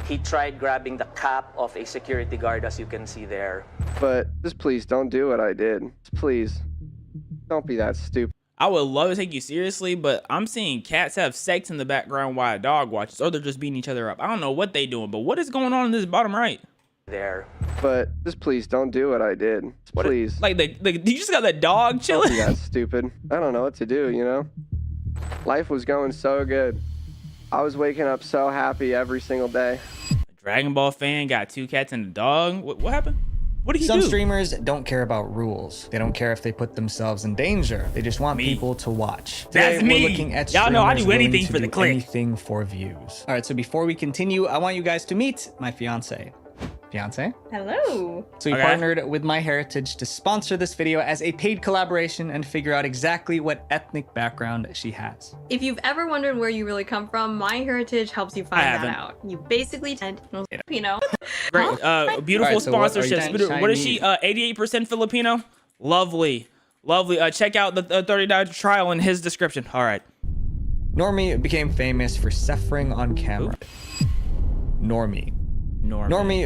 He tried grabbing the cap of a security guard, as you can see there. But just please don't do what I did. Please, don't be that stupid. I would love to take you seriously, but I'm seeing cats have sex in the background while a dog watches, or they're just beating each other up. I don't know what they doing, but what is going on in this bottom right? There. But just please don't do what I did. Please. Like you just got the dog chilling? Don't be that stupid. I don't know what to do, you know? Life was going so good. I was waking up so happy every single day. A Dragon Ball fan got 2 cats and a dog? What happened? What did he do? Some streamers don't care about rules. They don't care if they put themselves in danger. They just want people to watch. That's me. Y'all know I do anything for the click. Anything for views. All right, so before we continue, I want you guys to meet my fiance. fiance. Hello. So we partnered with MyHeritage to sponsor this video as a paid collaboration and figure out exactly what ethnic background she has. If you've ever wondered where you really come from, MyHeritage helps you find that out. You basically tend, you know. Great, beautiful sponsorships. What is she? 88% Filipino. Lovely, lovely. Check out the $30 trial in his description. All right. Normie became famous for suffering on camera. Normie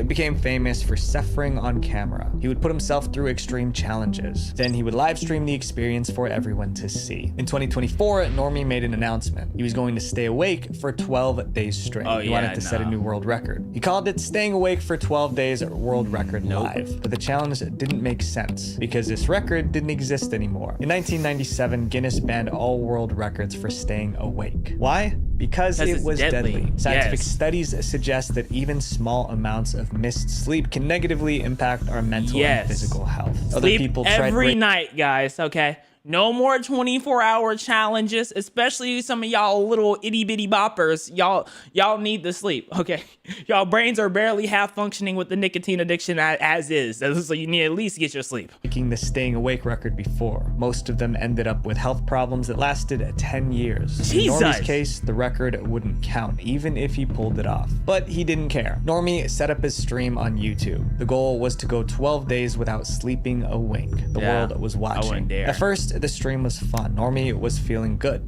became famous for suffering on camera. He would put himself through extreme challenges. Then he would live stream the experience for everyone to see. In 2024, Normie made an announcement. He was going to stay awake for 12 days straight. He wanted to set a new world record. He called it Staying Awake for 12 Days World Record Live. But the challenge didn't make sense because this record didn't exist anymore. In 1997, Guinness banned all world records for staying awake. Why? Because it was deadly. Scientific studies suggest that even small amounts of missed sleep can negatively impact our mental and physical health. Sleep every night, guys, okay? No more 24-hour challenges, especially some of y'all little itty-bitty boppers. Y'all need to sleep, okay? Y'all brains are barely half functioning with the nicotine addiction as is, so you need to at least get your sleep. Breaking the staying awake record before. Most of them ended up with health problems that lasted 10 years. Jesus. In Normie's case, the record wouldn't count, even if he pulled it off. But he didn't care. Normie set up his stream on YouTube. The goal was to go 12 days without sleeping a wink. The world was watching. I wouldn't dare. At first, the stream was fun. Normie was feeling good.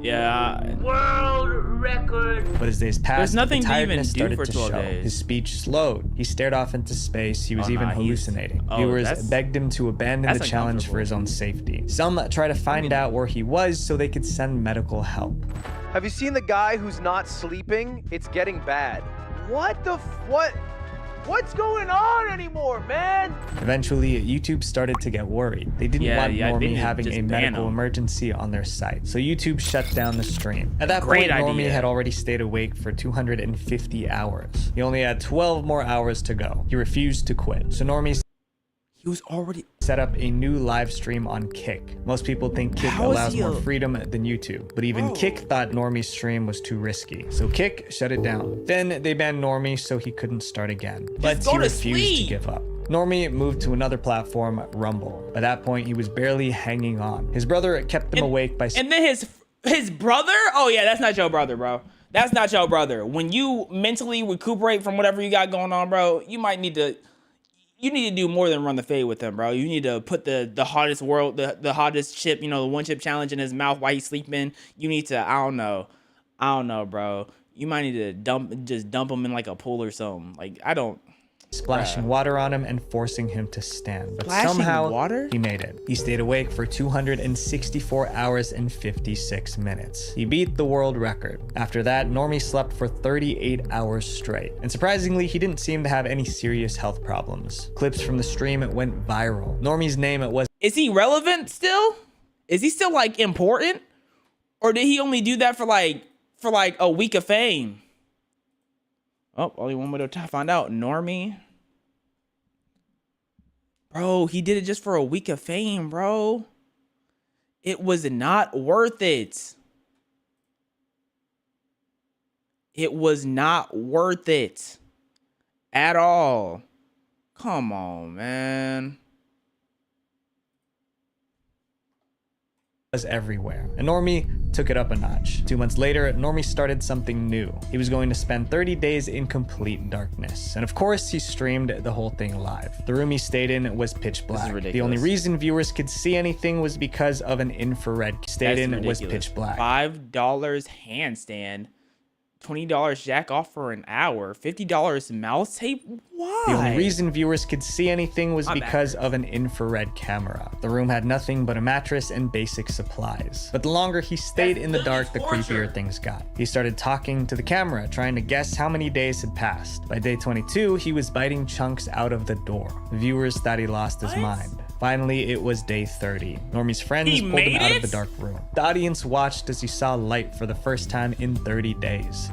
Yeah. World record. But as days passed, There's nothing the to even tiredness do started for to 12 show. days. His speech slowed. He stared off into space. He was even hallucinating. Viewers begged him to abandon the challenge for his own safety. Some tried to find out where he was so they could send medical help. Have you seen the guy who's not sleeping? It's getting bad. What the What's going on anymore, man? Eventually, YouTube started to get worried. They didn't want Normie having a medical emergency on their site, so YouTube shut down the stream. At that point, Normie had already stayed awake for 250 hours. He only had 12 more hours to go. He refused to quit, so Normie set up a new live stream on Kick. Most people think Kick allows more freedom than YouTube, but even Kick thought Normie's stream was too risky, so Kick shut it down. Then they banned Normie so he couldn't start again, but he refused to give up. Normie moved to another platform, Rumble. By that point, he was barely hanging on. His brother kept him awake by... And then his brother? Oh yeah, that's not your brother, bro. That's not your brother. When you mentally recuperate from whatever you got going on, bro, you might need to... You need to do more than run the fade with him, bro. You need to put the hottest the hottest chip, you know, the one chip challenge in his mouth while he's sleeping. You need to, I don't know, bro. You might need to dump him in like a pool or something. Like, I don't. Splashing water on him and forcing him to stand. But somehow he made it. He stayed awake for 264 hours and 56 minutes. He beat the world record. After that, Normie slept for 38 hours straight. And surprisingly, he didn't seem to have any serious health problems. Clips from the stream went viral. Normie's name was... Is he relevant still? Is he still like important? Or did he only do that for like a week of fame? Oh, only one way to find out. Normie. Bro, he did it just for a week of fame, bro. It was not worth it. It was not worth it. At all. Come on, man. Was everywhere, and Normie took it up a notch. 2 months later, Normie started something new. He was going to spend 30 days in complete darkness, and of course he streamed the whole thing live. The room he stayed in was pitch black. The only reason viewers could see anything was because of an infrared. Was pitch black. $5 handstand, $20 jack off for an hour, $50 mouse tape. Why? The only reason viewers could see anything was because of an infrared camera. The room had nothing but a mattress and basic supplies. But the longer he stayed in the dark, the creepier things got. He started talking to the camera, trying to guess how many days had passed. By day 22, he was biting chunks out of the door. The viewers thought he lost his mind. Finally, it was day 30. Normie's friends pulled him out of the dark room. The audience watched as he saw light for the first time in 30 days.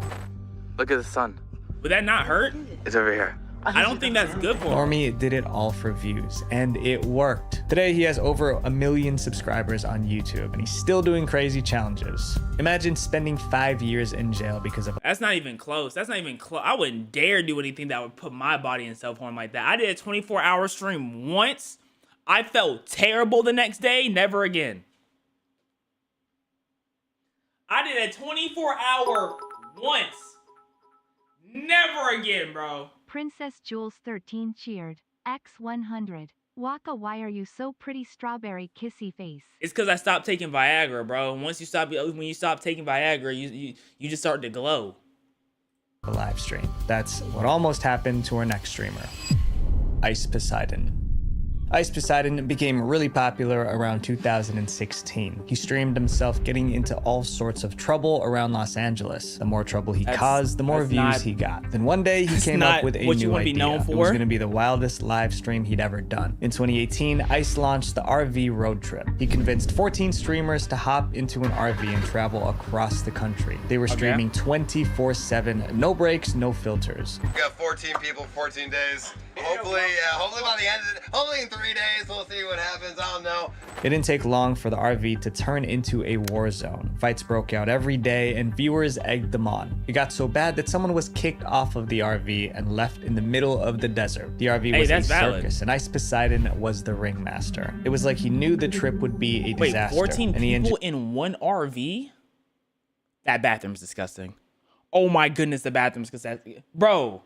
Look at the sun. Would that not hurt? It's over here. I don't think that's good for him. Normie did it all for views, and it worked. Today, he has over 1 million subscribers on YouTube, and he's still doing crazy challenges. Imagine spending 5 years in jail because of— That's not even close. That's not even close. I wouldn't dare do anything that would put my body in self-harm like that. I did a 24-hour stream once. I felt terrible the next day. Never again. I did a 24-hour once. Never again, bro. Princess Jules 13 cheered. X100. Waka, why are you so pretty, strawberry kissy face? It's because I stopped taking Viagra, bro. When you stop taking Viagra, you just start to glow. A live stream. That's what almost happened to our next streamer, Ice Poseidon. Ice Poseidon became really popular around 2016. He streamed himself getting into all sorts of trouble around Los Angeles. The more trouble he caused, the more views he got. Then one day he came up with a new idea. It was going to be the wildest live stream he'd ever done. In 2018, Ice launched the RV road trip. He convinced 14 streamers to hop into an RV and travel across the country. They were streaming 24/7, no breaks, no filters. We got 14 people, 14 days. Hopefully by the end of it, hopefully in 3 days, we'll see what happens. I don't know. It didn't take long for the RV to turn into a war zone. Fights broke out every day and viewers egged them on. It got so bad that someone was kicked off of the RV and left in the middle of the desert. The RV was a circus and Ice Poseidon was the ringmaster. It was like he knew the trip would be a disaster. Wait, 14 people in one RV? That bathroom's disgusting. Oh my goodness, the bathroom's disgusting. Bro,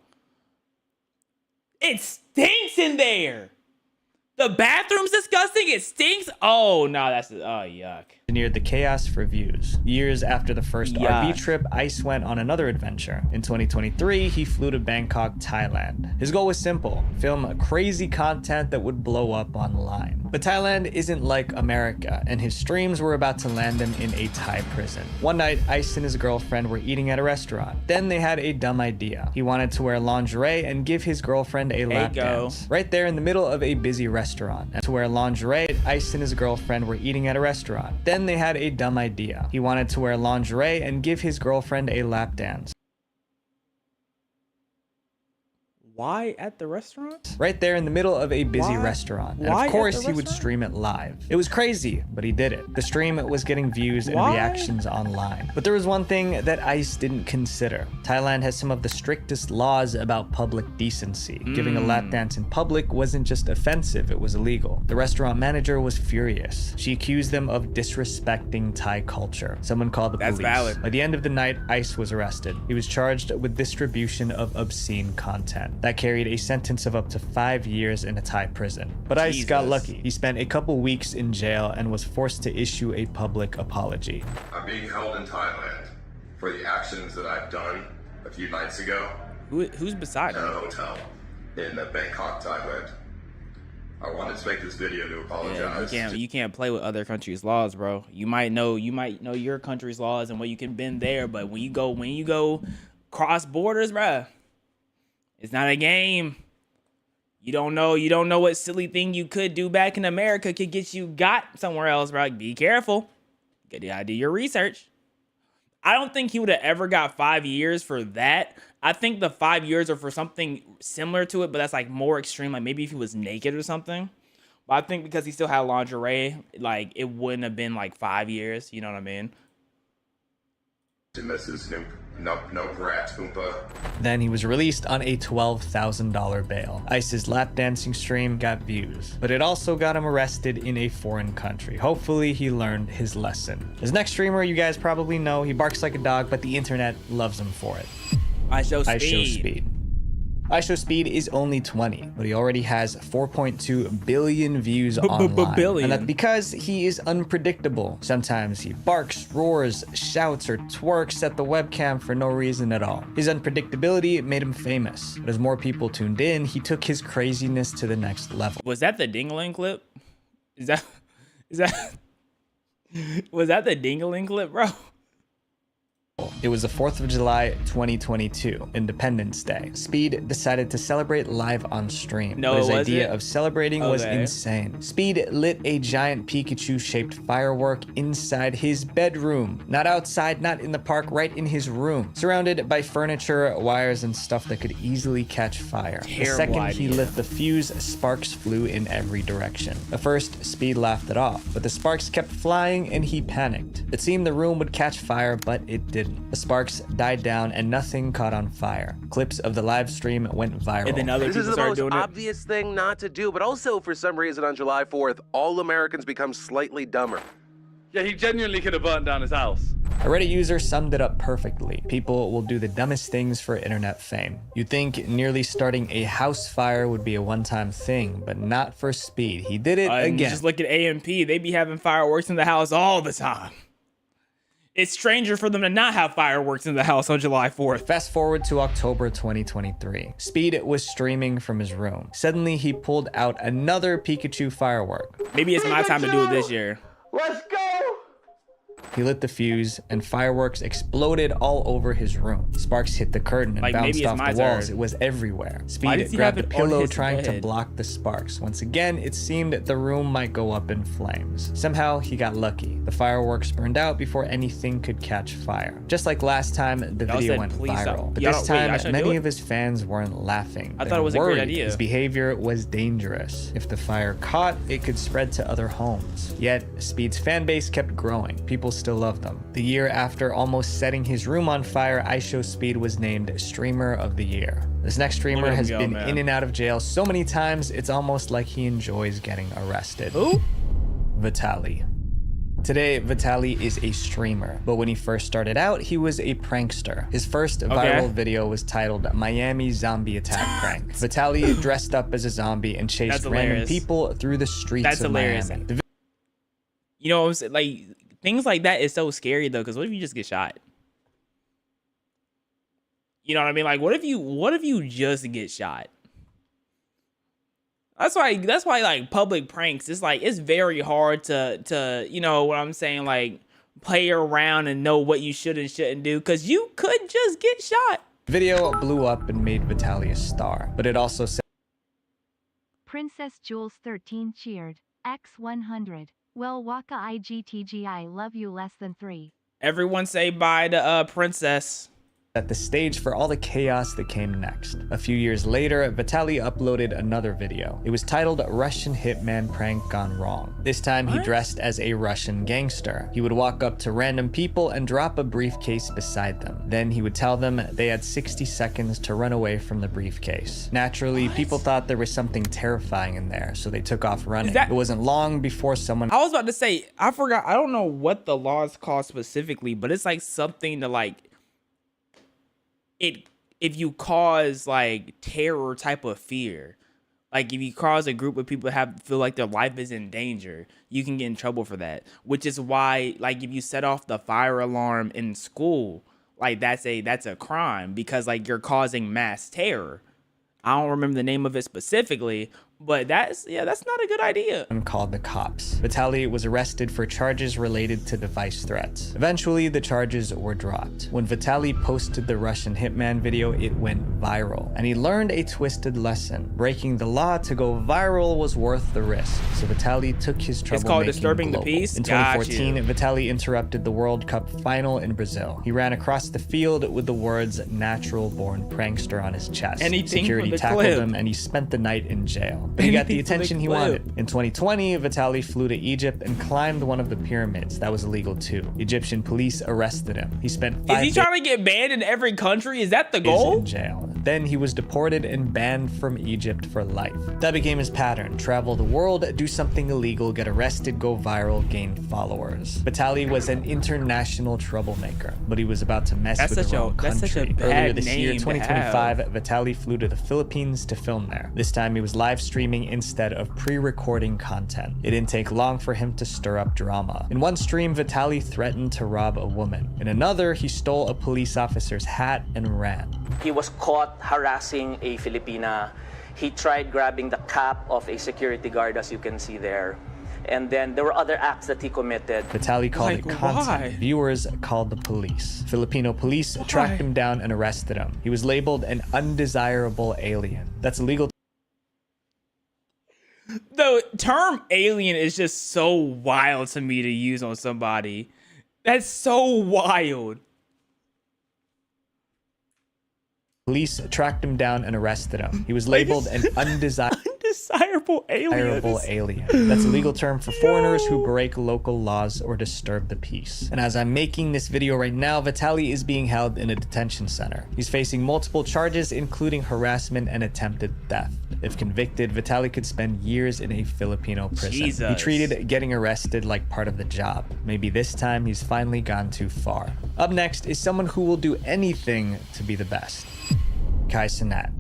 it stinks in there. The bathroom's disgusting. It stinks. Oh no, yuck. Engineered the chaos for views. Years after the first RV trip, Ice went on another adventure. In 2023, he flew to Bangkok, Thailand. His goal was simple: film crazy content that would blow up online. But Thailand isn't like America, and his streams were about to land him in a Thai prison. One night, Ice and his girlfriend were eating at a restaurant. Then they had a dumb idea. He wanted to wear lingerie and give his girlfriend a lap dance. Right there in the middle of a busy restaurant. And to wear lingerie, Ice and his girlfriend were eating at a restaurant. Then they had a dumb idea. He wanted to wear lingerie and give his girlfriend a lap dance. Why at the restaurant? Right there in the middle of a busy restaurant. And of course he would stream it live. It was crazy, but he did it. The stream was getting views and reactions online. But there was one thing that Ice didn't consider. Thailand has some of the strictest laws about public decency. Giving a lap dance in public wasn't just offensive, it was illegal. The restaurant manager was furious. She accused them of disrespecting Thai culture. Someone called the police. Valid. By the end of the night, Ice was arrested. He was charged with distribution of obscene content. That carried a sentence of up to 5 years in a Thai prison. But Ice got lucky. He spent a couple weeks in jail and was forced to issue a public apology. I'm being held in Thailand for the actions that I've done a few nights ago. Who's beside him? At a hotel in Bangkok, Thailand. I wanted to make this video to apologize. Yeah, you can't play with other countries' laws, bro. You might know your country's laws and what you can bend there, but when you go cross borders, bruh, it's not a game. You don't know what silly thing you could do back in America could get you got somewhere else, bro. Be careful. You gotta do your research. I don't think he would have ever got 5 years for that. I think the 5 years are for something similar to it, but that's like more extreme. Like maybe if he was naked or something. But I think because he still had lingerie, like it wouldn't have been like 5 years. You know what I mean? Then he was released on a $12,000 bail. Ice's lap dancing stream got views, but it also got him arrested in a foreign country. Hopefully he learned his lesson. His next streamer, you guys probably know, he barks like a dog, but the internet loves him for it. IShowSpeed. IShowSpeed is only 20, but he already has 4.2 billion views online. And that's because he is unpredictable. Sometimes he barks, roars, shouts, or twerks at the webcam for no reason at all. His unpredictability made him famous, but as more people tuned in, he took his craziness to the next level. Was that the Dingling clip? Was that the Dingling clip, bro? It was the 4th of July, 2022, Independence Day. Speed decided to celebrate live on stream. No, but his was idea it? of celebrating was Okay. insane. Speed lit a giant Pikachu-shaped firework inside his bedroom. Not outside, not in the park, right in his room. Surrounded by furniture, wires, and stuff that could easily catch fire. The Terrible second he idea. lit the fuse, sparks flew in every direction. At first, Speed laughed it off, but the sparks kept flying and he panicked. It seemed the room would catch fire, but it didn't. The sparks died down and nothing caught on fire. Clips of the live stream went viral. And then other This is people the start most doing it. obvious thing not to do, but also for some reason on July 4th, all Americans become slightly dumber. Yeah, he genuinely could have burnt down his house. A Reddit user summed it up perfectly. People will do the dumbest things for internet fame. You'd think nearly starting a house fire would be a one-time thing, but not for Speed. He did it And again. just look at AMP. They be having fireworks in the house all the time. It's stranger for them to not have fireworks in the house on July 4th. Fast forward to October 2023. Speed was streaming from his room. Suddenly, he pulled out another Pikachu firework. Maybe it's my time to do it this year. Let's go! He lit the fuse, and fireworks exploded all over his room. Sparks hit the curtain and Like, bounced maybe it's off my the walls. turn. It was everywhere. Why Speed does he grabbed a have it on pillow his trying to bed? block the sparks. Once again, it seemed the room might go up in flames. Somehow, he got lucky. The fireworks burned out before anything could catch fire. Just like last time, the Y'all video said, went "Please stop." viral. But Y'all this don't- wait, I time, shouldn't do many it? of his fans weren't laughing. I They thought it were was a great worried. idea. His behavior was dangerous. If the fire caught, it could spread to other homes. Yet, Speed's fan base kept growing. People still loved them. The year after almost setting his room on fire, iShowSpeed was named Streamer of the Year. This next streamer Look at him has go, been man. in and out of jail so many times, it's almost like he enjoys getting arrested. Who? Vitaly. Today, Vitaly is a streamer, but when he first started out, he was a prankster. His first viral video was titled Miami Zombie Attack Prank. Vitaly dressed up as a zombie and chased That's random hilarious. people through the streets That's of hilarious. Miami. You know what I'm saying? Like, things like that is so scary though, because what if you just get shot? You know what I mean? Like, what if you just get shot? That's why like public pranks, it's like it's very hard to you know what I'm saying, like play around and know what you should and shouldn't do, because you could just get shot. Video blew up and made Vitaly a star, but it also said Princess Jules 13 cheered. X100. Well, Wackawackamun love you less than 3. Everyone say bye to Princess. set the stage for all the chaos that came next. A few years later, Vitaly uploaded another video. It was titled Russian Hitman Prank Gone Wrong. This time he dressed as a Russian gangster. He would walk up to random people and drop a briefcase beside them. Then he would tell them they had 60 seconds to run away from the briefcase. Naturally, people thought there was something terrifying in there, so they took off running. It wasn't long before someone— I was about to say, I forgot, I don't know what the laws call specifically, but it's like something to like, if you cause like terror type of fear, like if you cause a group of people to feel like their life is in danger, you can get in trouble for that. Which is why, like, if you set off the fire alarm in school, like that's a crime, because like you're causing mass terror. I don't remember the name of it specifically, but that's not a good idea. Called the cops. Vitaly was arrested for charges related to device threats. Eventually, the charges were dropped. When Vitaly posted the Russian Hitman video, it went viral, and he learned a twisted lesson. Breaking the law to go viral was worth the risk, so Vitaly took his troublemaking It's called disturbing global. the peace? In 2014, Vitaly interrupted the World Cup final in Brazil. He ran across the field with the words "natural-born prankster" on his chest. Anything Security for the tackled clip. him, and he spent the night in jail. But he got the Anything for the attention he clip. wanted. In 2020, Vitaly flew to Egypt and climbed one of the pyramids. That was illegal too. Egyptian police arrested him. He spent 5 Is he trying to get banned in every country? Is that the days goal? in jail. Then he was deported and banned from Egypt for life. That became his pattern. Travel the world, do something illegal, get arrested, go viral, gain followers. Vitaly was an international troublemaker, but he was about to mess That's with such the a- wrong that's country. such a Earlier bad this year, name to 2025, Vitaly flew to the Philippines to film there. This time he was live streaming instead of pre-recording content. It didn't take long for him to stir up drama. In one stream, Vitaly threatened to rob a woman. In another, he stole a police officer's hat and ran. He was caught harassing a Filipina. He tried grabbing the cap of a security guard, as you can see there. And then there were other acts that he committed. Vitaly called it content. Viewers called the police. Filipino police tracked him down and arrested him. He was labeled an undesirable alien. That's illegal. The term alien is just so wild to me to use on somebody. That's so wild. Police tracked him down and arrested him. He was labeled an undesirable alien. That's a legal term for foreigners who break local laws or disturb the peace. And as I'm making this video right now, Vitaly is being held in a detention center. He's facing multiple charges, including harassment and attempted theft. If convicted, Vitaly could spend years in a Filipino prison. Jesus. He treated getting arrested like part of the job. Maybe this time he's finally gone too far. Up next is someone who will do anything to be the best. Kai Cenat.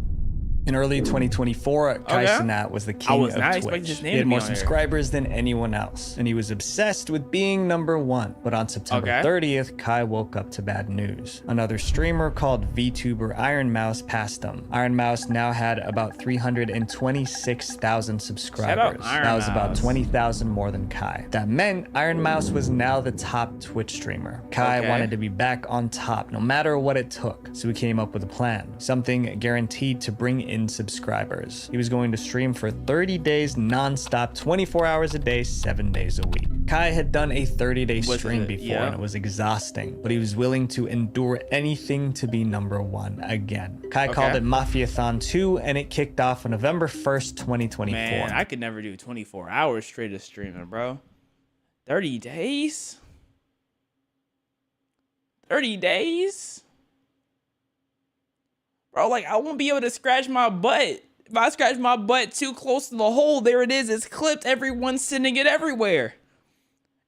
In early 2024, Kai Cenat was the king of Twitch. He had more subscribers than anyone else, and he was obsessed with being #1. But on September 30th, Kai woke up to bad news. Another streamer called VTuber Iron Mouse passed him. Iron Mouse now had about 326,000 subscribers. That was about 20,000 more than Kai. That meant Iron Mouse was now the top Twitch streamer. Kai wanted to be back on top, no matter what it took. So he came up with a plan, something guaranteed to bring in subscribers. He was going to stream for 30 days non-stop, 24 hours a day, 7 days a week. Kai had done a 30-day stream before and it was exhausting, but he was willing to endure anything to be #1 again. Kai called it Mafiathon 2 and it kicked off on November 1st, 2024. Man, I could never do 24 hours straight of streaming, bro. 30 days? 30 days? Bro, like, I won't be able to scratch my butt. If I scratch my butt too close to the hole, there it is. It's clipped. Everyone's sending it everywhere.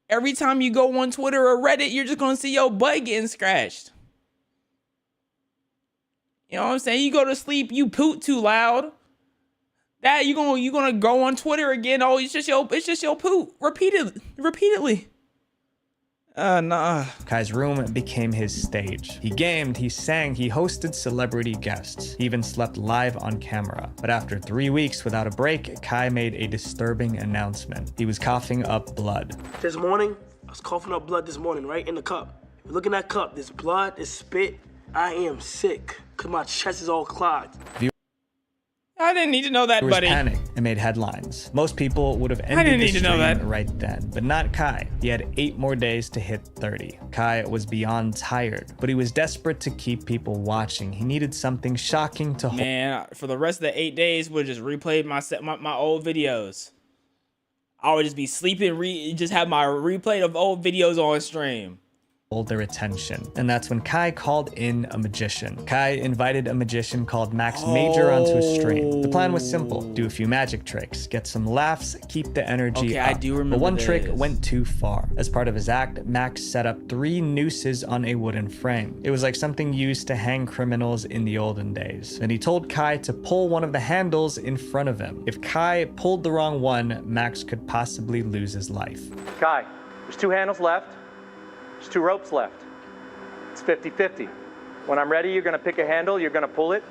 Every time you go on Twitter or Reddit, you're just going to see your butt getting scratched. You know what I'm saying? You go to sleep, you poot too loud. That you're gonna go on Twitter again. Oh, it's just your poot repeatedly. Nah. Kai's room became his stage. He gamed, he sang, he hosted celebrity guests. He even slept live on camera. But after 3 weeks without a break, Kai made a disturbing announcement. He was coughing up blood. This morning, I was coughing up blood this morning, right in the cup. If you look in that cup, there's blood, there's spit. I am sick, because my chest is all clogged. I didn't need to know that, buddy. There was panic and made headlines. Most people would have ended the stream right then, but not Kai. He had 8 more days to hit 30. Kai was beyond tired, but he was desperate to keep people watching. He needed something shocking to hold. Man, for the rest of the 8 days, would just replay my old videos. I would just be sleeping, just have my replay of old videos on stream. Their attention. And that's when Kai called in a magician. Kai invited a magician called Max Major onto his stream. The plan was simple: do a few magic tricks, get some laughs, keep the energy up. I do remember. But one trick went too far. As part of his act, Max set up 3 nooses on a wooden frame. It was like something used to hang criminals in the olden days. And he told Kai to pull one of the handles in front of him. If Kai pulled the wrong one, Max could possibly lose his life. Kai, there's 2 handles left. There's 2 ropes left. It's 50-50. When I'm ready, you're gonna pick a handle, you're gonna pull it.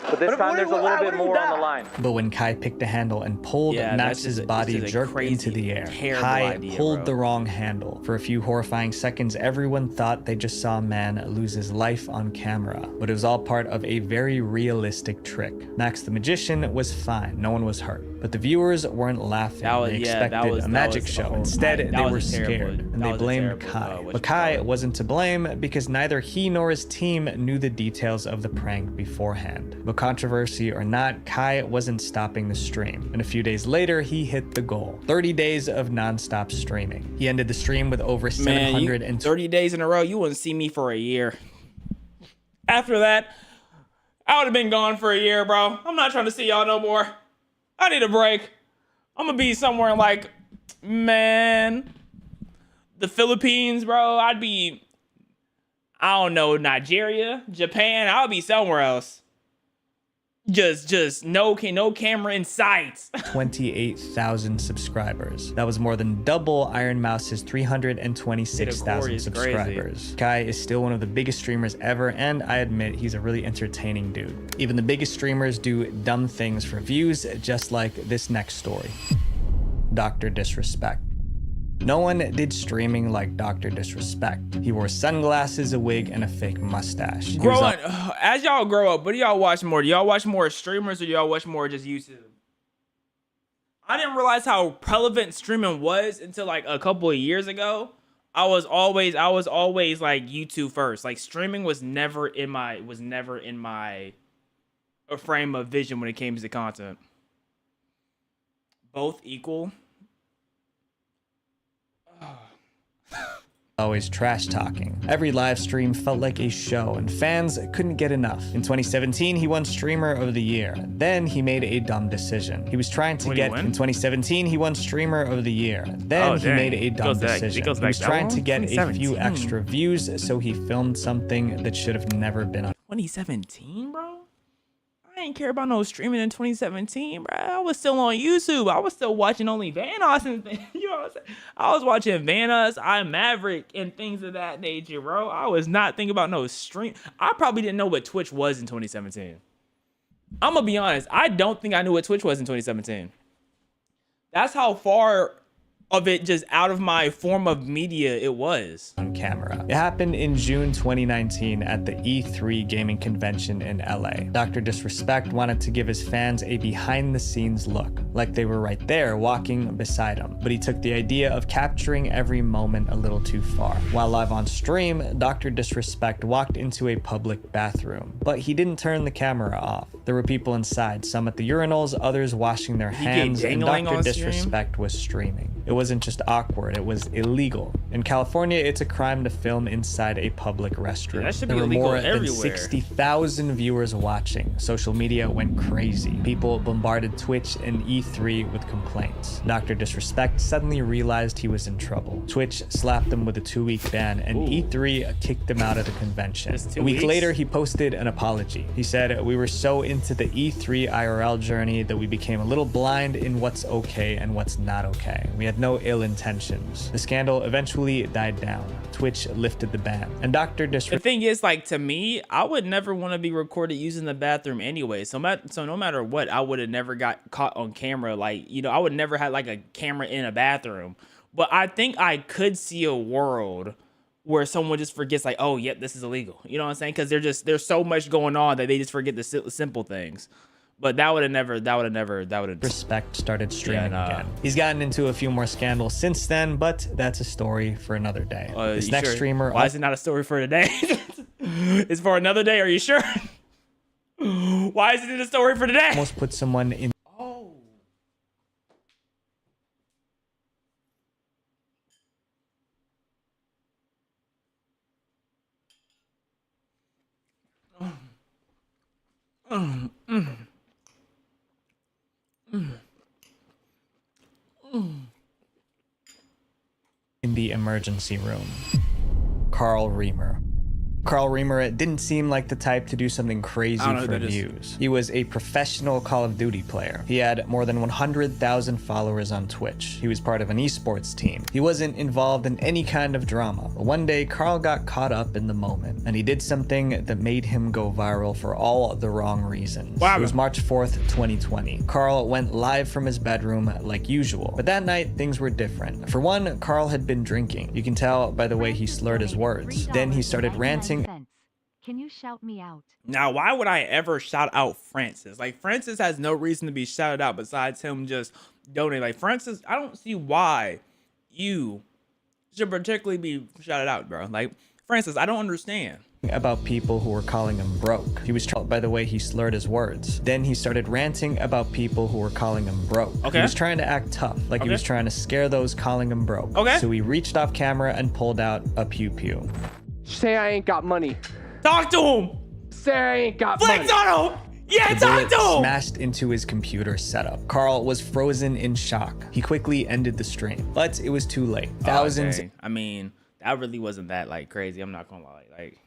But this time there's a little bit more on the line. But when Kai picked a handle and pulled, Max's body jerked into the air. Kai pulled the wrong handle. For a few horrifying seconds, everyone thought they just saw a man lose his life on camera. But it was all part of a very realistic trick. Max the magician was fine. No one was hurt. But the viewers weren't laughing. They expected a magic show. Instead, they were scared. And they blamed Kai. But Kai wasn't to blame because neither he nor his team knew the details of the prank beforehand. But controversy or not, Kai wasn't stopping the stream. And a few days later, he hit the goal. 30 days of non-stop streaming. He ended the stream with over 30 days in a row, you wouldn't see me for a year. After that, I would have been gone for a year, bro. I'm not trying to see y'all no more. I need a break. I'm gonna be somewhere like, man, the Philippines, bro. I'd be, I don't know, Nigeria, Japan. I'll be somewhere else. Just no camera in sight. 28,000 subscribers. That was more than double Iron Mouse's 326,000 subscribers. Kai is still one of the biggest streamers ever, and I admit he's a really entertaining dude. Even the biggest streamers do dumb things for views, just like this next story. Dr. Disrespect. No one did streaming like Dr. Disrespect. He wore sunglasses, a wig, and a fake mustache. As y'all grow up, what do y'all watch more? Do y'all watch more streamers or do y'all watch more just YouTube? I didn't realize how relevant streaming was until like a couple of years ago. I was always like YouTube first. Like streaming was never in my frame of vision when it came to content. Both equal. Always trash talking. Every live stream felt like a show and fans couldn't get enough. In 2017, he won Streamer of the Year. Then he made a dumb decision. He was trying to get, in 2017, he won Streamer of the Year. Then he made a dumb decision. He was trying to get a few extra views, so he filmed something that should have never been on. 2017, bro? I didn't care about no streaming in 2017, bro. I was still on YouTube. I was still watching only Vanos and things. You know what I'm saying? I was watching Vanos, I'm Maverick, and things of that nature, bro. I was not thinking about no stream. I probably didn't know what Twitch was in 2017. I'm gonna be honest. I don't think I knew what Twitch was in 2017. That's how far of it just out of my form of media it was. On camera. It happened in June 2019 at the E3 gaming convention in LA. Dr. Disrespect wanted to give his fans a behind the scenes look, like they were right there walking beside him. But he took the idea of capturing every moment a little too far. While live on stream, Dr. Disrespect walked into a public bathroom, but he didn't turn the camera off. There were people inside, some at the urinals, others washing their hands, and Dr. Disrespect was streaming. It wasn't just awkward, it was illegal. In California, it's a crime to film inside a public restroom. That should there be were illegal more everywhere. than 60,000 viewers watching. Social media went crazy. People bombarded Twitch and E3 with complaints. Dr. Disrespect suddenly realized he was in trouble. Twitch slapped him with a 2-week ban, and E3 kicked him out of the convention. A week later, he posted an apology. He said, "We were so into the E3 IRL journey that we became a little blind in what's okay and what's not okay. We had no ill intentions." The scandal eventually died down. Twitch lifted the ban, and Dr. Disrespect. The thing is, like, to me, I would never want to be recorded using the bathroom anyway. So no matter what, I would have never got caught on camera. Like, you know, I would never have like a camera in a bathroom. But I think I could see a world where someone just forgets, like, oh, yep, this is illegal. You know what I'm saying? Because there's so much going on that they just forget the simple things. But that would have never. Respect started streaming again. He's gotten into a few more scandals since then, but that's a story for another day. This next streamer. Why is it not a story for today? It's for another day. Are you sure? Why is it a story for today? Almost put someone in. In the emergency room. Carl Reamer. Carl Reamer didn't seem like the type to do something crazy for views. He was a professional Call of Duty player. He had more than 100,000 followers on Twitch. He was part of an esports team. He wasn't involved in any kind of drama. But one day, Carl got caught up in the moment, and he did something that made him go viral for all the wrong reasons. Wow. It was March 4th, 2020. Carl went live from his bedroom like usual. But that night, things were different. For one, Carl had been drinking. You can tell by the way he slurred his words. Then he started ranting. Can you shout me out? Now, why would I ever shout out Francis? Like, Francis has no reason to be shouted out besides him just donating. Like, Francis, I don't see why you should particularly be shouted out, bro. Like, Francis, I don't understand. About people who were calling him broke. He was by the way he slurred his words. Then he started ranting about people who were calling him broke. Okay. He was trying to act tough, like he was trying to scare those calling him broke. Okay. So he reached off camera and pulled out a pew-pew. Say I ain't got money. Talk to him. Say I ain't got money. Flex on him. Yeah, talk to him. Smashed into his computer setup. Carl was frozen in shock. He quickly ended the stream, but it was too late. Thousands. I mean, that really wasn't that like crazy. I'm not gonna lie. Like,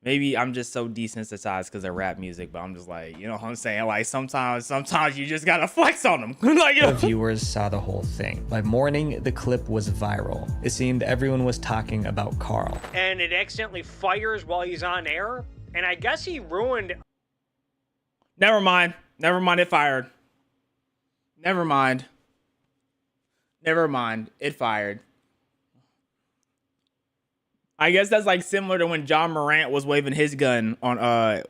maybe I'm just so desensitized because of rap music, but I'm just like, you know what I'm saying? Like, sometimes you just gotta flex on them. Like, the viewers saw the whole thing. By morning, the clip was viral. It seemed everyone was talking about Carl. And it accidentally fires while he's on air, and I guess he ruined. Never mind. It fired. Never mind. Never mind. It fired. I guess that's like similar to when John Morant was waving his gun on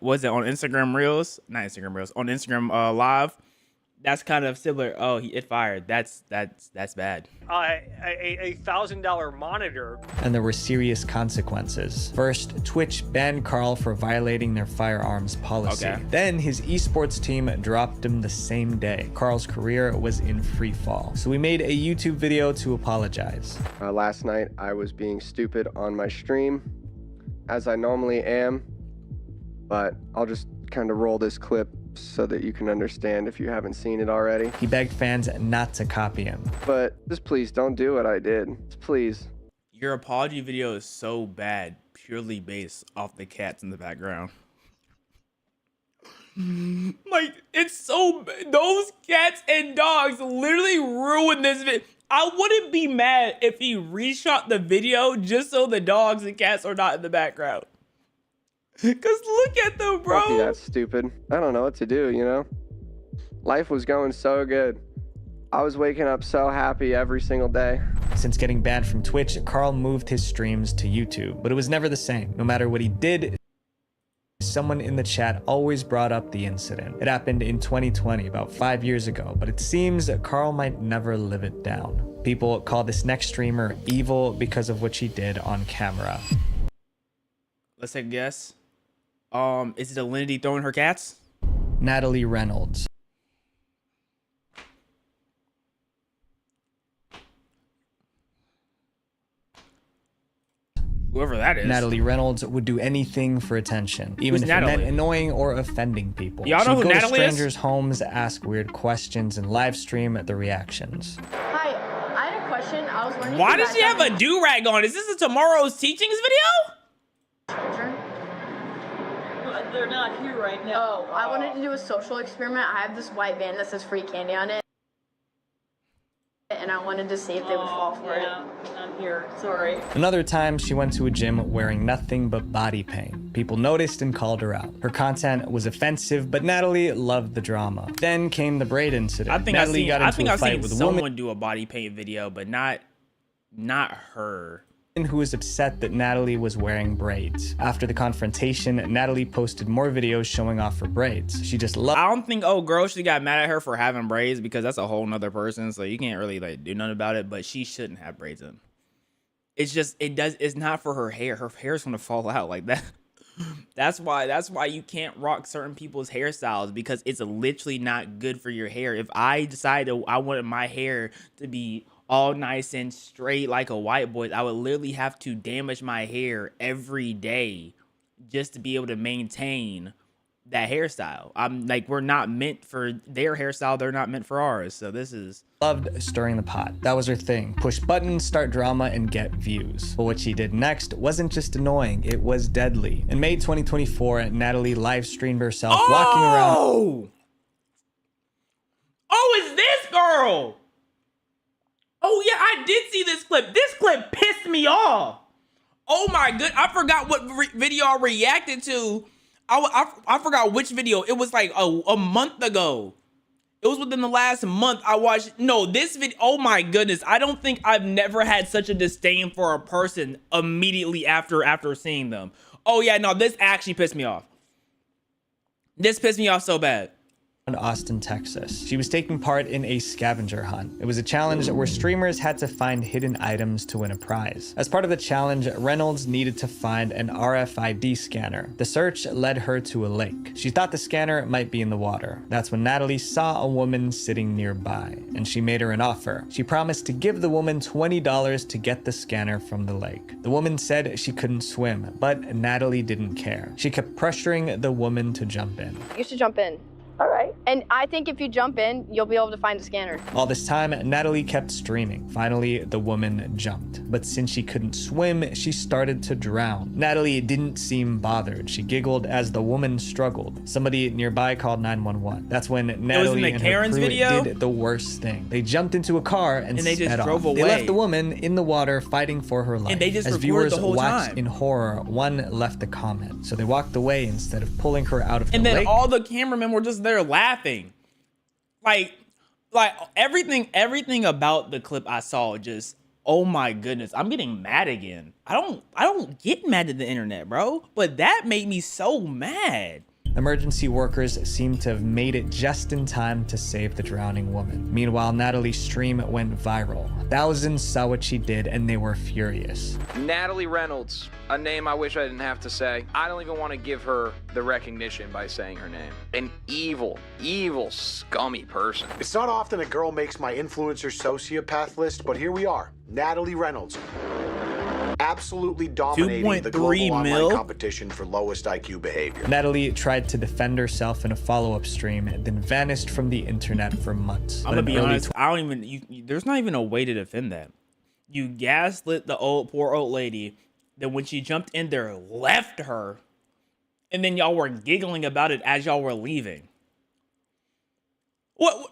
was it on Instagram Reels? Not Instagram Reels, on Instagram Live. That's kind of similar. Oh, it fired. That's bad. A $1,000 monitor. And there were serious consequences. First, Twitch banned Carl for violating their firearms policy. Okay. Then his esports team dropped him the same day. Carl's career was in free fall. So we made a YouTube video to apologize. Last night, I was being stupid on my stream, as I normally am, but I'll just kind of roll this clip so that you can understand if you haven't seen it already. He begged fans not to copy him. But just please don't do what I did. Just please. Your apology video is so bad, purely based off the cats in the background. Like, it's so... Those cats and dogs literally ruined this video. I wouldn't be mad if he reshot the video just so the dogs and cats are not in the background. Cause look at them, bro. Don't be that stupid. I don't know what to do, you know? Life was going so good. I was waking up so happy every single day. Since getting banned from Twitch, Carl moved his streams to YouTube, but it was never the same. No matter what he did, someone in the chat always brought up the incident. It happened in 2020, about 5 years ago, but it seems that Carl might never live it down. People call this next streamer evil because of what she did on camera. Let's take a guess. Is it Alinity throwing her cats? Natalie Reynolds. Whoever that is. Natalie Reynolds would do anything for attention, even if it meant annoying or offending people. Y'all know who She'd go to Natalie is? strangers' homes, ask weird questions, and live stream the reactions. Hi, I had a question. I was wondering. Why does she have a do-rag on? Is this a Tomorrow's Teachings video? They're not here right now. Oh, I wanted to do a social experiment. I have this white van that says free candy on it. And I wanted to see if they would fall for it. I'm here. Sorry. Another time, she went to a gym wearing nothing but body paint. People noticed and called her out. Her content was offensive, but Natalie loved the drama. Then came the braid incident. I think Natalie got into a fight with a woman someone do a body paint video, but not her. Who was upset that Natalie was wearing braids. After the confrontation, Natalie posted more videos showing off her braids. She just loved— I don't think girl should got mad at her for having braids because that's a whole nother person, so you can't really like do nothing about it, but she shouldn't have braids in. It's just it's not for her hair. Her hair's gonna fall out like that. That's why you can't rock certain people's hairstyles, because it's literally not good for your hair. If I decided I wanted my hair to be all nice and straight like a white boy, I would literally have to damage my hair every day just to be able to maintain that hairstyle. I'm like, we're not meant for their hairstyle, they're not meant for ours. So this is— loved stirring the pot. That was her thing. Push buttons, start drama, and get views. But what she did next wasn't just annoying, it was deadly. In May 2024, Natalie live streamed herself walking around— Oh, it's this girl! Oh yeah, I did see this clip. This clip pissed me off. Oh my good, I forgot what video I reacted to. I forgot which video. It was like a month ago. It was within the last month I watched. No, this video, oh my goodness. I don't think I've never had such a disdain for a person immediately after seeing them. Oh yeah, no, this actually pissed me off. This pissed me off so bad. Austin, Texas. She was taking part in a scavenger hunt. It was a challenge where streamers had to find hidden items to win a prize. As part of the challenge, Reynolds needed to find an RFID scanner. The search led her to a lake. She thought the scanner might be in the water. That's when Natalie saw a woman sitting nearby, and she made her an offer. She promised to give the woman $20 to get the scanner from the lake. The woman said she couldn't swim, but Natalie didn't care. She kept pressuring the woman to jump in. You should jump in. All right. And I think if you jump in, you'll be able to find the scanner. All this time, Natalie kept streaming. Finally, the woman jumped. But since she couldn't swim, she started to drown. Natalie didn't seem bothered. She giggled as the woman struggled. Somebody nearby called 911. That's when Natalie and her crew did the worst thing. They jumped into a car and they just sped drove off. away. They left the woman in the water fighting for her life. And they just As recorded viewers the whole watched time. in horror, one left a comment. So they walked away instead of pulling her out of the And then lake. all the cameramen were just there laughing. Like, like everything about the clip I saw just, oh my goodness, I'm getting mad again. I don't get mad at the internet, bro, but that made me so mad. Emergency workers seem to have made it just in time to save the drowning woman. Meanwhile, Natalie's stream went viral. Thousands saw what she did and they were furious. Natalie Reynolds, a name I wish I didn't have to say. I don't even want to give her the recognition by saying her name. An evil, evil, scummy person. It's not often a girl makes my influencer sociopath list, but here we are. Natalie Reynolds. Absolutely dominating the global online competition for lowest IQ behavior. Natalie tried to defend herself in a follow-up stream, then vanished from the internet for months. I'm gonna be honest, I don't even, there's not even a way to defend that. You gaslit the poor old lady, then when she jumped in there, left her, and then y'all were giggling about it as y'all were leaving. What,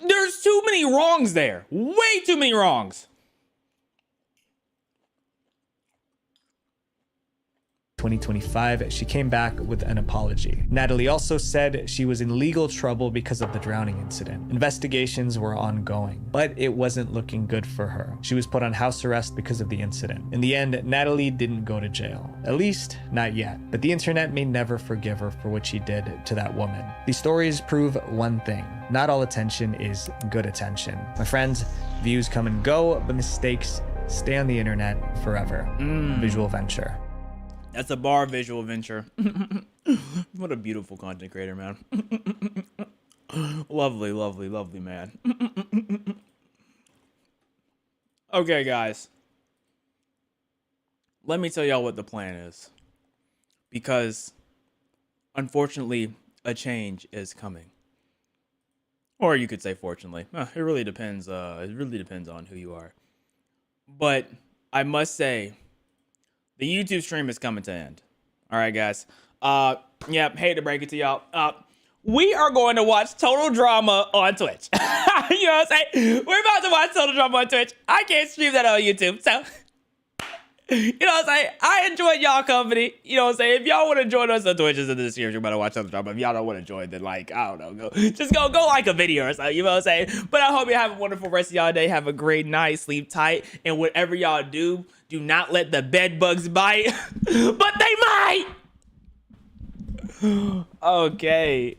there's too many wrongs there. Way too many wrongs. 2025, she came back with an apology. Natalie also said she was in legal trouble because of the drowning incident. Investigations were ongoing, but it wasn't looking good for her. She was put on house arrest because of the incident. In the end, Natalie didn't go to jail. At least, not yet. But the internet may never forgive her for what she did to that woman. These stories prove one thing. Not all attention is good attention. My friends, views come and go, but mistakes stay on the internet forever. Visual Venture. That's a bar, Visual Venture. What a beautiful content creator, man. Lovely, lovely, lovely man. Okay, guys. Let me tell y'all what the plan is. Because, unfortunately, a change is coming. Or you could say fortunately. It really depends. It really depends on who you are. But I must say, the YouTube stream is coming to end. All right, guys. Yeah, hate to break it to y'all. We are going to watch Total Drama on Twitch. You know what I'm saying? We're about to watch Total Drama on Twitch. I can't stream that on YouTube, so you know what I'm saying? I enjoyed y'all company. You know what I'm saying? If y'all want to join us on Twitch in this series, you're about to watch Total Drama. If y'all don't want to join, then like, I don't know, go like a video or something. You know what I'm saying? But I hope you have a wonderful rest of y'all day. Have a great night. Sleep tight. And whatever y'all do not let the bed bugs bite. But they might. Okay.